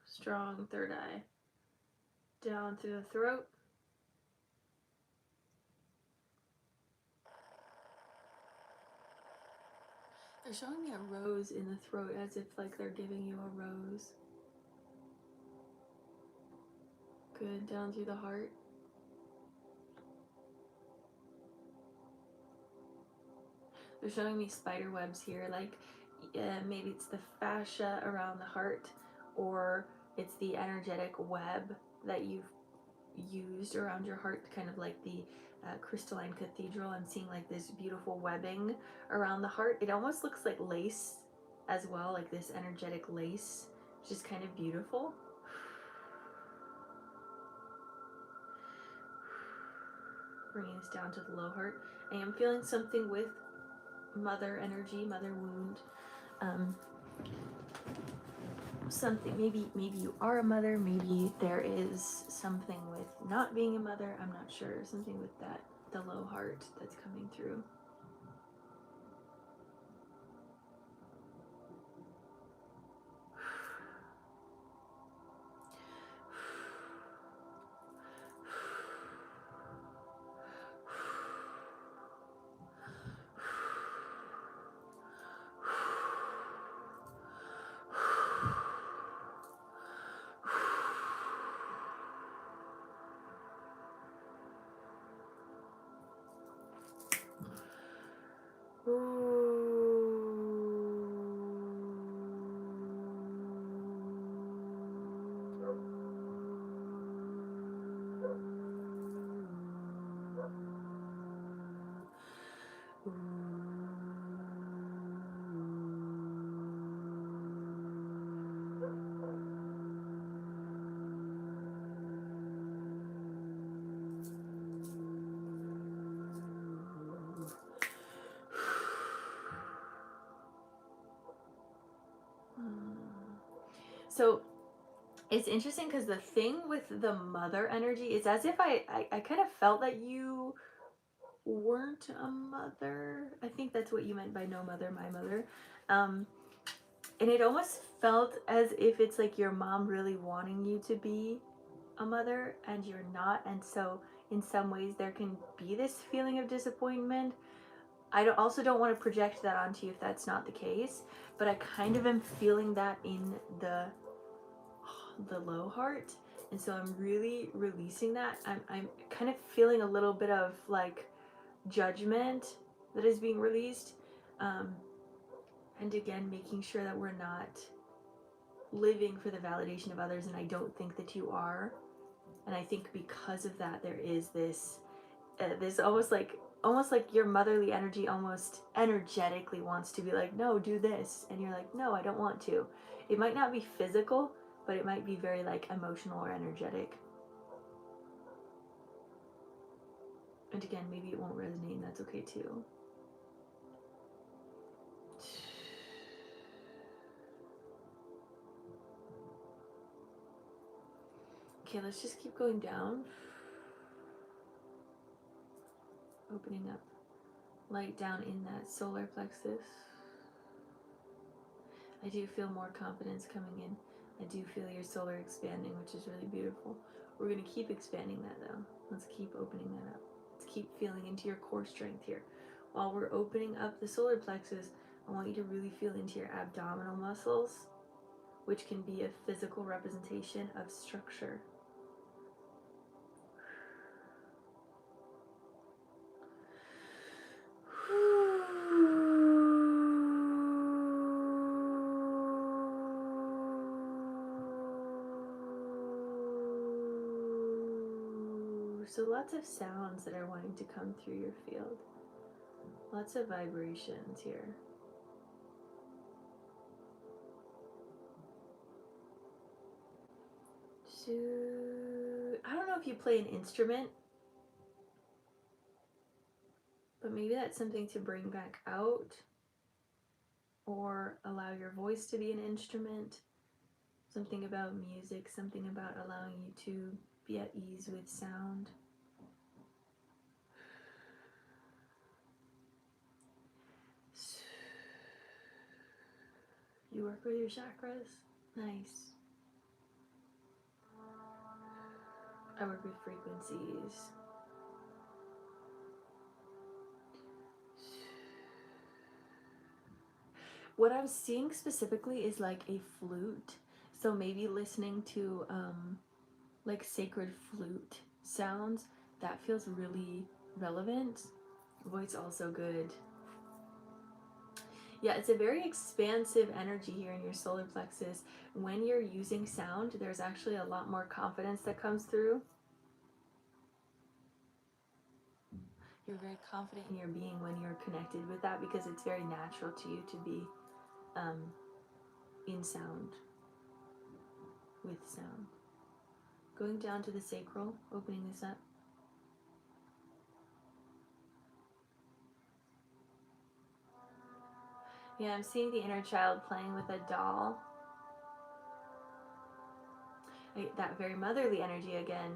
Strong third eye. Down through the throat. They're showing me a rose in the throat as if like they're giving you a rose. Good, down through the heart. They're showing me spider webs here, like maybe it's the fascia around the heart, or it's the energetic web that you've used around your heart, kind of like the crystalline cathedral. I'm seeing like this beautiful webbing around the heart. It almost looks like lace as well, like this energetic lace, which is kind of beautiful. Bringing this down to the low heart. I am feeling something with mother energy, mother wound. Something, maybe you are a mother, maybe there is something with not being a mother, I'm not sure. Something with that, the low heart that's coming through. So it's interesting because the thing with the mother energy is as if I kind of felt that you weren't a mother. I think that's what you meant by no mother, my mother. And it almost felt as if it's like your mom really wanting you to be a mother and you're not. And so in some ways there can be this feeling of disappointment. I also don't want to project that onto you if that's not the case, but I kind of am feeling that in the low heart, and so I'm really releasing that. I'm kind of feeling a little bit of like judgment that is being released, and again making sure that we're not living for the validation of others, and I don't think that you are. And I think because of that there is this this almost like almost like your motherly energy almost energetically wants to be like, no, do this. And you're like, no, I don't want to. It might not be physical, but it might be very like emotional or energetic. And again, maybe it won't resonate, and that's okay too. Okay, let's just keep going down. Opening up light down in that solar plexus. I do feel more confidence coming in. I do feel your solar expanding, which is really beautiful. We're going to keep expanding that though. Let's keep opening that up. Let's keep feeling into your core strength here. While we're opening up the solar plexus, I want you to really feel into your abdominal muscles, which can be a physical representation of structure. So lots of sounds that are wanting to come through your field. Lots of vibrations here. So, I don't know if you play an instrument, but maybe that's something to bring back out, or allow your voice to be an instrument. Something about music, something about allowing you to be at ease with sound. You work with your chakras? Nice. I work with frequencies. What I'm seeing specifically is like a flute. So maybe listening to like sacred flute sounds, that feels really relevant. Voice also good. Yeah, it's a very expansive energy here in your solar plexus. When you're using sound, there's actually a lot more confidence that comes through. You're very confident in your being when you're connected with that, because it's very natural to you to be in sound, with sound. Going down to the sacral, opening this up. Yeah, I'm seeing the inner child playing with a doll. That very motherly energy again.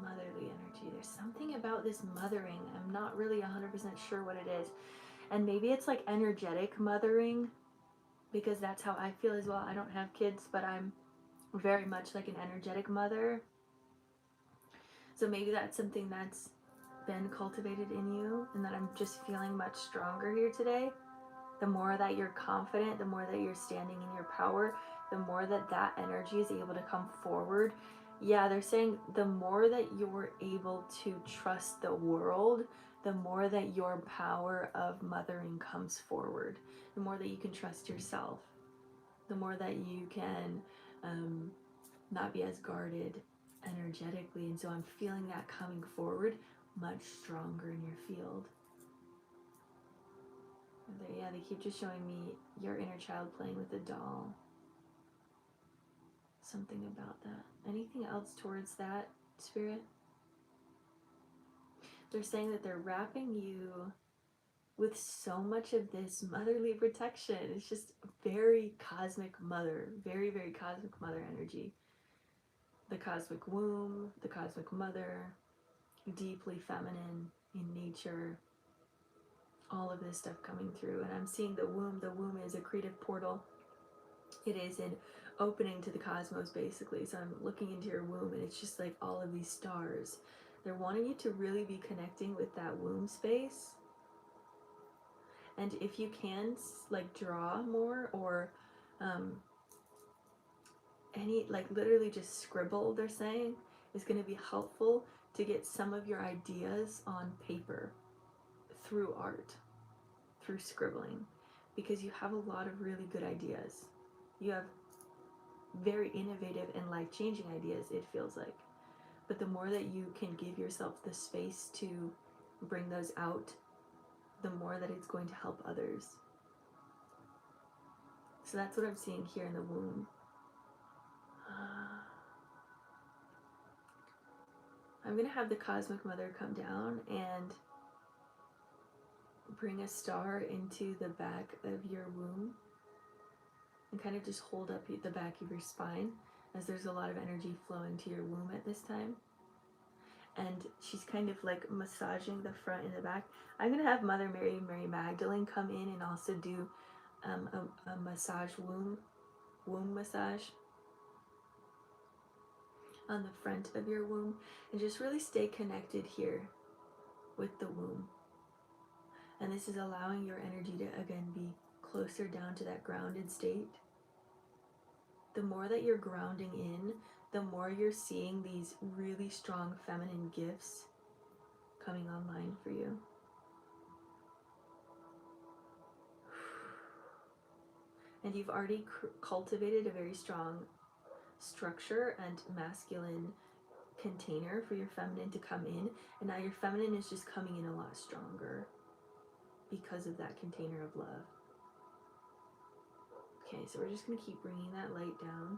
Motherly energy. There's something about this mothering. I'm not really 100% sure what it is. And maybe it's like energetic mothering, because that's how I feel as well. I don't have kids, but I'm very much like an energetic mother. So maybe that's something that's been cultivated in you, and that I'm just feeling much stronger here today. The more that you're confident, the more that you're standing in your power, the more that that energy is able to come forward. Yeah, they're saying the more that you're able to trust the world, the more that your power of mothering comes forward. The more that you can trust yourself, the more that you can not be as guarded energetically. And so I'm feeling that coming forward much stronger in your field. Yeah, they keep just showing me your inner child playing with a doll. Something about that. Anything else towards that, Spirit? They're saying that they're wrapping you with so much of this motherly protection. It's just very cosmic mother, very, very cosmic mother energy. The cosmic womb, the cosmic mother, deeply feminine in nature. All of this stuff coming through. And I'm seeing the womb. The womb is a creative portal. It is an opening to the cosmos, basically. So I'm looking into your womb, and it's just like all of these stars. They're wanting you to really be connecting with that womb space. And if you can, like, draw more, or any, like, literally just scribble, they're saying, is going to be helpful to get some of your ideas on paper through art, through scribbling, because you have a lot of really good ideas. You have very innovative and life-changing ideas, it feels like. But the more that you can give yourself the space to bring those out, the more that it's going to help others. So that's what I'm seeing here in the womb. I'm going to have the Cosmic Mother come down and bring a star into the back of your womb and kind of just hold up the back of your spine, as there's a lot of energy flowing to your womb at this time. And she's kind of like massaging the front and the back. I'm going to have Mother Mary, Mary Magdalene, come in and also do a massage, womb massage on the front of your womb, and just really stay connected here with the womb. And this is allowing your energy to again be closer down to that grounded state. The more that you're grounding in, the more you're seeing these really strong feminine gifts coming online for you. And you've already cultivated a very strong structure and masculine container for your feminine to come in, and now your feminine is just coming in a lot stronger because of that container of love. Okay, so we're just going to keep bringing that light down.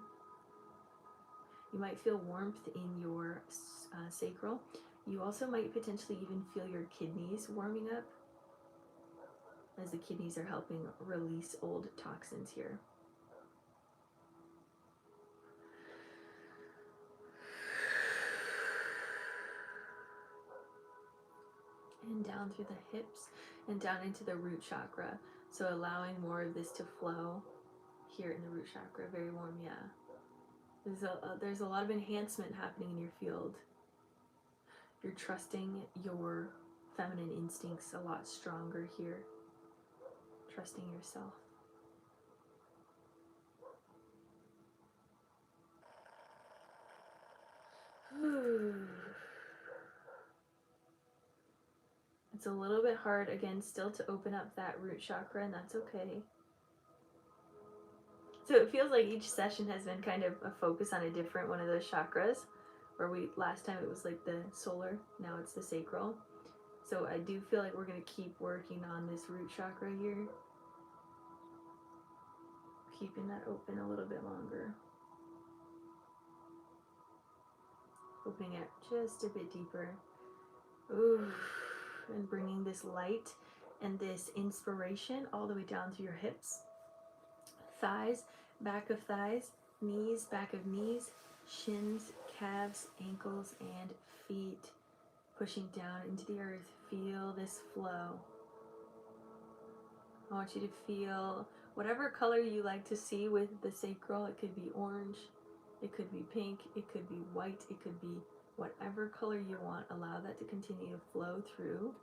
You might feel warmth in your sacral. You also might potentially even feel your kidneys warming up, as the kidneys are helping release old toxins here. And down through the hips and down into the root chakra. So allowing more of this to flow here in the root chakra. Very warm, yeah. There's a lot of enhancement happening in your field. You're trusting your feminine instincts a lot stronger here. Trusting yourself. It's a little bit hard, again, still to open up that root chakra, and that's okay. So it feels like each session has been kind of a focus on a different one of those chakras, where last time it was like the solar, now it's the sacral. So I do feel like we're going to keep working on this root chakra here. Keeping that open a little bit longer. Opening it just a bit deeper. Ooh. And bringing this light and this inspiration all the way down through your hips, thighs, back of thighs, knees, back of knees, shins, calves, ankles, and feet. Pushing down into the earth. Feel this flow. I want you to feel whatever color you like to see with the sacral. It could be orange, it could be pink, it could be white, it could be whatever color you want. Allow that to continue to flow through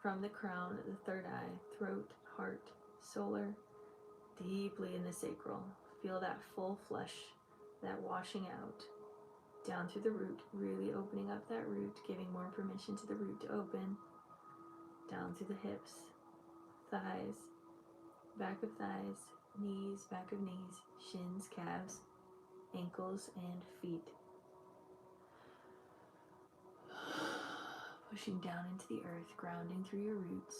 from the crown, the third eye, throat, heart, solar, deeply in the sacral. Feel that full flush, that washing out, down through the root, really opening up that root, giving more permission to the root to open, down through the hips, thighs, back of thighs, knees, back of knees, shins, calves, ankles, and feet. Pushing down into the earth, grounding through your roots.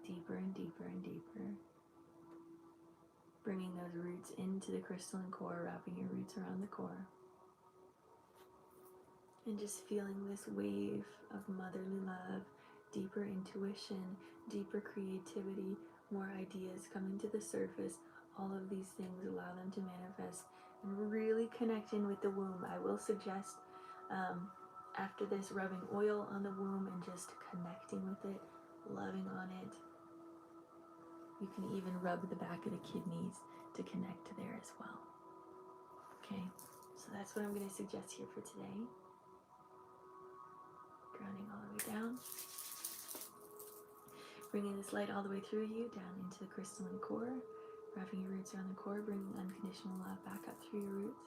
Deeper and deeper and deeper. Bringing those roots into the crystalline core, wrapping your roots around the core. And just feeling this wave of motherly love, deeper intuition, deeper creativity, more ideas coming to the surface. All of these things, allow them to manifest and really connect in with the womb. I will suggest after this rubbing oil on the womb and just connecting with it, loving on it. You can even rub the back of the kidneys to connect to there as well. Okay, so that's what I'm going to suggest here for today. Grounding all the way down. Bringing this light all the way through you, down into the crystalline core. Wrapping your roots around the core, bringing unconditional love back up through your roots.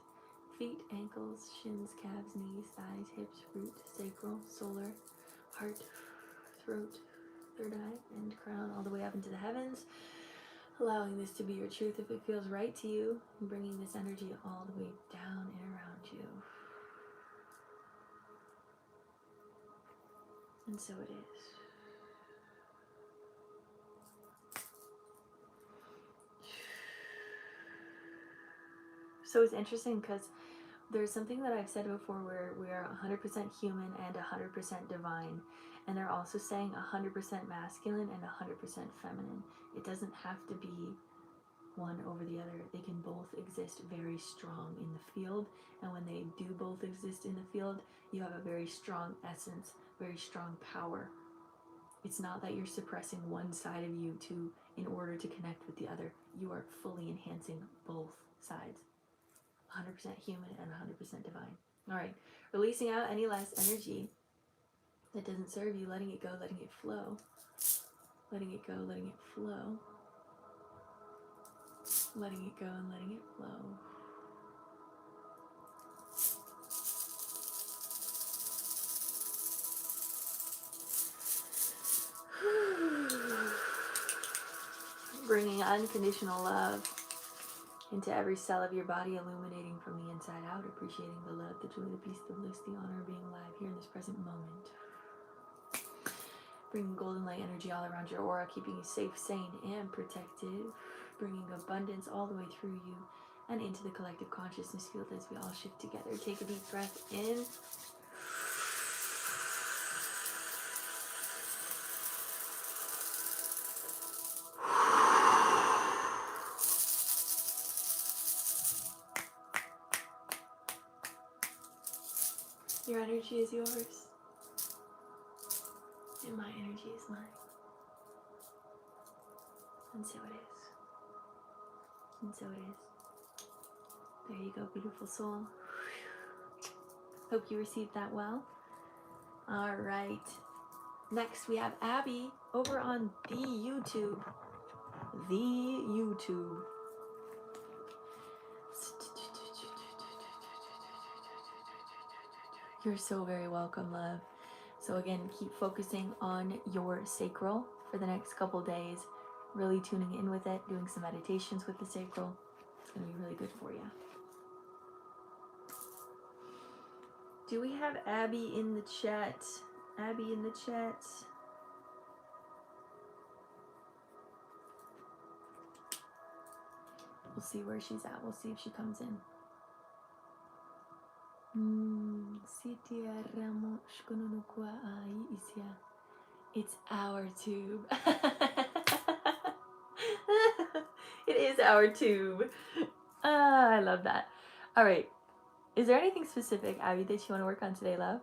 Feet, ankles, shins, calves, knees, thighs, hips, root, sacral, solar, heart, throat, third eye, and crown, all the way up into the heavens. Allowing this to be your truth if it feels right to you, and bringing this energy all the way down and around you. And so it is. So it's interesting because there's something that I've said before where we are 100% human and 100% divine. And they're also saying 100% masculine and 100% feminine. It doesn't have to be one over the other. They can both exist very strong in the field. And when they do both exist in the field, you have a very strong essence, very strong power. It's not that you're suppressing one side of you in order to connect with the other. You are fully enhancing both sides. 100% human and 100% divine. All right, releasing out any less energy that doesn't serve you, letting it go, letting it flow. Letting it go, letting it flow. Letting it go and letting it flow. Bringing unconditional love into every cell of your body, illuminating from the inside out, appreciating the love, the joy, the peace, the bliss, the honor of being alive here in this present moment. Bringing golden light energy all around your aura, keeping you safe, sane, and protected. Bringing abundance all the way through you and into the collective consciousness field as we all shift together. Take a deep breath in. Your energy is yours, and my energy is mine. And so it is. And so it is. There you go, beautiful soul. Hope you received that well. All right. Next, we have Abby over on the YouTube. The YouTube. You're so very welcome, love. So again, keep focusing on your sacral for the next couple days. Really tuning in with it, doing some meditations with the sacral. It's going to be really good for you. Do we have Abby in the chat? Abby in the chat. We'll see where she's at. We'll see if she comes in. It's our tube. It is our tube. I love that. All right. Is there anything specific, Abby, that you want to work on today, love?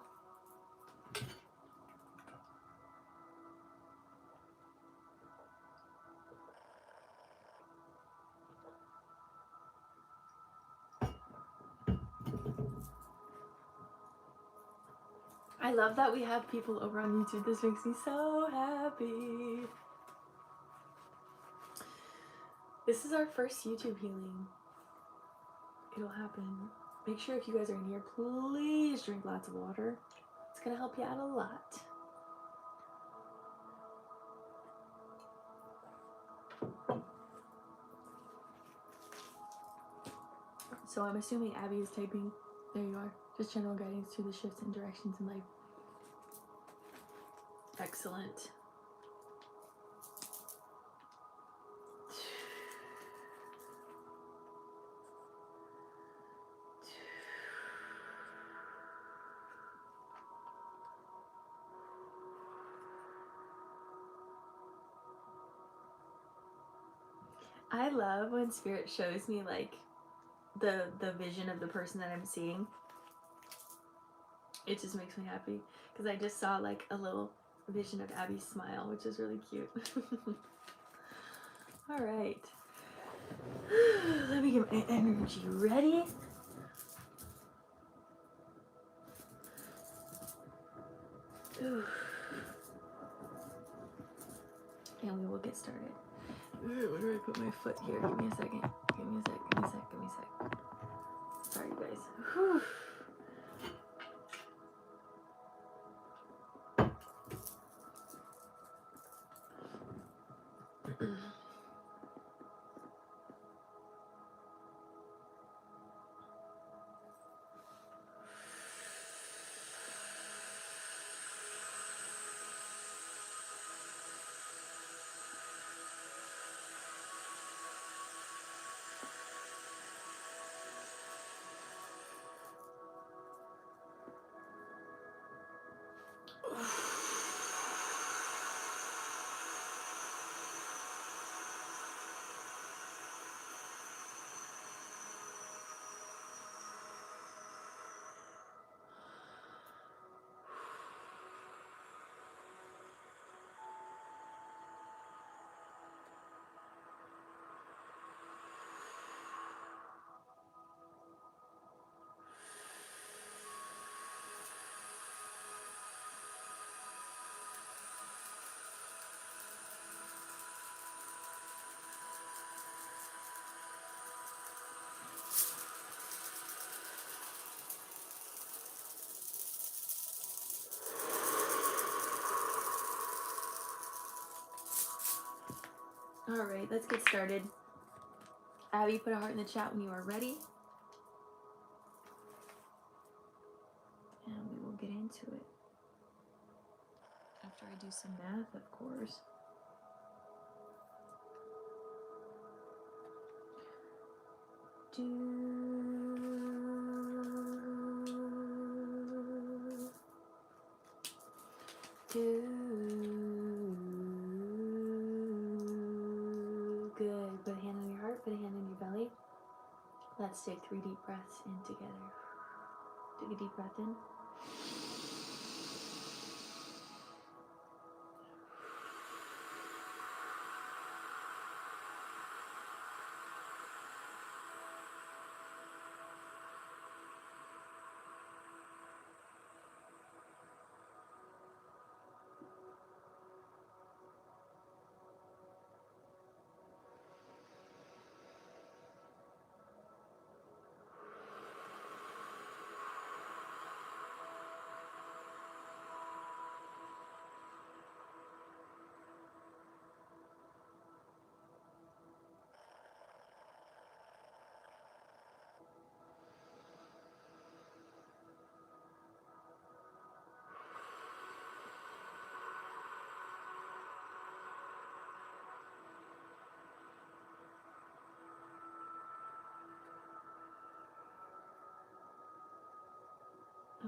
I love that we have people over on YouTube. This makes me so happy. This is our first YouTube healing. It'll happen. Make sure if you guys are in here, please drink lots of water. It's going to help you out a lot. So I'm assuming Abby is typing. There you are. Just general guidance to the shifts and directions in life. Excellent. I love when Spirit shows me like the vision of the person that I'm seeing. It just makes me happy because I just saw like a little vision of Abby's smile, which is really cute. All right. Let me get my energy ready. Ooh. And we will get started. Where do I put my foot here? Give me a second. Give me a sec. Give me a sec. Give me a sec. Sorry, guys. Whew. All right, let's get started. Abby, put a heart in the chat when you are ready. And we will get into it. After I do some math, of course. Good. Put a hand on your heart, put a hand on your belly. Let's take 3 deep breaths in together. Take a deep breath in.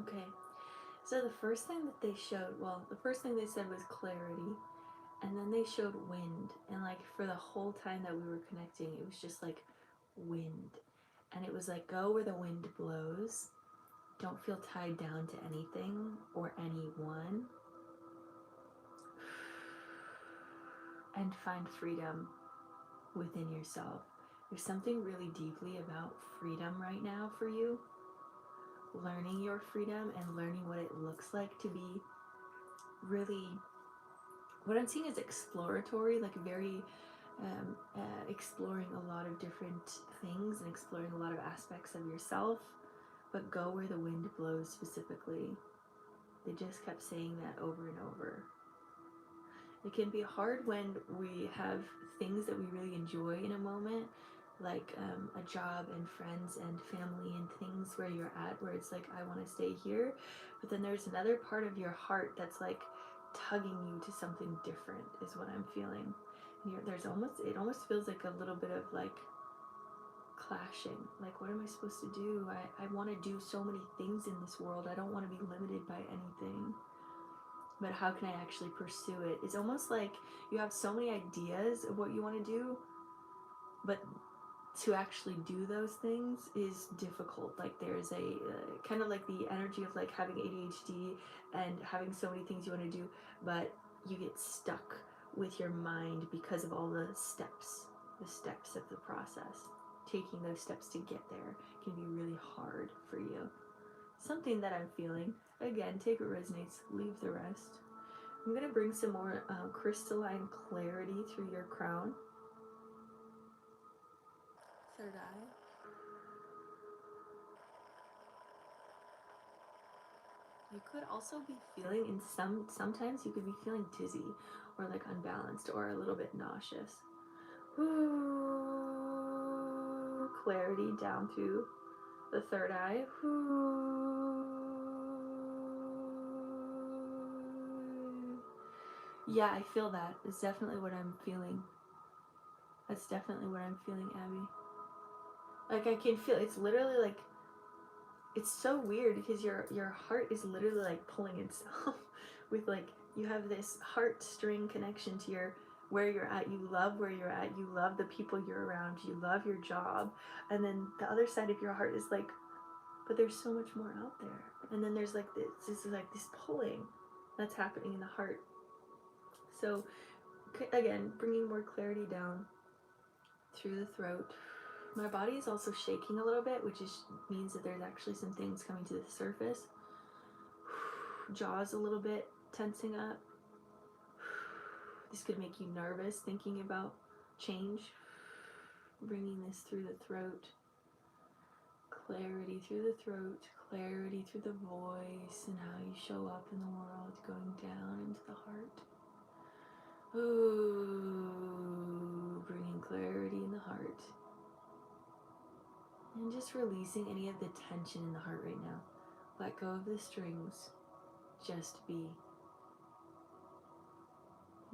Okay, so the first thing that they showed, well, the first thing they said was clarity, and then they showed wind, and like for the whole time that we were connecting, it was just like wind, and it was like go where the wind blows, don't feel tied down to anything or anyone, and find freedom within yourself. There's something really deeply about freedom right now for you. Learning your freedom and learning what it looks like to be really, what I'm seeing is exploratory, like very exploring a lot of different things and exploring a lot of aspects of yourself, but go where the wind blows specifically. They just kept saying that over and over. It can be hard when we have things that we really enjoy in a moment, like a job and friends and family and things where you're at, where it's like, I want to stay here. But then there's another part of your heart that's like tugging you to something different, is what I'm feeling. And it almost feels like a little bit of like clashing. Like, what am I supposed to do? I want to do so many things in this world. I don't want to be limited by anything, but how can I actually pursue it? It's almost like you have so many ideas of what you want to do, but to actually do those things is difficult. Like there's a kind of like the energy of like having ADHD and having so many things you want to do, but you get stuck with your mind because of all the steps of the process. Taking those steps to get there can be really hard for you. Something that I'm feeling. Again, take what resonates, leave the rest. I'm going to bring some more crystalline clarity through your crown. Third eye. You could also be feeling sometimes you could be feeling dizzy or like unbalanced or a little bit nauseous. Ooh, clarity down through the third eye. Ooh. Yeah, I feel that. It's definitely what I'm feeling. That's definitely what I'm feeling, Abby. Like I can feel, it's literally like, it's so weird because your heart is literally like pulling itself with like, you have this heartstring connection to your, where you're at. You love where you're at, you love the people you're around, you love your job, and then the other side of your heart is like, but there's so much more out there. And then there's like this is like this pulling that's happening in the heart. So again, bringing more clarity down through the throat. My body is also shaking a little bit, which means that there's actually some things coming to the surface. Jaws a little bit tensing up. This could make you nervous thinking about change. Bringing this through the throat. Clarity through the throat. Clarity through the voice and how you show up in the world, going down into the heart. Ooh, bringing clarity in the heart. And just releasing any of the tension in the heart right now. Let go of the strings. Just be.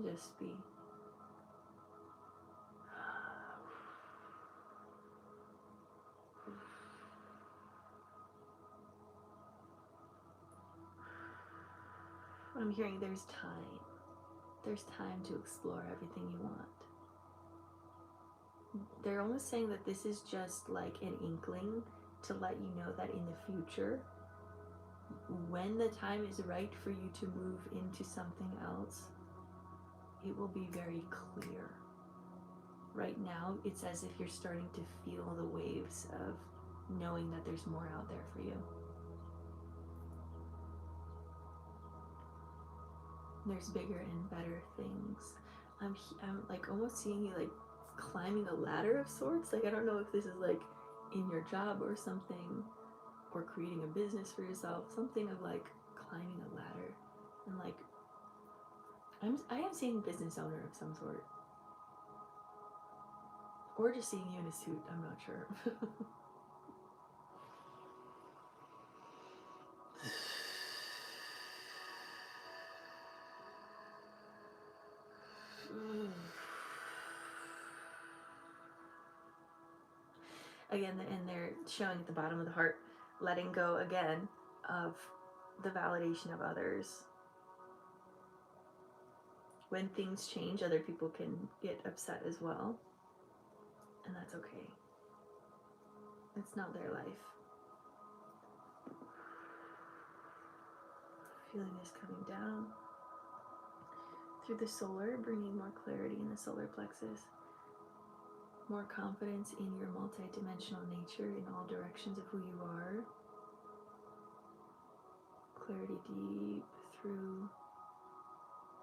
Just be. I'm hearing there's time. There's time to explore everything you want. They're almost saying that this is just like an inkling to let you know that in the future, when the time is right for you to move into something else, it will be very clear. Right now, it's as if you're starting to feel the waves of knowing that there's more out there for you. There's bigger and better things. I'm like almost seeing you like climbing a ladder of sorts. Like I don't know if this is like in your job or something, or creating a business for yourself. Something of like climbing a ladder, and like I am seeing business owner of some sort, or just seeing you in a suit. I'm not sure. Again, and they're showing at the bottom of the heart, letting go again of the validation of others. When things change, other people can get upset as well, and that's okay. It's not their life. Feeling this coming down through the solar, bringing more clarity in the solar plexus, more confidence in your multidimensional nature in all directions of who you are. Clarity deep through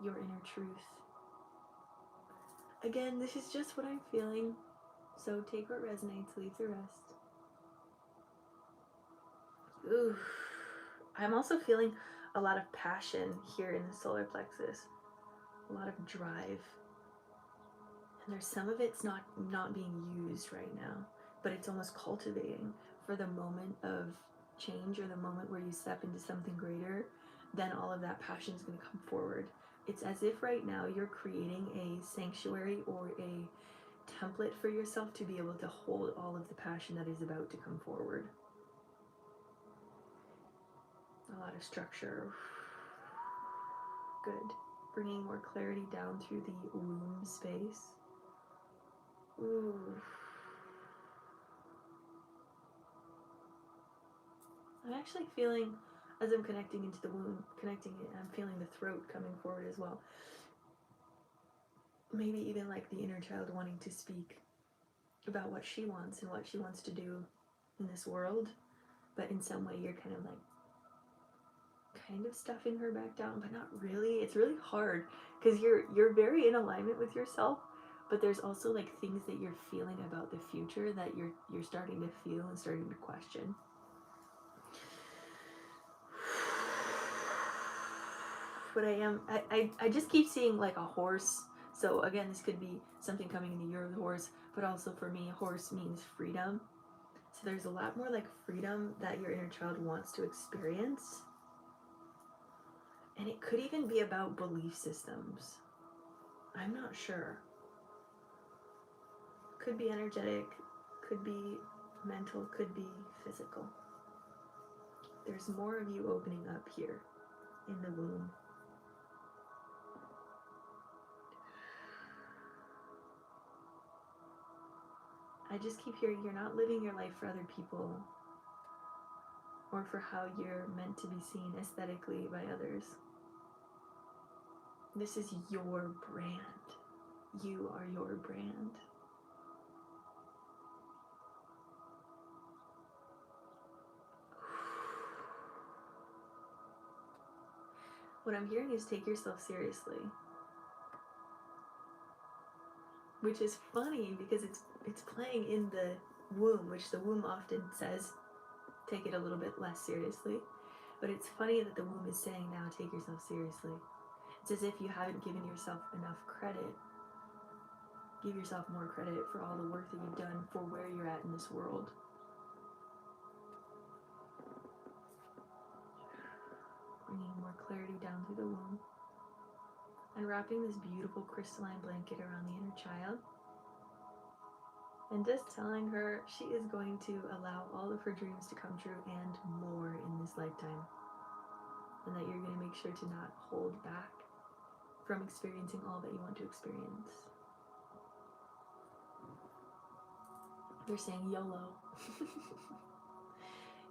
your inner truth. Again, this is just what I'm feeling, so take what resonates, leave the rest. Ooh. I'm also feeling a lot of passion here in the solar plexus, a lot of drive. And there's some of it's not being used right now, but it's almost cultivating for the moment of change, or the moment where you step into something greater. Then all of that passion is going to come forward. It's as if right now you're creating a sanctuary or a template for yourself to be able to hold all of the passion that is about to come forward. A lot of structure. Good. Bringing more clarity down through the womb space. Ooh. I'm actually feeling, as I'm connecting into the womb, connecting it, I'm feeling the throat coming forward as well. Maybe even like the inner child wanting to speak about what she wants and what she wants to do in this world, but in some way you're kind of stuffing her back down, but not really. It's really hard because you're very in alignment with yourself, but there's also like things that you're feeling about the future that you're starting to feel and starting to question. But I just keep seeing like a horse. So again, this could be something coming in the year of the horse, but also for me, horse means freedom. So there's a lot more like freedom that your inner child wants to experience. And it could even be about belief systems. I'm not sure. Could be energetic, could be mental, could be physical. There's more of you opening up here in the womb. I just keep hearing you're not living your life for other people or for how you're meant to be seen aesthetically by others. This is your brand. You are your brand. What I'm hearing is take yourself seriously. Which is funny because it's playing in the womb, which the womb often says take it a little bit less seriously. But it's funny that the womb is saying now take yourself seriously. It's as if you haven't given yourself enough credit. Give yourself more credit for all the work that you've done for where you're at in this world. Bringing more clarity down through the womb. And wrapping this beautiful crystalline blanket around the inner child. And just telling her she is going to allow all of her dreams to come true and more in this lifetime. And that you're going to make sure to not hold back from experiencing all that you want to experience. They're saying YOLO.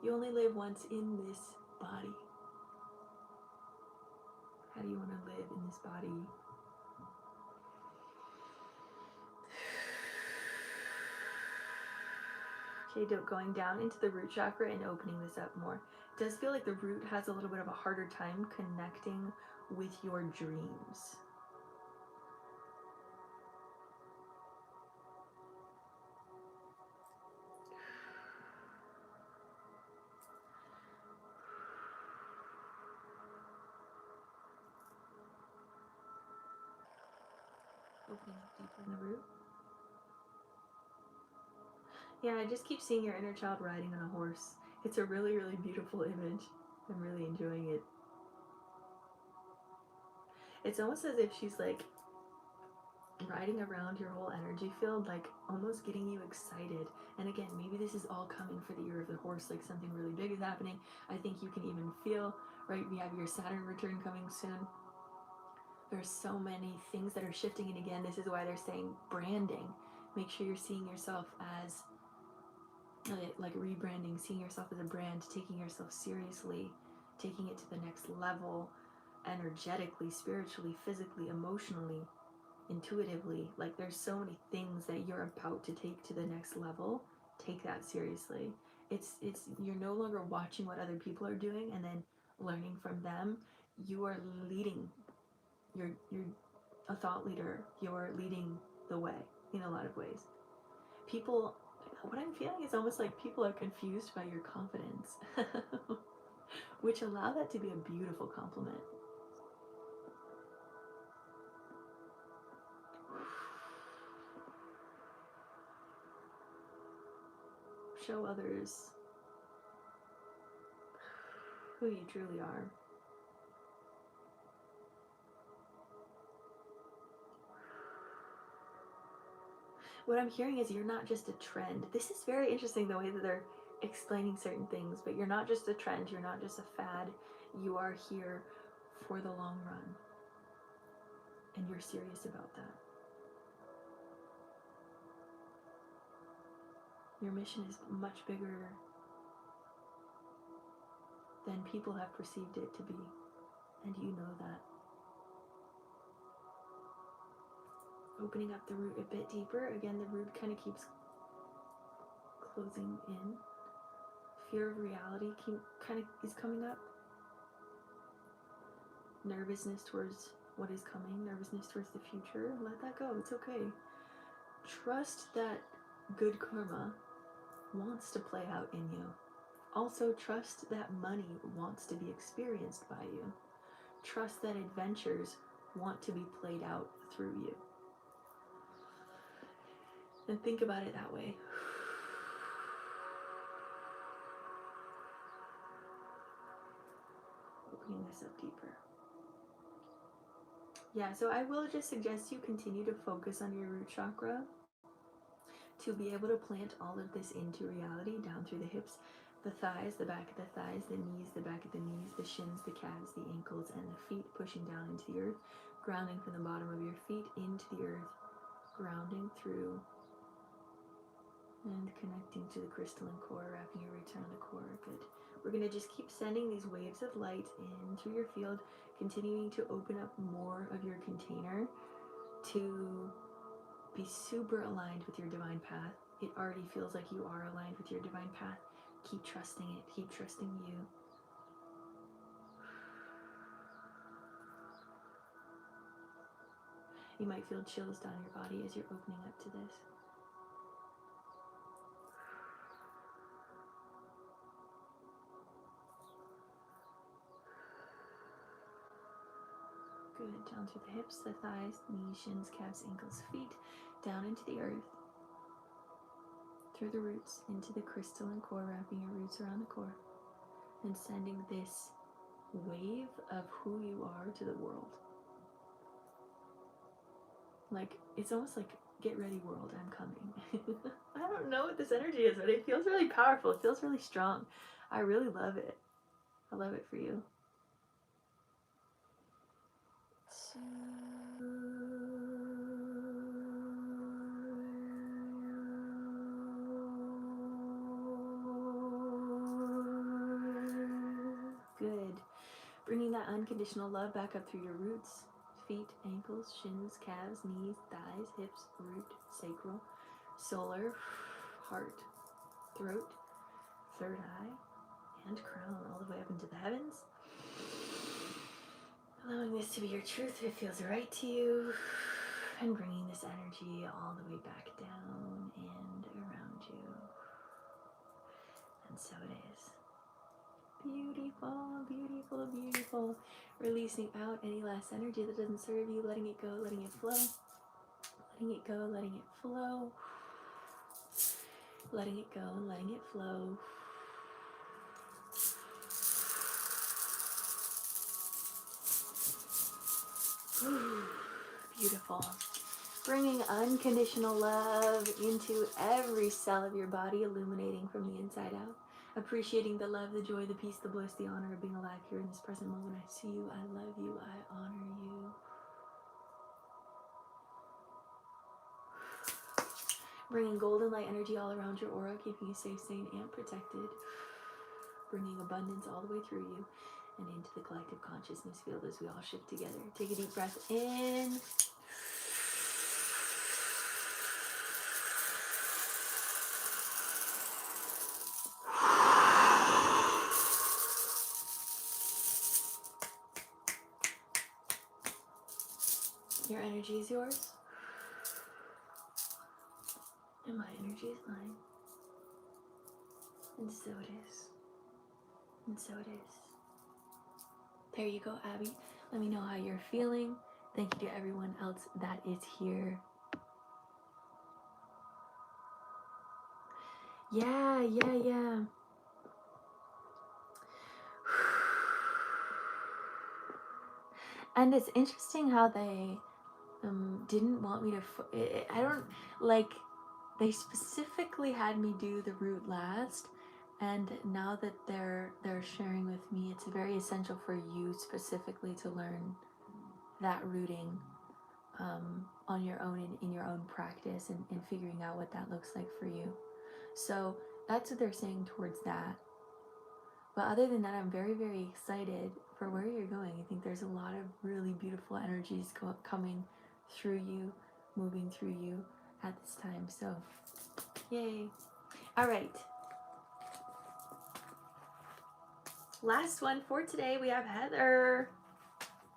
You only live once in this body. How do you want to live in this body? Okay, going down into the root chakra and opening this up more. It does feel like the root has a little bit of a harder time connecting with your dreams. Opening up deeper in the root. Yeah, I just keep seeing your inner child riding on a horse. It's a really, really beautiful image. I'm really enjoying it. It's almost as if she's like riding around your whole energy field, like almost getting you excited. And again, maybe this is all coming for the year of the horse, like something really big is happening. I think you can even feel, right, we have your Saturn return coming soon. There's so many things that are shifting, and again, this is why they're saying branding. Make sure you're seeing yourself as like rebranding, seeing yourself as a brand, taking yourself seriously, taking it to the next level, energetically, spiritually, physically, emotionally, intuitively. Like there's so many things that you're about to take to the next level. Take that seriously. It's you're no longer watching what other people are doing and then learning from them. You are leading. You're a thought leader. You're leading the way in a lot of ways. People, what I'm feeling is almost like people are confused by your confidence, which allow that to be a beautiful compliment. Show others who you truly are. What I'm hearing is you're not just a trend. This is very interesting, the way that they're explaining certain things, but you're not just a trend, you're not just a fad. You are here for the long run. And you're serious about that. Your mission is much bigger than people have perceived it to be. And you know that. Opening up the root a bit deeper. Again, the root kind of keeps closing in. Fear of reality kind of is coming up. Nervousness towards what is coming. Nervousness towards the future. Let that go. It's okay. Trust that good karma wants to play out in you. Also, trust that money wants to be experienced by you. Trust that adventures want to be played out through you. And think about it that way. Opening this up deeper. Yeah, so I will just suggest you continue to focus on your root chakra to be able to plant all of this into reality, down through the hips, the thighs, the back of the thighs, the knees, the back of the knees, the shins, the calves, the ankles, and the feet, pushing down into the earth, grounding from the bottom of your feet into the earth, grounding through and connecting to the crystalline core, wrapping your roots around the core. Good. We're going to just keep sending these waves of light in through your field, continuing to open up more of your container to be super aligned with your divine path. It already feels like you are aligned with your divine path. Keep trusting it. Keep trusting you. You might feel chills down your body as you're opening up to this. Good. Good. Down through the hips, the thighs, knees, shins, calves, ankles, feet, down into the earth, through the roots, into the crystalline core, wrapping your roots around the core, and sending this wave of who you are to the world. Like, it's almost like, get ready world, I'm coming. I don't know what this energy is, but it feels really powerful. It feels really strong. I really love it. I love it for you. Good. Bringing that unconditional love back up through your roots, feet, ankles, shins, calves, knees, thighs, hips, root, sacral, solar, heart, throat, third eye, and crown, all the way up into the heavens. Allowing this to be your truth, it feels right to you, and bringing this energy all the way back down and around you. And so it is. Beautiful, beautiful, beautiful. Releasing out any last energy that doesn't serve you, letting it go, letting it flow. Letting it go, letting it flow. Letting it go and letting it flow. Beautiful. Bringing unconditional love into every cell of your body, illuminating from the inside out. Appreciating the love, the joy, the peace, the bliss, the honor of being alive here in this present moment. I see you, I love you, I honor you. Bringing golden light energy all around your aura, keeping you safe, sane, and protected. Bringing abundance all the way through you and into the collective consciousness field as we all shift together. Take a deep breath in. Your energy is yours, and my energy is mine. And so it is. And so it is. There you go, Abby. Let me know how you're feeling. Thank you to everyone else that is here. Yeah. And it's interesting how they didn't want me to, I don't, like, they specifically had me do the root last, and now that they're sharing with me, it's very essential for you specifically to learn that rooting on your own, in your own practice, and figuring out what that looks like for you. So that's what they're saying towards that. But other than that, I'm very, very excited for where you're going. I think there's a lot of really beautiful energies coming through you, moving through you at this time. So, yay. All right. Last one for today. We have Heather.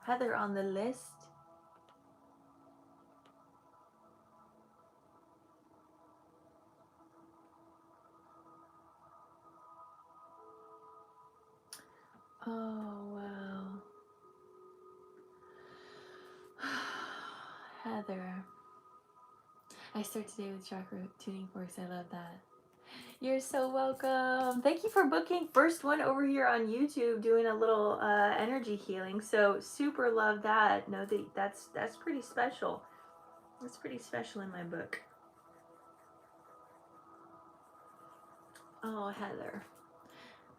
Heather on the list. Oh, wow. Heather. I start today with chakra tuning forks. I love that. You're so welcome. Thank you for booking first one over here on YouTube, doing a little energy healing. So super love that. Know that that's pretty special. That's pretty special in my book. Oh, Heather.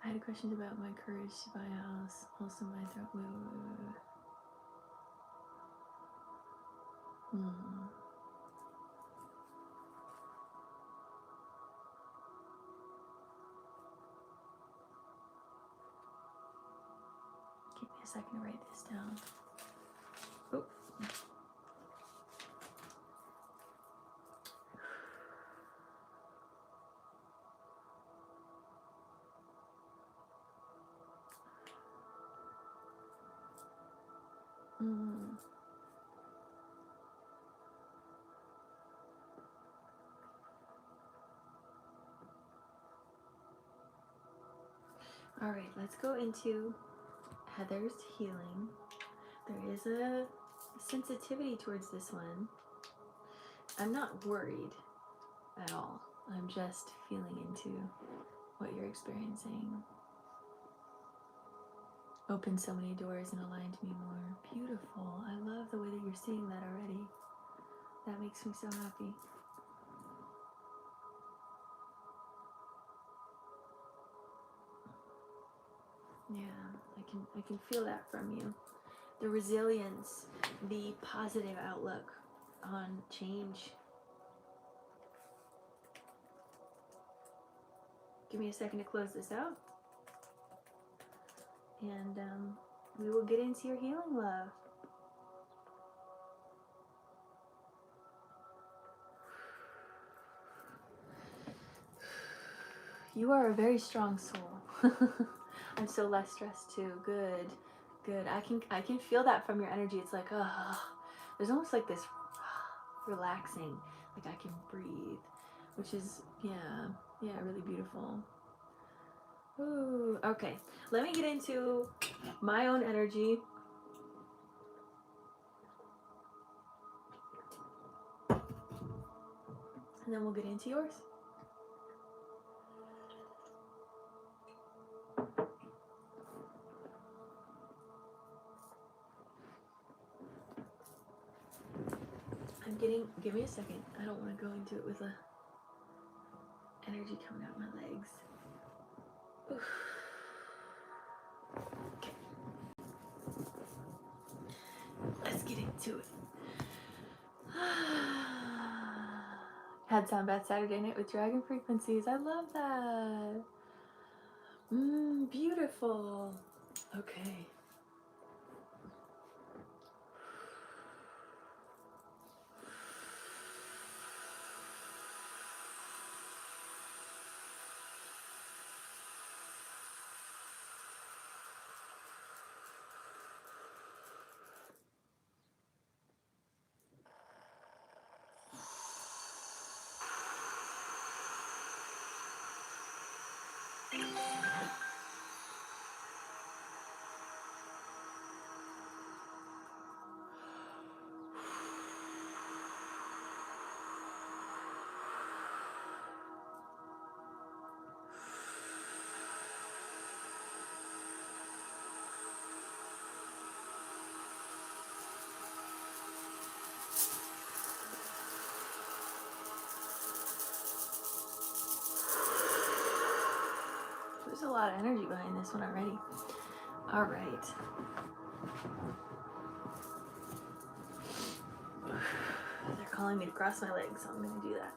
I had a question about my courage to buy a house. Also my throat. Wait. Give me a second to write this down. Oh. All right, let's go into Heather's healing There is a sensitivity towards this one. I'm not worried at all. I'm just feeling into what you're experiencing. Opened so many doors and aligned me more. Beautiful. I love the way that you're seeing that already. That makes me so happy. Yeah, I can feel that from you. The resilience, the positive outlook on change. Give me a second to close this out. And we will get into your healing, love. You are a very strong soul. I'm so less stressed too. Good, good. I can feel that from your energy. It's like, there's almost like this relaxing, like I can breathe, which is yeah, really beautiful. Ooh, okay. Let me get into my own energy. And then we'll get into yours. Give me a second. I don't want to go into it with a energy coming out my legs. Oof. Okay. Let's get into it. Had Sound Bath Saturday night with Dragon Frequencies. I love that. Beautiful. Okay. There's a lot of energy behind this one already. All right. They're calling me to cross my legs, so I'm going to do that.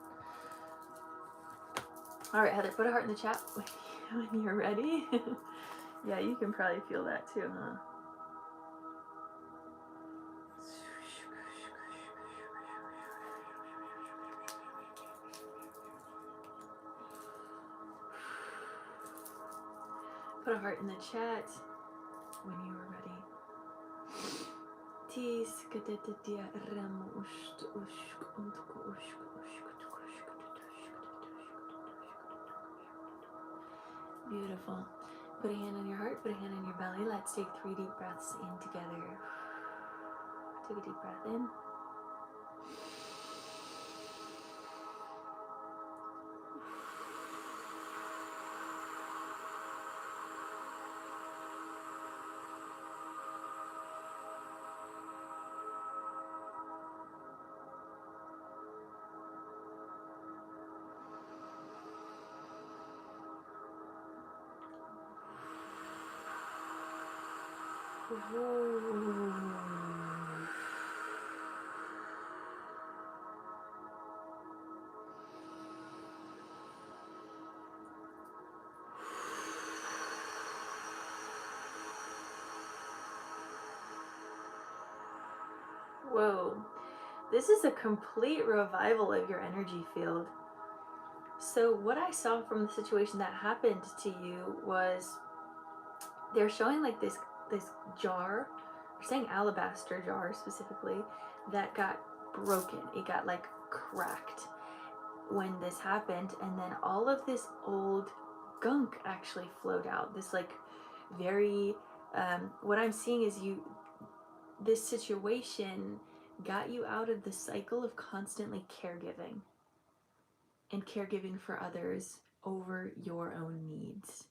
All right, Heather, put a heart in the chat when you're ready. Yeah, you can probably feel that too, huh? Put a heart in the chat when you are ready. Beautiful. Put a hand on your heart, put a hand on your belly. Let's take 3 deep breaths in together. Take a deep breath in. Whoa. This is a complete revival of your energy field. So what I saw from the situation that happened to you was they're showing like this jar, they're saying alabaster jar specifically, that got broken. It got like cracked when this happened, and then all of this old gunk actually flowed out. This like very what I'm seeing is this situation got you out of the cycle of constantly caregiving and caregiving for others over your own needs.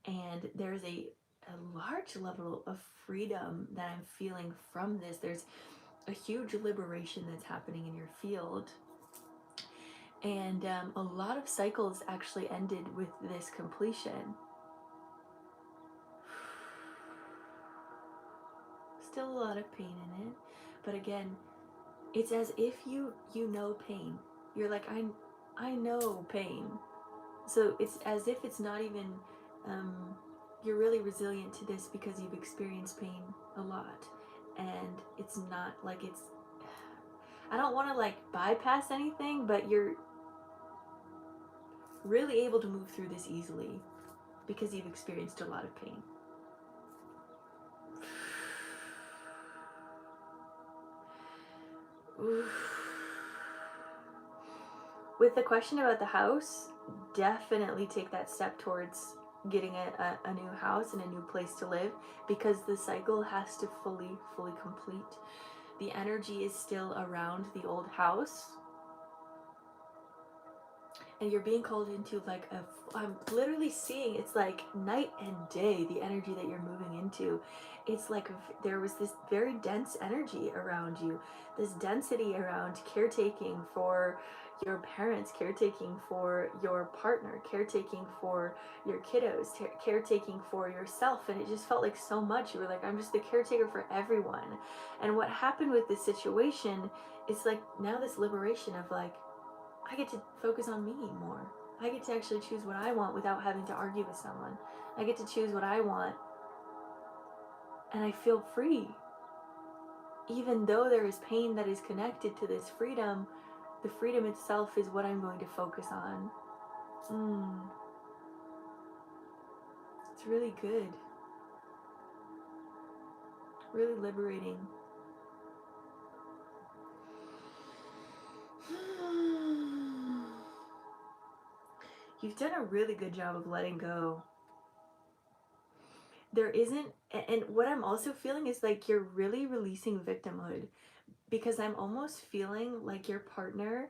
And there's a large level of freedom that I'm feeling from this. There's a huge liberation that's happening in your field. And a lot of cycles actually ended with this completion. Still a lot of pain in it, but again, it's as if you know pain. You're like, I know pain. So it's as if it's not even um, you're really resilient to this because you've experienced pain a lot, and it's not like it's, I don't want to like bypass anything, but you're really able to move through this easily because you've experienced a lot of pain. With the question about the house, definitely take that step towards getting a new house and a new place to live, because the cycle has to fully complete. The energy is still around the old house, and you're being called into like I'm literally seeing it's like night and day, the energy that you're moving into. It's like there was this very dense energy around you, this density around caretaking for your parents, caretaking for your partner, caretaking for your kiddos, caretaking for yourself. And it just felt like so much. You were like, I'm just the caretaker for everyone. And what happened with this situation is like now this liberation of like, I get to focus on me more. I get to actually choose what I want without having to argue with someone. I get to choose what I want, and I feel free. Even though there is pain that is connected to this freedom, the freedom itself is what I'm going to focus on. It's really good. Really liberating. You've done a really good job of letting go. There isn't, and what I'm also feeling is like you're really releasing victimhood, because I'm almost feeling like your partner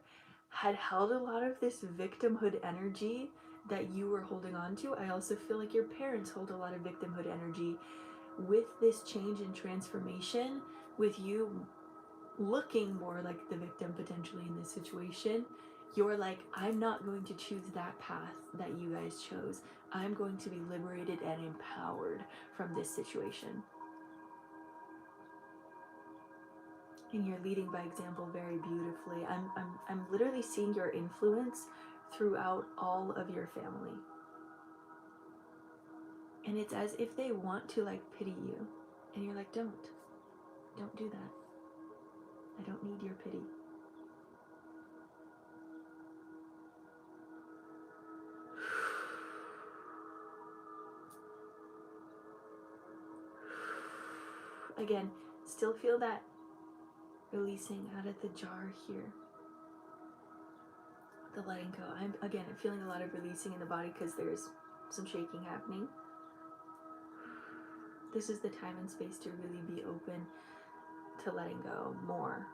had held a lot of this victimhood energy that you were holding on to. I also feel like your parents hold a lot of victimhood energy. With this change and transformation, with you looking more like the victim potentially in this situation, you're like, I'm not going to choose that path that you guys chose. I'm going to be liberated and empowered from this situation. And you're leading by example very beautifully. I'm literally seeing your influence throughout all of your family. And it's as if they want to like pity you. And you're like, don't do that. I don't need your pity. Again, still feel that releasing out of the jar here. The letting go. I'm feeling a lot of releasing in the body because there's some shaking happening. This is the time and space to really be open to letting go more.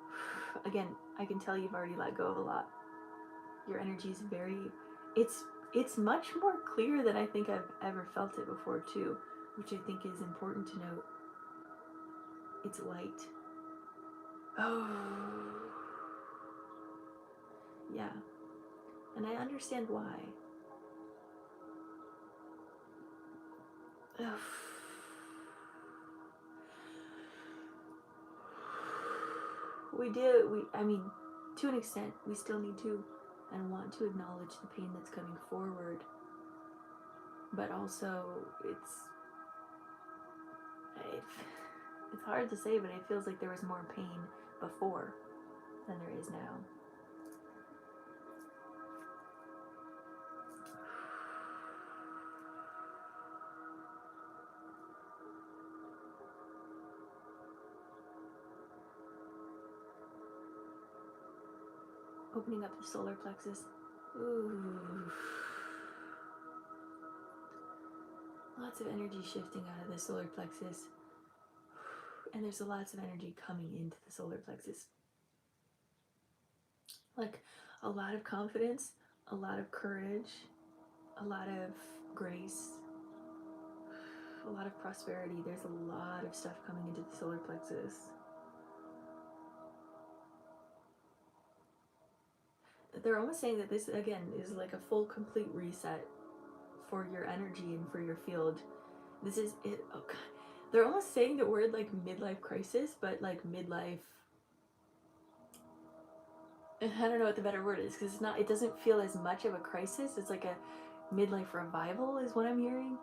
Again, I can tell you've already let go of a lot. Your energy is it's much more clear than I think I've ever felt it before too, which I think is important to note. It's light. Oh. Yeah. And I understand why. Ugh. I mean, to an extent, we still need to and want to acknowledge the pain that's coming forward. But also, it's hard to say, but it feels like there was more pain before than there is now. Opening up the solar plexus. Ooh. Lots of energy shifting out of the solar plexus. And there's lots of energy coming into the solar plexus. Like a lot of confidence, a lot of courage, a lot of grace, a lot of prosperity. There's a lot of stuff coming into the solar plexus. They're almost saying that this, again, is like a full, complete reset for your energy and for your field. This is it. Oh God. They're almost saying the word like midlife crisis, but like midlife. I don't know what the better word is, because it's not. It doesn't feel as much of a crisis. It's like a midlife revival, is what I'm hearing.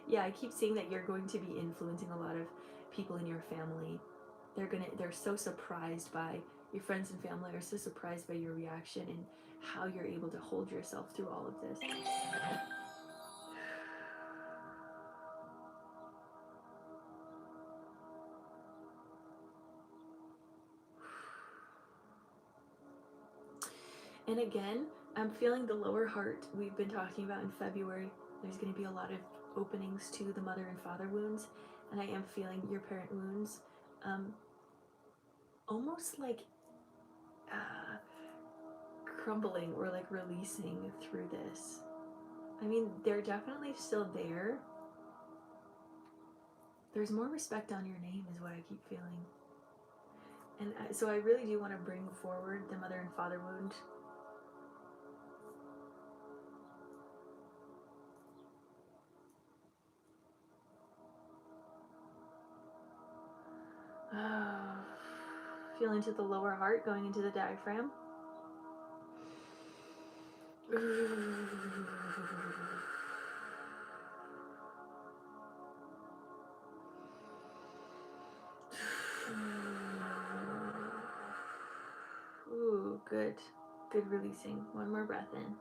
Yeah, I keep seeing that you're going to be influencing a lot of people in your family. They're so surprised by your friends and family are so surprised by your reaction and how you're able to hold yourself through all of this. And again, I'm feeling the lower heart we've been talking about in February. There's going to be a lot of openings to the mother and father wounds, and I am feeling your parent wounds almost like crumbling or like releasing through this. I mean, they're definitely still there. There's more respect on your name, is what I keep feeling. And so I really do want to bring forward the mother and father wound. Feel into the lower heart, going into the diaphragm. Ooh, good. Good releasing. One more breath in.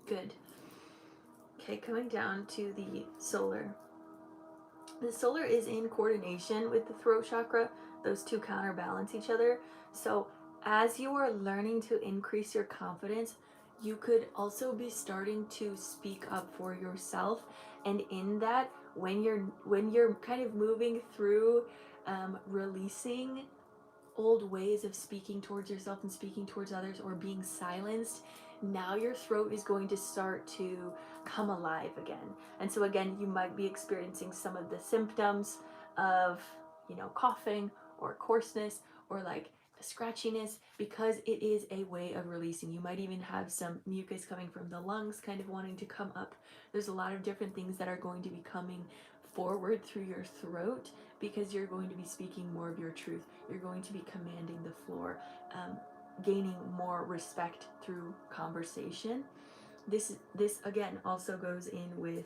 Good. Okay, coming down to the solar. The solar is in coordination with the throat chakra. Those two counterbalance each other. So as you are learning to increase your confidence, you could also be starting to speak up for yourself. And in that, when you're kind of moving through releasing old ways of speaking towards yourself and speaking towards others, or being silenced, now your throat is going to start to come alive again. And so again, you might be experiencing some of the symptoms of, coughing or coarseness or like scratchiness, because it is a way of releasing. You might even have some mucus coming from the lungs kind of wanting to come up. There's a lot of different things that are going to be coming forward through your throat, because you're going to be speaking more of your truth. You're going to be commanding the floor, gaining more respect through conversation. This again also goes in with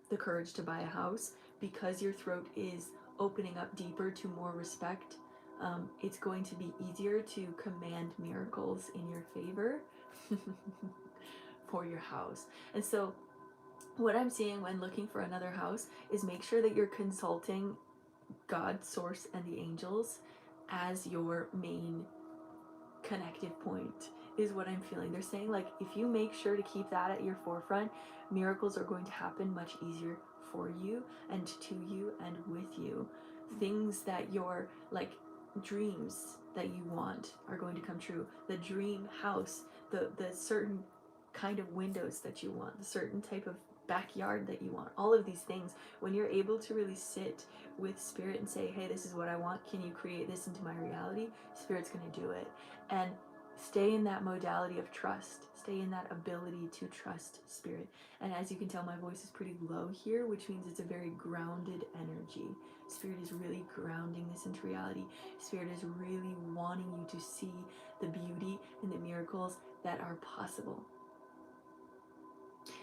the courage to buy a house, because your throat is opening up deeper to more respect. It's going to be easier to command miracles in your favor for your house. And so what I'm seeing when looking for another house is make sure that you're consulting God, source, and the angels as your main connective point, is what I'm feeling. They're saying, like, if you make sure to keep that at your forefront, miracles are going to happen much easier for you and to you and with you. Things that your like dreams that you want are going to come true. The dream house, the certain kind of windows that you want, the certain type of backyard that you want, all of these things, when you're able to really sit with spirit and say, hey, this is what I want, can you create this into my reality? Spirit's going to do it. And stay in that modality of trust, stay in that ability to trust spirit. And as you can tell, my voice is pretty low here, which means it's a very grounded energy. Spirit is really grounding this into reality. Spirit is really wanting you to see the beauty and the miracles that are possible.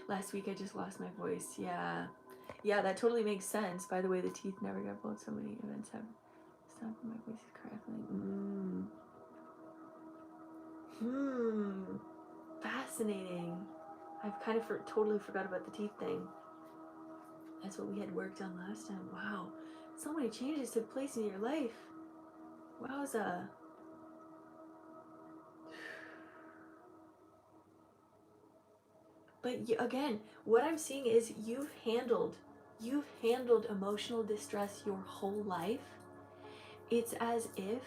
Last week I just lost my voice. Yeah, that totally makes sense. By the way, the teeth never got pulled. So many events have stopped. My voice is crackling. fascinating. I've kind of totally forgot about the teeth thing. That's what we had worked on last time. Wow, so many changes took place in your life. Wowza. But again, what I'm seeing is you've handled emotional distress your whole life. It's as if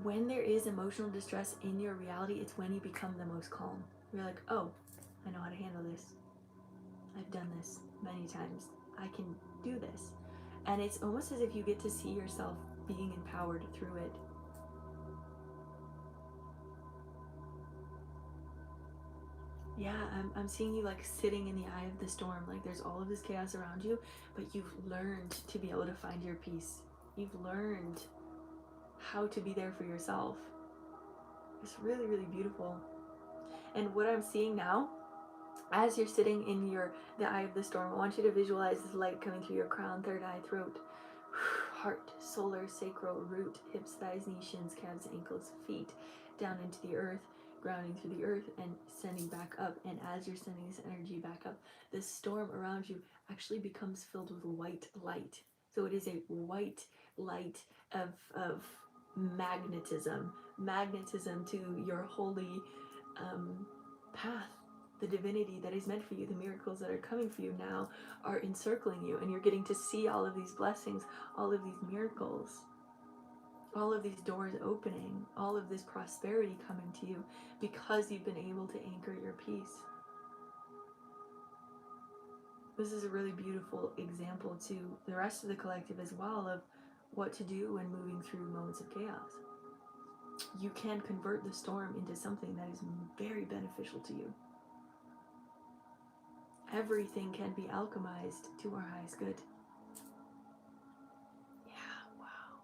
when there is emotional distress in your reality, it's when you become the most calm. You're like, oh, I know how to handle this. I've done this many times. I can do this. And it's almost as if you get to see yourself being empowered through it. Yeah, I'm seeing you like sitting in the eye of the storm. Like there's all of this chaos around you, but you've learned to be able to find your peace. You've learned how to be there for yourself. It's really, really beautiful. And what I'm seeing now, as you're sitting in the eye of the storm, I want you to visualize this light coming through your crown, third eye, throat, heart, solar, sacral, root, hips, thighs, knees, shins, calves, ankles, feet, down into the earth, grounding through the earth and sending back up. And as you're sending this energy back up, the storm around you actually becomes filled with white light. So it is a white light of magnetism to your holy path. The divinity that is meant for you, the miracles that are coming for you now are encircling you, and you're getting to see all of these blessings, all of these miracles, all of these doors opening, all of this prosperity coming to you because you've been able to anchor your peace. This is a really beautiful example to the rest of the collective as well of what to do when moving through moments of chaos. You can convert the storm into something that is very beneficial to you. Everything can be alchemized to our highest good. Yeah, wow.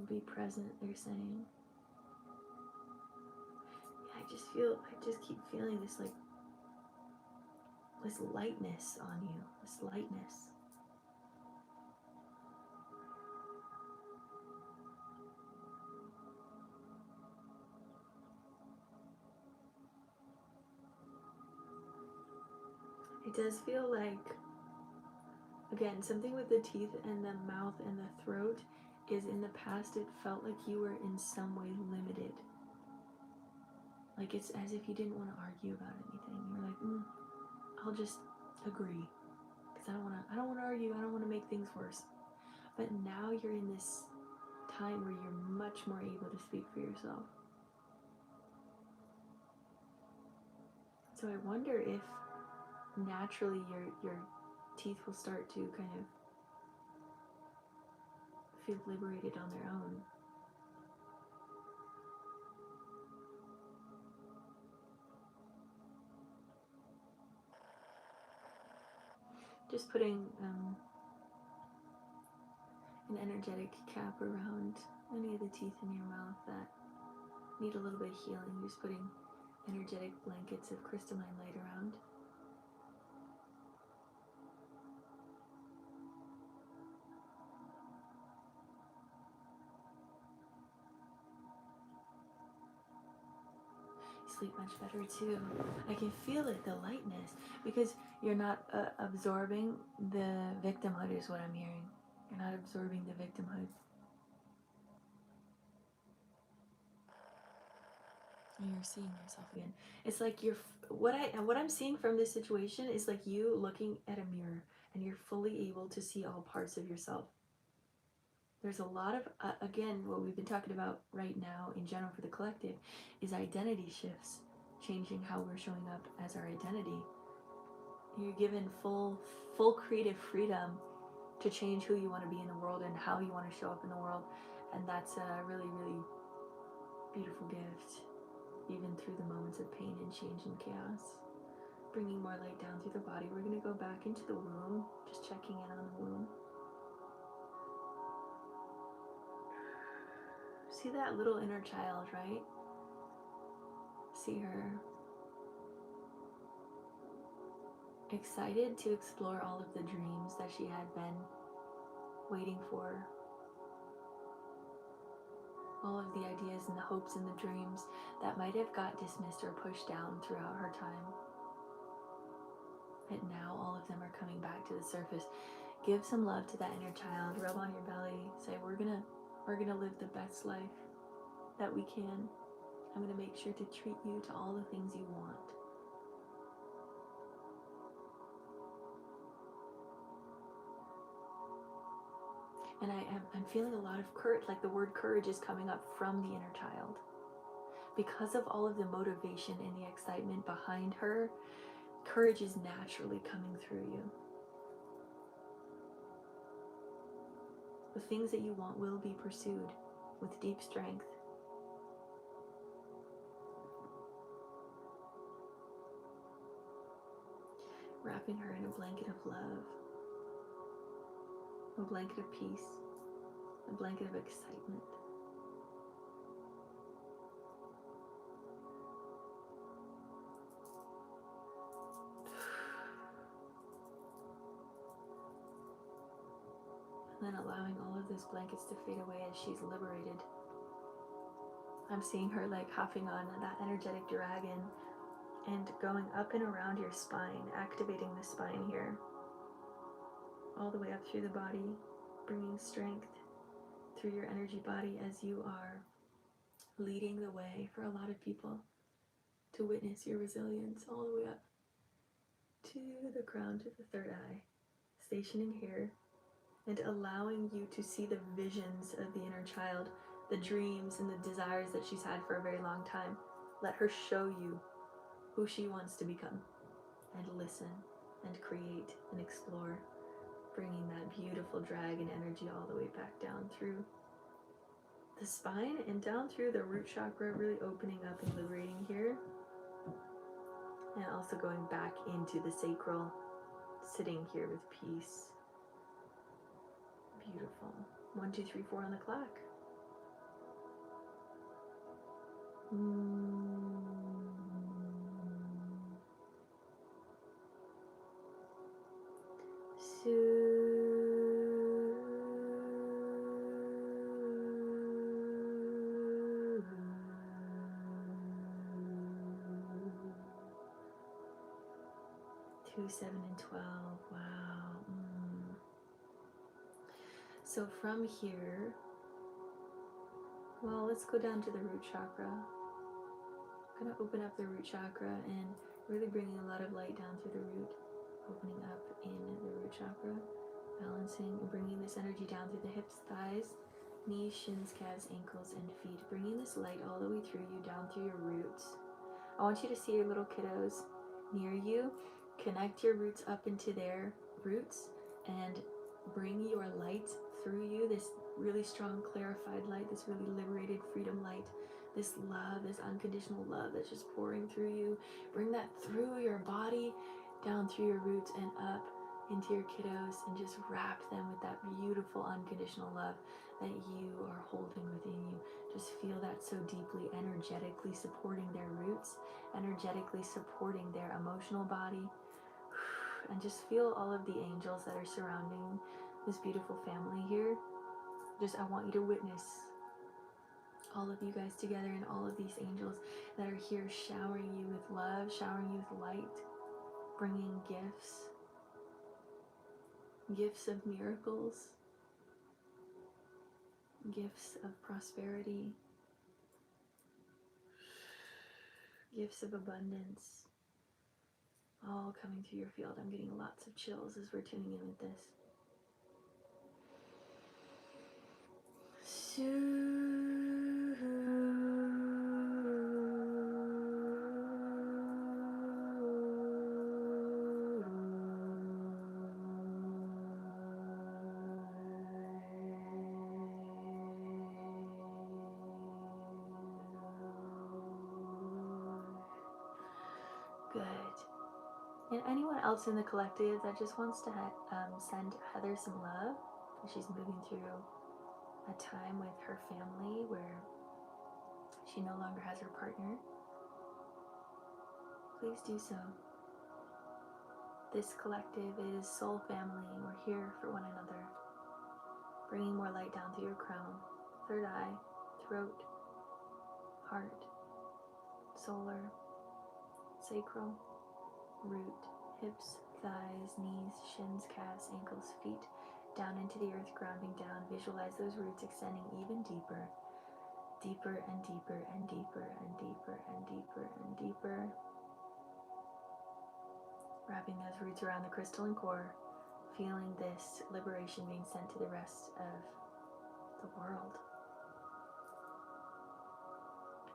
Be present, they're saying. Yeah, I just keep feeling this lightness on you, this lightness. It does feel like, again, something with the teeth and the mouth and the throat is in the past it felt like you were in some way limited. Like it's as if you didn't want to argue about anything. You're like, I'll just agree. Because I don't want to argue, I don't want to make things worse. But now you're in this time where you're much more able to speak for yourself. So I wonder if naturally your teeth will start to kind of feel liberated on their own. Just putting an energetic cap around any of the teeth in your mouth that need a little bit of healing. Just putting energetic blankets of crystalline light around. Sleep much better too. I can feel it, the lightness, because you're not absorbing the victimhood is what I'm hearing. You're not absorbing the victimhood. And you're seeing yourself again. It's like what I'm seeing from this situation is like you looking at a mirror and you're fully able to see all parts of yourself. There's a lot of, again, what we've been talking about right now in general for the collective is identity shifts, changing how we're showing up as our identity. You're given full creative freedom to change who you want to be in the world and how you want to show up in the world. And that's a really, really beautiful gift, even through the moments of pain and change and chaos. Bringing more light down through the body. We're going to go back into the womb, just checking in on the womb. See that little inner child, right? see her excited to explore all of the dreams that she had been waiting for, all of the ideas and the hopes and the dreams that might have got dismissed or pushed down throughout her time. And now all of them are coming back to the surface. Give some love to that inner child. Rub on your belly. Say, we're gonna live the best life that we can. I'm gonna make sure to treat you to all the things you want. And I'm feeling a lot of courage, like the word courage is coming up from the inner child. Because of all of the motivation and the excitement behind her, courage is naturally coming through you. The things that you want will be pursued with deep strength. Wrapping her in a blanket of love, a blanket of peace, a blanket of excitement. And then allowing all of those blankets to fade away as she's liberated. I'm seeing her like hopping on that energetic dragon and going up and around your spine, activating the spine here, all the way up through the body, bringing strength through your energy body as you are leading the way for a lot of people to witness your resilience all the way up to the crown, to the third eye, stationing here and allowing you to see the visions of the inner child, the dreams and the desires that she's had for a very long time. Let her show you who she wants to become, and listen and create and explore, bringing that beautiful dragon energy all the way back down through the spine and down through the root chakra, really opening up and liberating here, and also going back into the sacral, sitting here with peace. Beautiful. 1, 2, 3, 4 on the clock. Two, 7, and 12. Wow. So from here, well, let's go down to the root chakra. I'm going to open up the root chakra and really bringing a lot of light down through the root, opening up in the root chakra, balancing and bringing this energy down through the hips, thighs, knees, shins, calves, ankles, and feet, bringing this light all the way through you, down through your roots. I want you to see your little kiddos near you. Connect your roots up into their roots and bring your light through you, this really strong, clarified light, this really liberated freedom light, this love, this unconditional love that's just pouring through you. Bring that through your body, down through your roots and up into your kiddos, and just wrap them with that beautiful unconditional love that you are holding within you. Just feel that so deeply, energetically supporting their roots, energetically supporting their emotional body. And just feel all of the angels that are surrounding this beautiful family here. I want you to witness all of you guys together and all of these angels that are here showering you with love, showering you with light, bringing gifts of miracles, gifts of prosperity, gifts of abundance, all coming through your field. I'm getting lots of chills as we're tuning in with this. Good. And anyone else in the collective that just wants to send Heather some love, she's moving through a time with her family where she no longer has her partner. please do so. This collective is soul family, and we're here for one another. Bringing more light down through your crown, third eye, throat, heart, solar, sacral, root, hips, thighs, knees, shins, calves, ankles, feet, down into the earth, grounding down. Visualize those roots extending even deeper, deeper and deeper and deeper and deeper and deeper and deeper. Wrapping those roots around the crystalline core, feeling this liberation being sent to the rest of the world.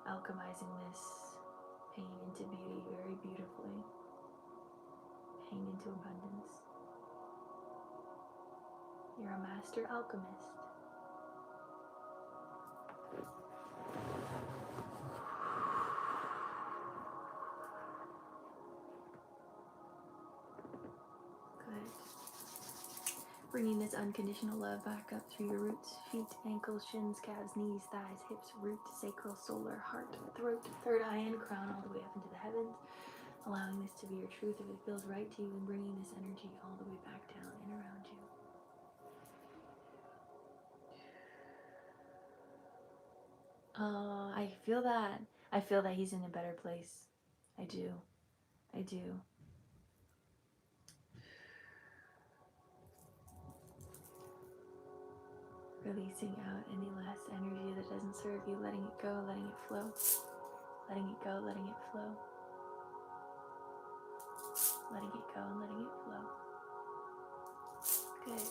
Alchemizing this pain into beauty very beautifully. Pain into abundance. You're a master alchemist. Bringing this unconditional love back up through your roots, feet, ankles, shins, calves, knees, thighs, hips, root, sacral, solar, heart, throat, third eye, and crown, all the way up into the heavens. Allowing this to be your truth if it feels right to you, and bringing this energy all the way back down and around you. I feel that. I feel that he's in a better place. I do. I do. Releasing out any last energy that doesn't serve you, letting it go, letting it flow. Letting it go, letting it flow. Letting it go and letting it flow. Good.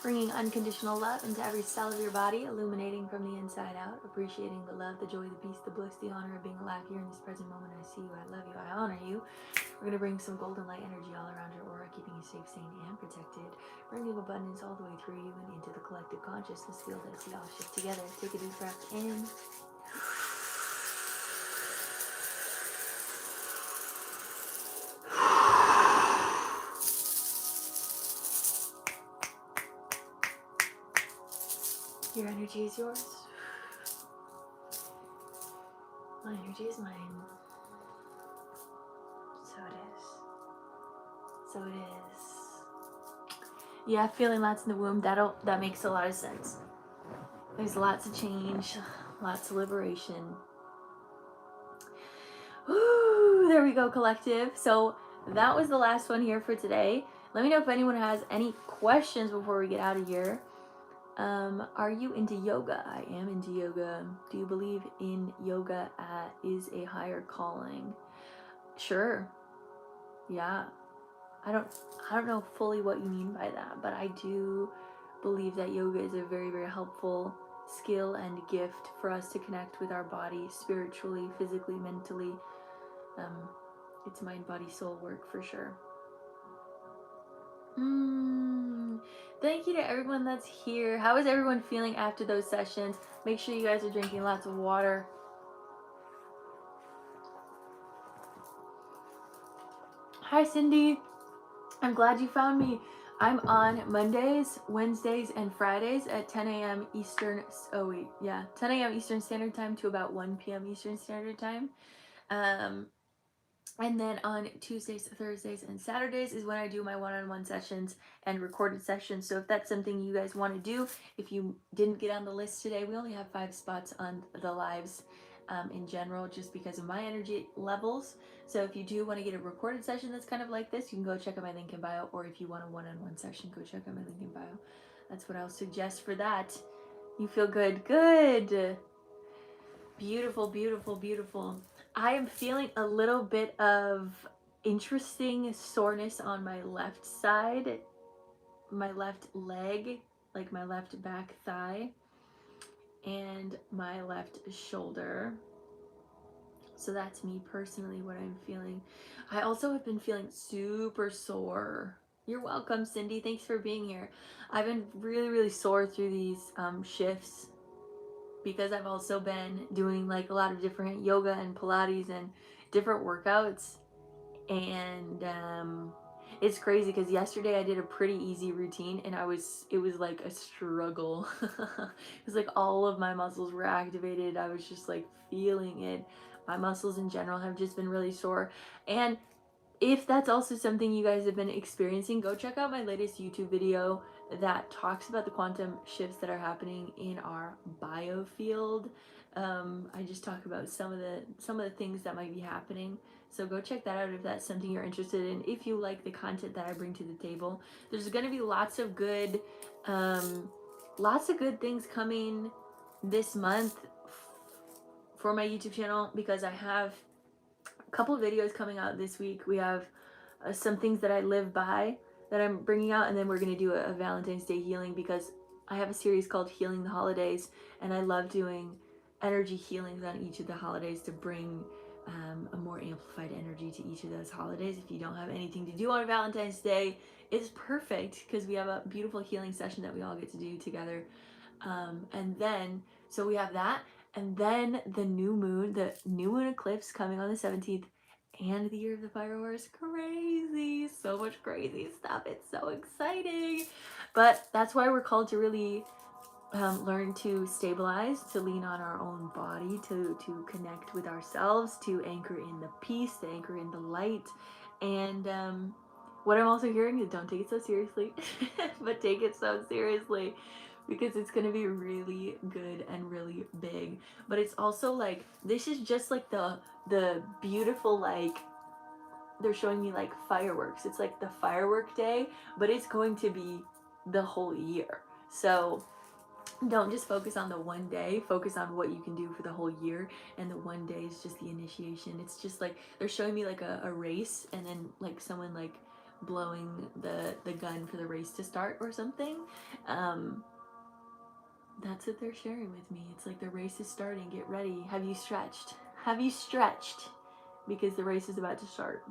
Bringing unconditional love into every cell of your body, illuminating from the inside out, appreciating the love, the joy, the peace, the bliss, the honor of being alive here in this present moment. I see you, I love you, I honor you. We're going to bring some golden light energy all around your aura, keeping you safe, sane, and protected. Bringing abundance all the way through you and into the collective consciousness field as we all shift together. Take a deep breath in. Your energy is yours. My energy is mine. So it is. So it is. Yeah, feeling lots in the womb. That makes a lot of sense. There's lots of change, lots of liberation. Woo, there we go, collective. So that was the last one here for today. Let me know if anyone has any questions before we get out of here. Are you into yoga? I am into yoga. Do you believe in yoga is a higher calling? Sure. Yeah. I don't know fully what you mean by that, but I do believe that yoga is a very, very helpful skill and gift for us to connect with our body spiritually, physically, mentally. It's mind, body, soul work for sure. Thank you to everyone that's here. How is everyone feeling after those sessions? Make sure you guys are drinking lots of water. Hi, Cindy. I'm glad you found me. I'm on Mondays, Wednesdays, and Fridays at 10 a.m. Eastern. 10 a.m. Eastern Standard Time to about 1 p.m. Eastern Standard Time. And then on Tuesdays, Thursdays, and Saturdays is when I do my one-on-one sessions and recorded sessions. So if that's something you guys want to do, if you didn't get on the list today, we only have 5 spots on the lives in general, just because of my energy levels. So if you do want to get a recorded session that's kind of like this, you can go check out my link in bio. Or if you want a one-on-one session, go check out my link in bio. That's what I'll suggest for that. You feel good? Good. Beautiful, beautiful, beautiful. I am feeling a little bit of interesting soreness on my left side, my left leg, like my left back thigh, and my left shoulder. So that's me personally, what I'm feeling. I also have been feeling super sore. You're welcome, Cindy. Thanks for being here. I've been really, really sore through these shifts, because I've also been doing like a lot of different yoga and Pilates and different workouts, and it's crazy because yesterday I did a pretty easy routine and it was like a struggle. It was like all of my muscles were activated. I was just like feeling it. My muscles in general have just been really sore. And if that's also something you guys have been experiencing, go check out my latest YouTube video that talks about the quantum shifts that are happening in our biofield. I just talk about some of the things that might be happening. So go check that out if that's something you're interested in. If you like the content that I bring to the table, there's going to be lots of good things coming this month for my YouTube channel because I have a couple of videos coming out this week. We have some things that I live by that I'm bringing out, and then we're going to do a Valentine's Day healing because I have a series called Healing the Holidays, and I love doing energy healings on each of the holidays to bring a more amplified energy to each of those holidays. If you don't have anything to do on Valentine's Day, it's perfect because we have a beautiful healing session that we all get to do together. And then, so we have that, and then the new moon eclipse coming on the 17th, and the year of the fire horse. Crazy, so much crazy stuff. It's so exciting. But that's why we're called to really learn to stabilize, to lean on our own body, to connect with ourselves, to anchor in the peace, to anchor in the light. And what I'm also hearing is don't take it so seriously, but take it so seriously because it's going to be really good and really big. But it's also like, this is just like the beautiful, like, they're showing me like fireworks. It's like the firework day, but it's going to be the whole year. So don't just focus on the one day, focus on what you can do for the whole year. And the one day is just the initiation. It's just like they're showing me like a race, and then like someone like blowing the gun for the race to start or something. That's what they're sharing with me. It's like the race is starting. Get ready. Have you stretched? Have you stretched? Because the race is about to start.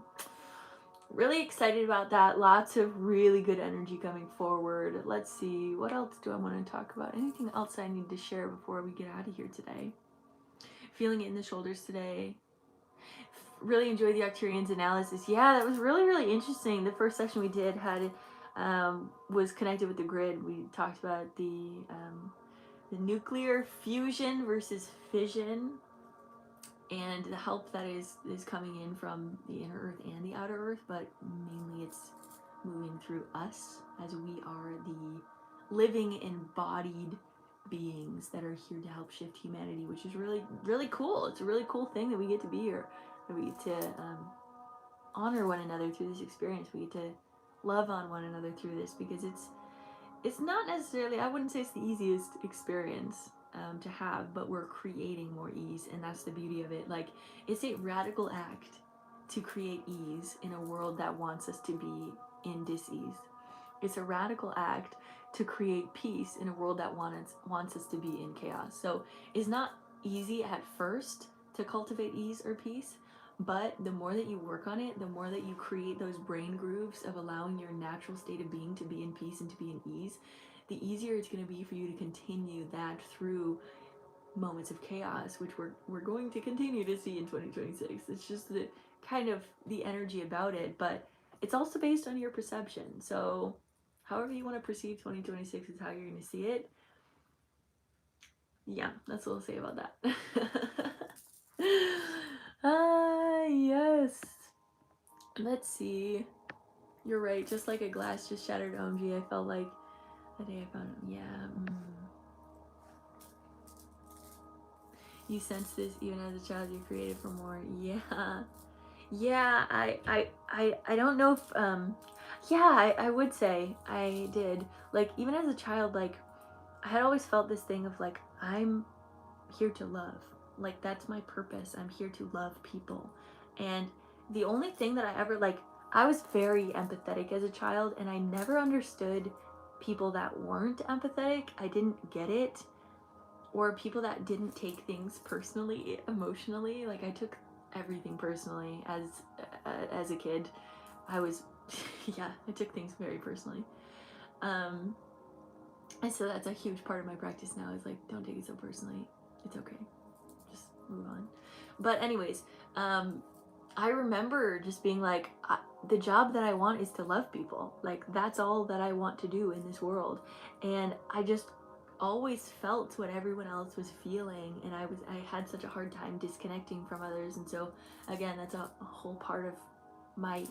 Really excited about that. Lots of really good energy coming forward. Let's see, what else do I want to talk about? Anything else I need to share before we get out of here today? Feeling it in the shoulders today. Really enjoyed the Arcturians analysis. Yeah, that was really, really interesting. The first session we did had was connected with the grid. We talked about the nuclear fusion versus fission, and the help that is coming in from the inner earth and the outer earth, but mainly it's moving through us as we are the living embodied beings that are here to help shift humanity, which is really, really cool. It's a really cool thing that we get to be here, that we get to honor one another through this experience. We get to love on one another through this, because it's not necessarily, I wouldn't say it's the easiest experience to have, but we're creating more ease, and that's the beauty of it. Like, it's a radical act to create ease in a world that wants us to be in dis-ease. It's a radical act to create peace in a world that wants us to be in chaos. So it's not easy at first to cultivate ease or peace, but the more that you work on it, the more that you create those brain grooves of allowing your natural state of being to be in peace and to be in ease, the easier it's going to be for you to continue that through moments of chaos, which we're going to continue to see in 2026. It's just the kind of the energy about it, but it's also based on your perception. So however you want to perceive 2026 is how you're going to see it. Yeah, that's what I'll say about that. Yes. Let's see. You're right. Just like a glass just shattered, OMG. I felt like the day I found him. Yeah. You sense this even as a child. You created for more. Yeah. Yeah. I don't know if yeah, I would say I did. Like, even as a child, like, I had always felt this thing of like, I'm here to love. Like, that's my purpose. I'm here to love people. And the only thing that I ever, like, I was very empathetic as a child, and I never understood people that weren't empathetic. I didn't get it. Or people that didn't take things personally, emotionally. Like, I took everything personally as a kid. I was yeah, I took things very personally. And so that's a huge part of my practice now, is like, don't take it so personally. It's okay. Just move on. But anyways, I remember just being like, the job that I want is to love people. Like, that's all that I want to do in this world. And I just always felt what everyone else was feeling. And I had such a hard time disconnecting from others. And so, again, that's a whole part of my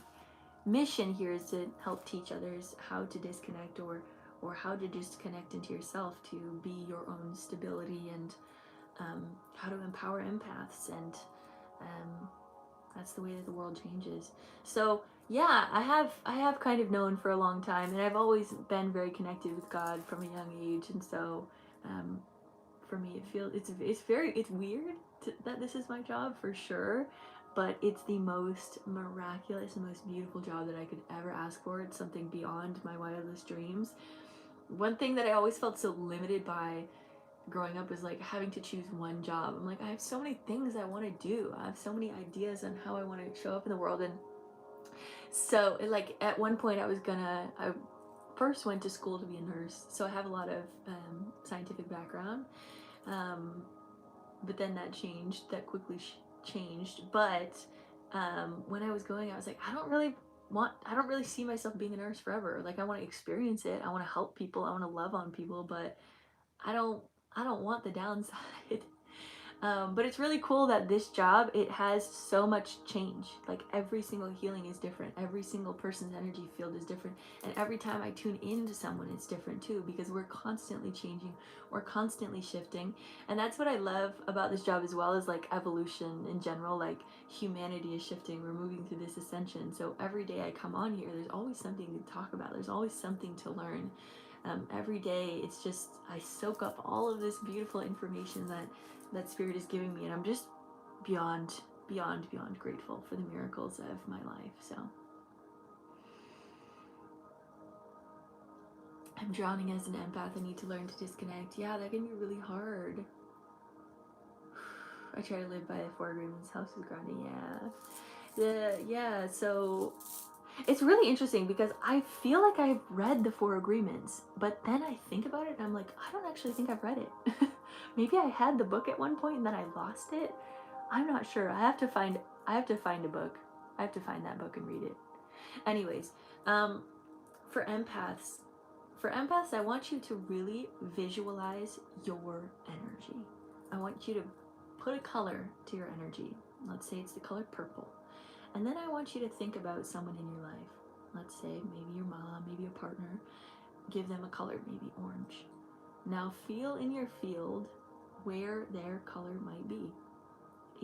mission here, is to help teach others how to disconnect, or how to just connect into yourself to be your own stability, and how to empower empaths. And um, that's the way that the world changes. So yeah, I have kind of known for a long time, and I've always been very connected with God from a young age. And so um, for me, it feels it's weird that this is my job for sure, but it's the most miraculous and most beautiful job that I could ever ask for. It's something beyond my wildest dreams. One thing that I always felt so limited by growing up is like having to choose one job. I'm like, I have so many things I want to do. I have so many ideas on how I want to show up in the world. And so like at one point I first went to school to be a nurse. So I have a lot of scientific background. Um, but then that quickly changed. But when I was going, I was like, I don't really see myself being a nurse forever. Like, I want to experience it. I want to help people. I want to love on people, but I don't I don't want the downside. But it's really cool that this job, it has so much change. Like, every single healing is different. Every single person's energy field is different. And every time I tune into someone, it's different too, because we're constantly changing. We're constantly shifting. And that's what I love about this job, as well as like evolution in general. Like, humanity is shifting. We're moving through this ascension. So every day I come on here, there's always something to talk about. There's always something to learn. Every day, it's just, I soak up all of this beautiful information that spirit is giving me, and I'm just beyond beyond grateful for the miracles of my life. So I'm drowning as an empath. I need to learn to disconnect. Yeah, that can be really hard. I try to live by the four agreements. House is grounding. Yeah. So it's really interesting, because I feel like I've read the four agreements, but then I think about it and I'm like, I don't actually think I've read it. Maybe I had the book at one point and then I lost it. I'm not sure. I have to find a book. I have to find that book and read it. Anyways, um, for empaths, I want you to really visualize your energy. I want you to put a color to your energy. Let's say it's the color purple. And then I want you to think about someone in your life. Let's say maybe your mom, maybe a partner. Give them a color, maybe orange. Now feel in your field where their color might be.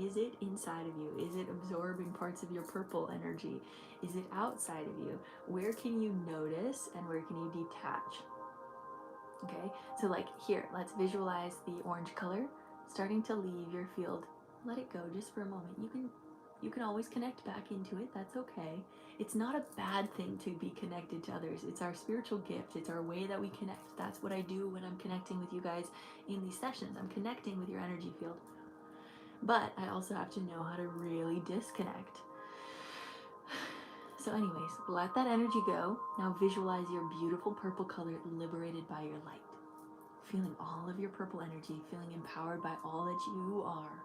Is it inside of you? Is it absorbing parts of your purple energy? Is it outside of you? Where can you notice and where can you detach? Okay, so like here, let's visualize the orange color starting to leave your field. Let it go just for a moment. You can always connect back into it. That's okay. It's not a bad thing to be connected to others. It's our spiritual gift. It's our way that we connect. That's what I do when I'm connecting with you guys in these sessions. I'm connecting with your energy field. But I also have to know how to really disconnect. So anyways, let that energy go. Now visualize your beautiful purple color liberated by your light. Feeling all of your purple energy, feeling empowered by all that you are.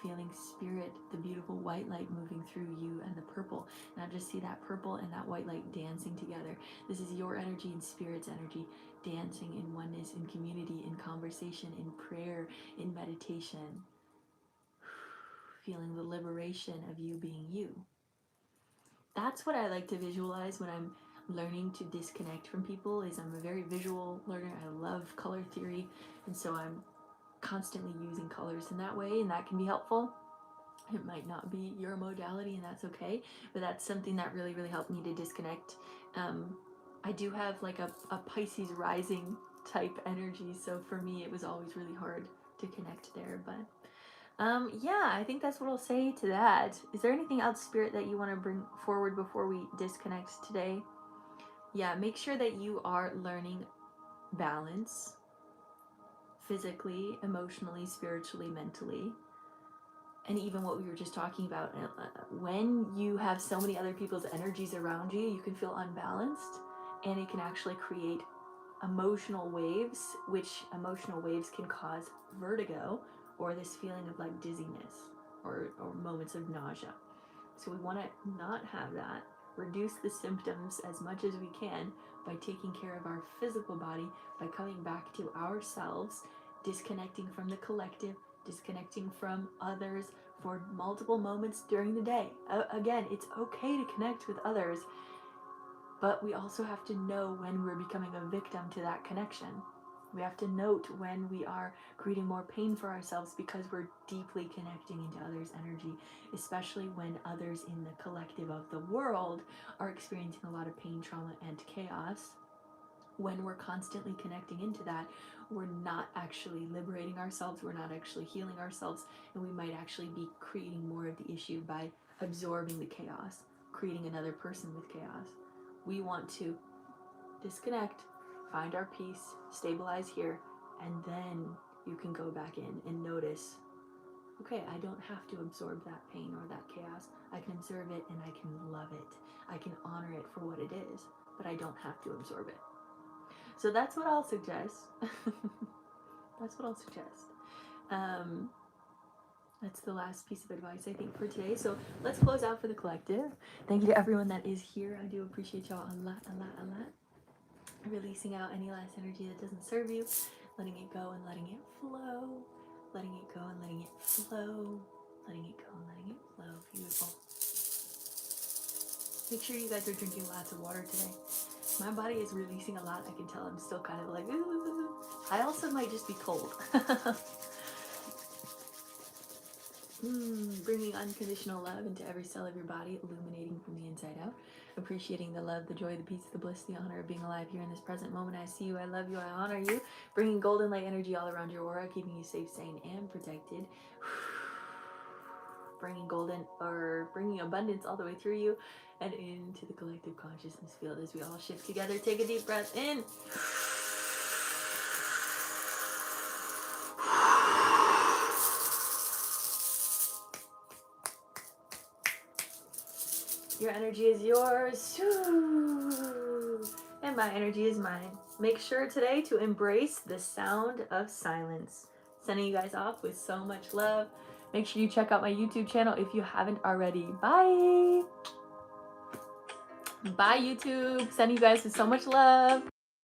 Feeling spirit, the beautiful white light moving through you and the purple. Now just see that purple and that white light dancing together. This is your energy and spirit's energy dancing in oneness, in community, in conversation, in prayer, in meditation. Feeling the liberation of you being you. That's what I like to visualize when I'm learning to disconnect from people. Is I'm a very visual learner. I love color theory, and so I'm constantly using colors in that way, and that can be helpful. It might not be your modality, and that's okay, but that's something that really helped me to disconnect. I do have like a Pisces rising type energy, so for me it was always really hard to connect there. But yeah, I think that's what I'll say to that. Is there anything else, Spirit, that you want to bring forward before we disconnect today? Yeah, make sure that you are learning balance physically, emotionally, spiritually, mentally. And even what we were just talking about, when you have so many other people's energies around you, you can feel unbalanced, and it can actually create emotional waves, which emotional waves can cause vertigo, or this feeling of like dizziness, or moments of nausea. So we want to not have that, reduce the symptoms as much as we can by taking care of our physical body, by coming back to ourselves, disconnecting from the collective, disconnecting from others for multiple moments during the day. Again, it's okay to connect with others, but we also have to know when we're becoming a victim to that connection. We have to note when we are creating more pain for ourselves because we're deeply connecting into others' energy, especially when others in the collective of the world are experiencing a lot of pain, trauma, and chaos. When we're constantly connecting into that, we're not actually liberating ourselves, we're not actually healing ourselves, and we might actually be creating more of the issue by absorbing the chaos, creating another person with chaos. We want to disconnect, find our peace, stabilize here, and then you can go back in and notice, okay, I don't have to absorb that pain or that chaos. I can observe it and I can love it. I can honor it for what it is, but I don't have to absorb it. So that's what I'll suggest. That's what I'll suggest. That's the last piece of advice I think for today. So let's close out for the collective. Thank you to everyone that is here. I do appreciate y'all a lot, a lot, a lot. Releasing out any last energy that doesn't serve you, letting it go and letting it flow, letting it go and letting it flow, letting it go and letting it flow. Beautiful. Make sure you guys are drinking lots of water today. My body is releasing a lot. I can tell I'm still kind of like, ooh. I also might just be cold. Bringing unconditional love into every cell of your body, illuminating from the inside out. Appreciating the love, the joy, the peace, the bliss, the honor of being alive here in this present moment. I see you, I love you, I honor you. Bringing golden light energy all around your aura, keeping you safe, sane, and protected. Bringing abundance all the way through you and into the collective consciousness field as we all shift together. Take a deep breath in. Your energy is yours. And my energy is mine. Make sure today to embrace the sound of silence. Sending you guys off with so much love. Make sure you check out my YouTube channel if you haven't already. Bye. Bye, YouTube. Sending you guys with so much love.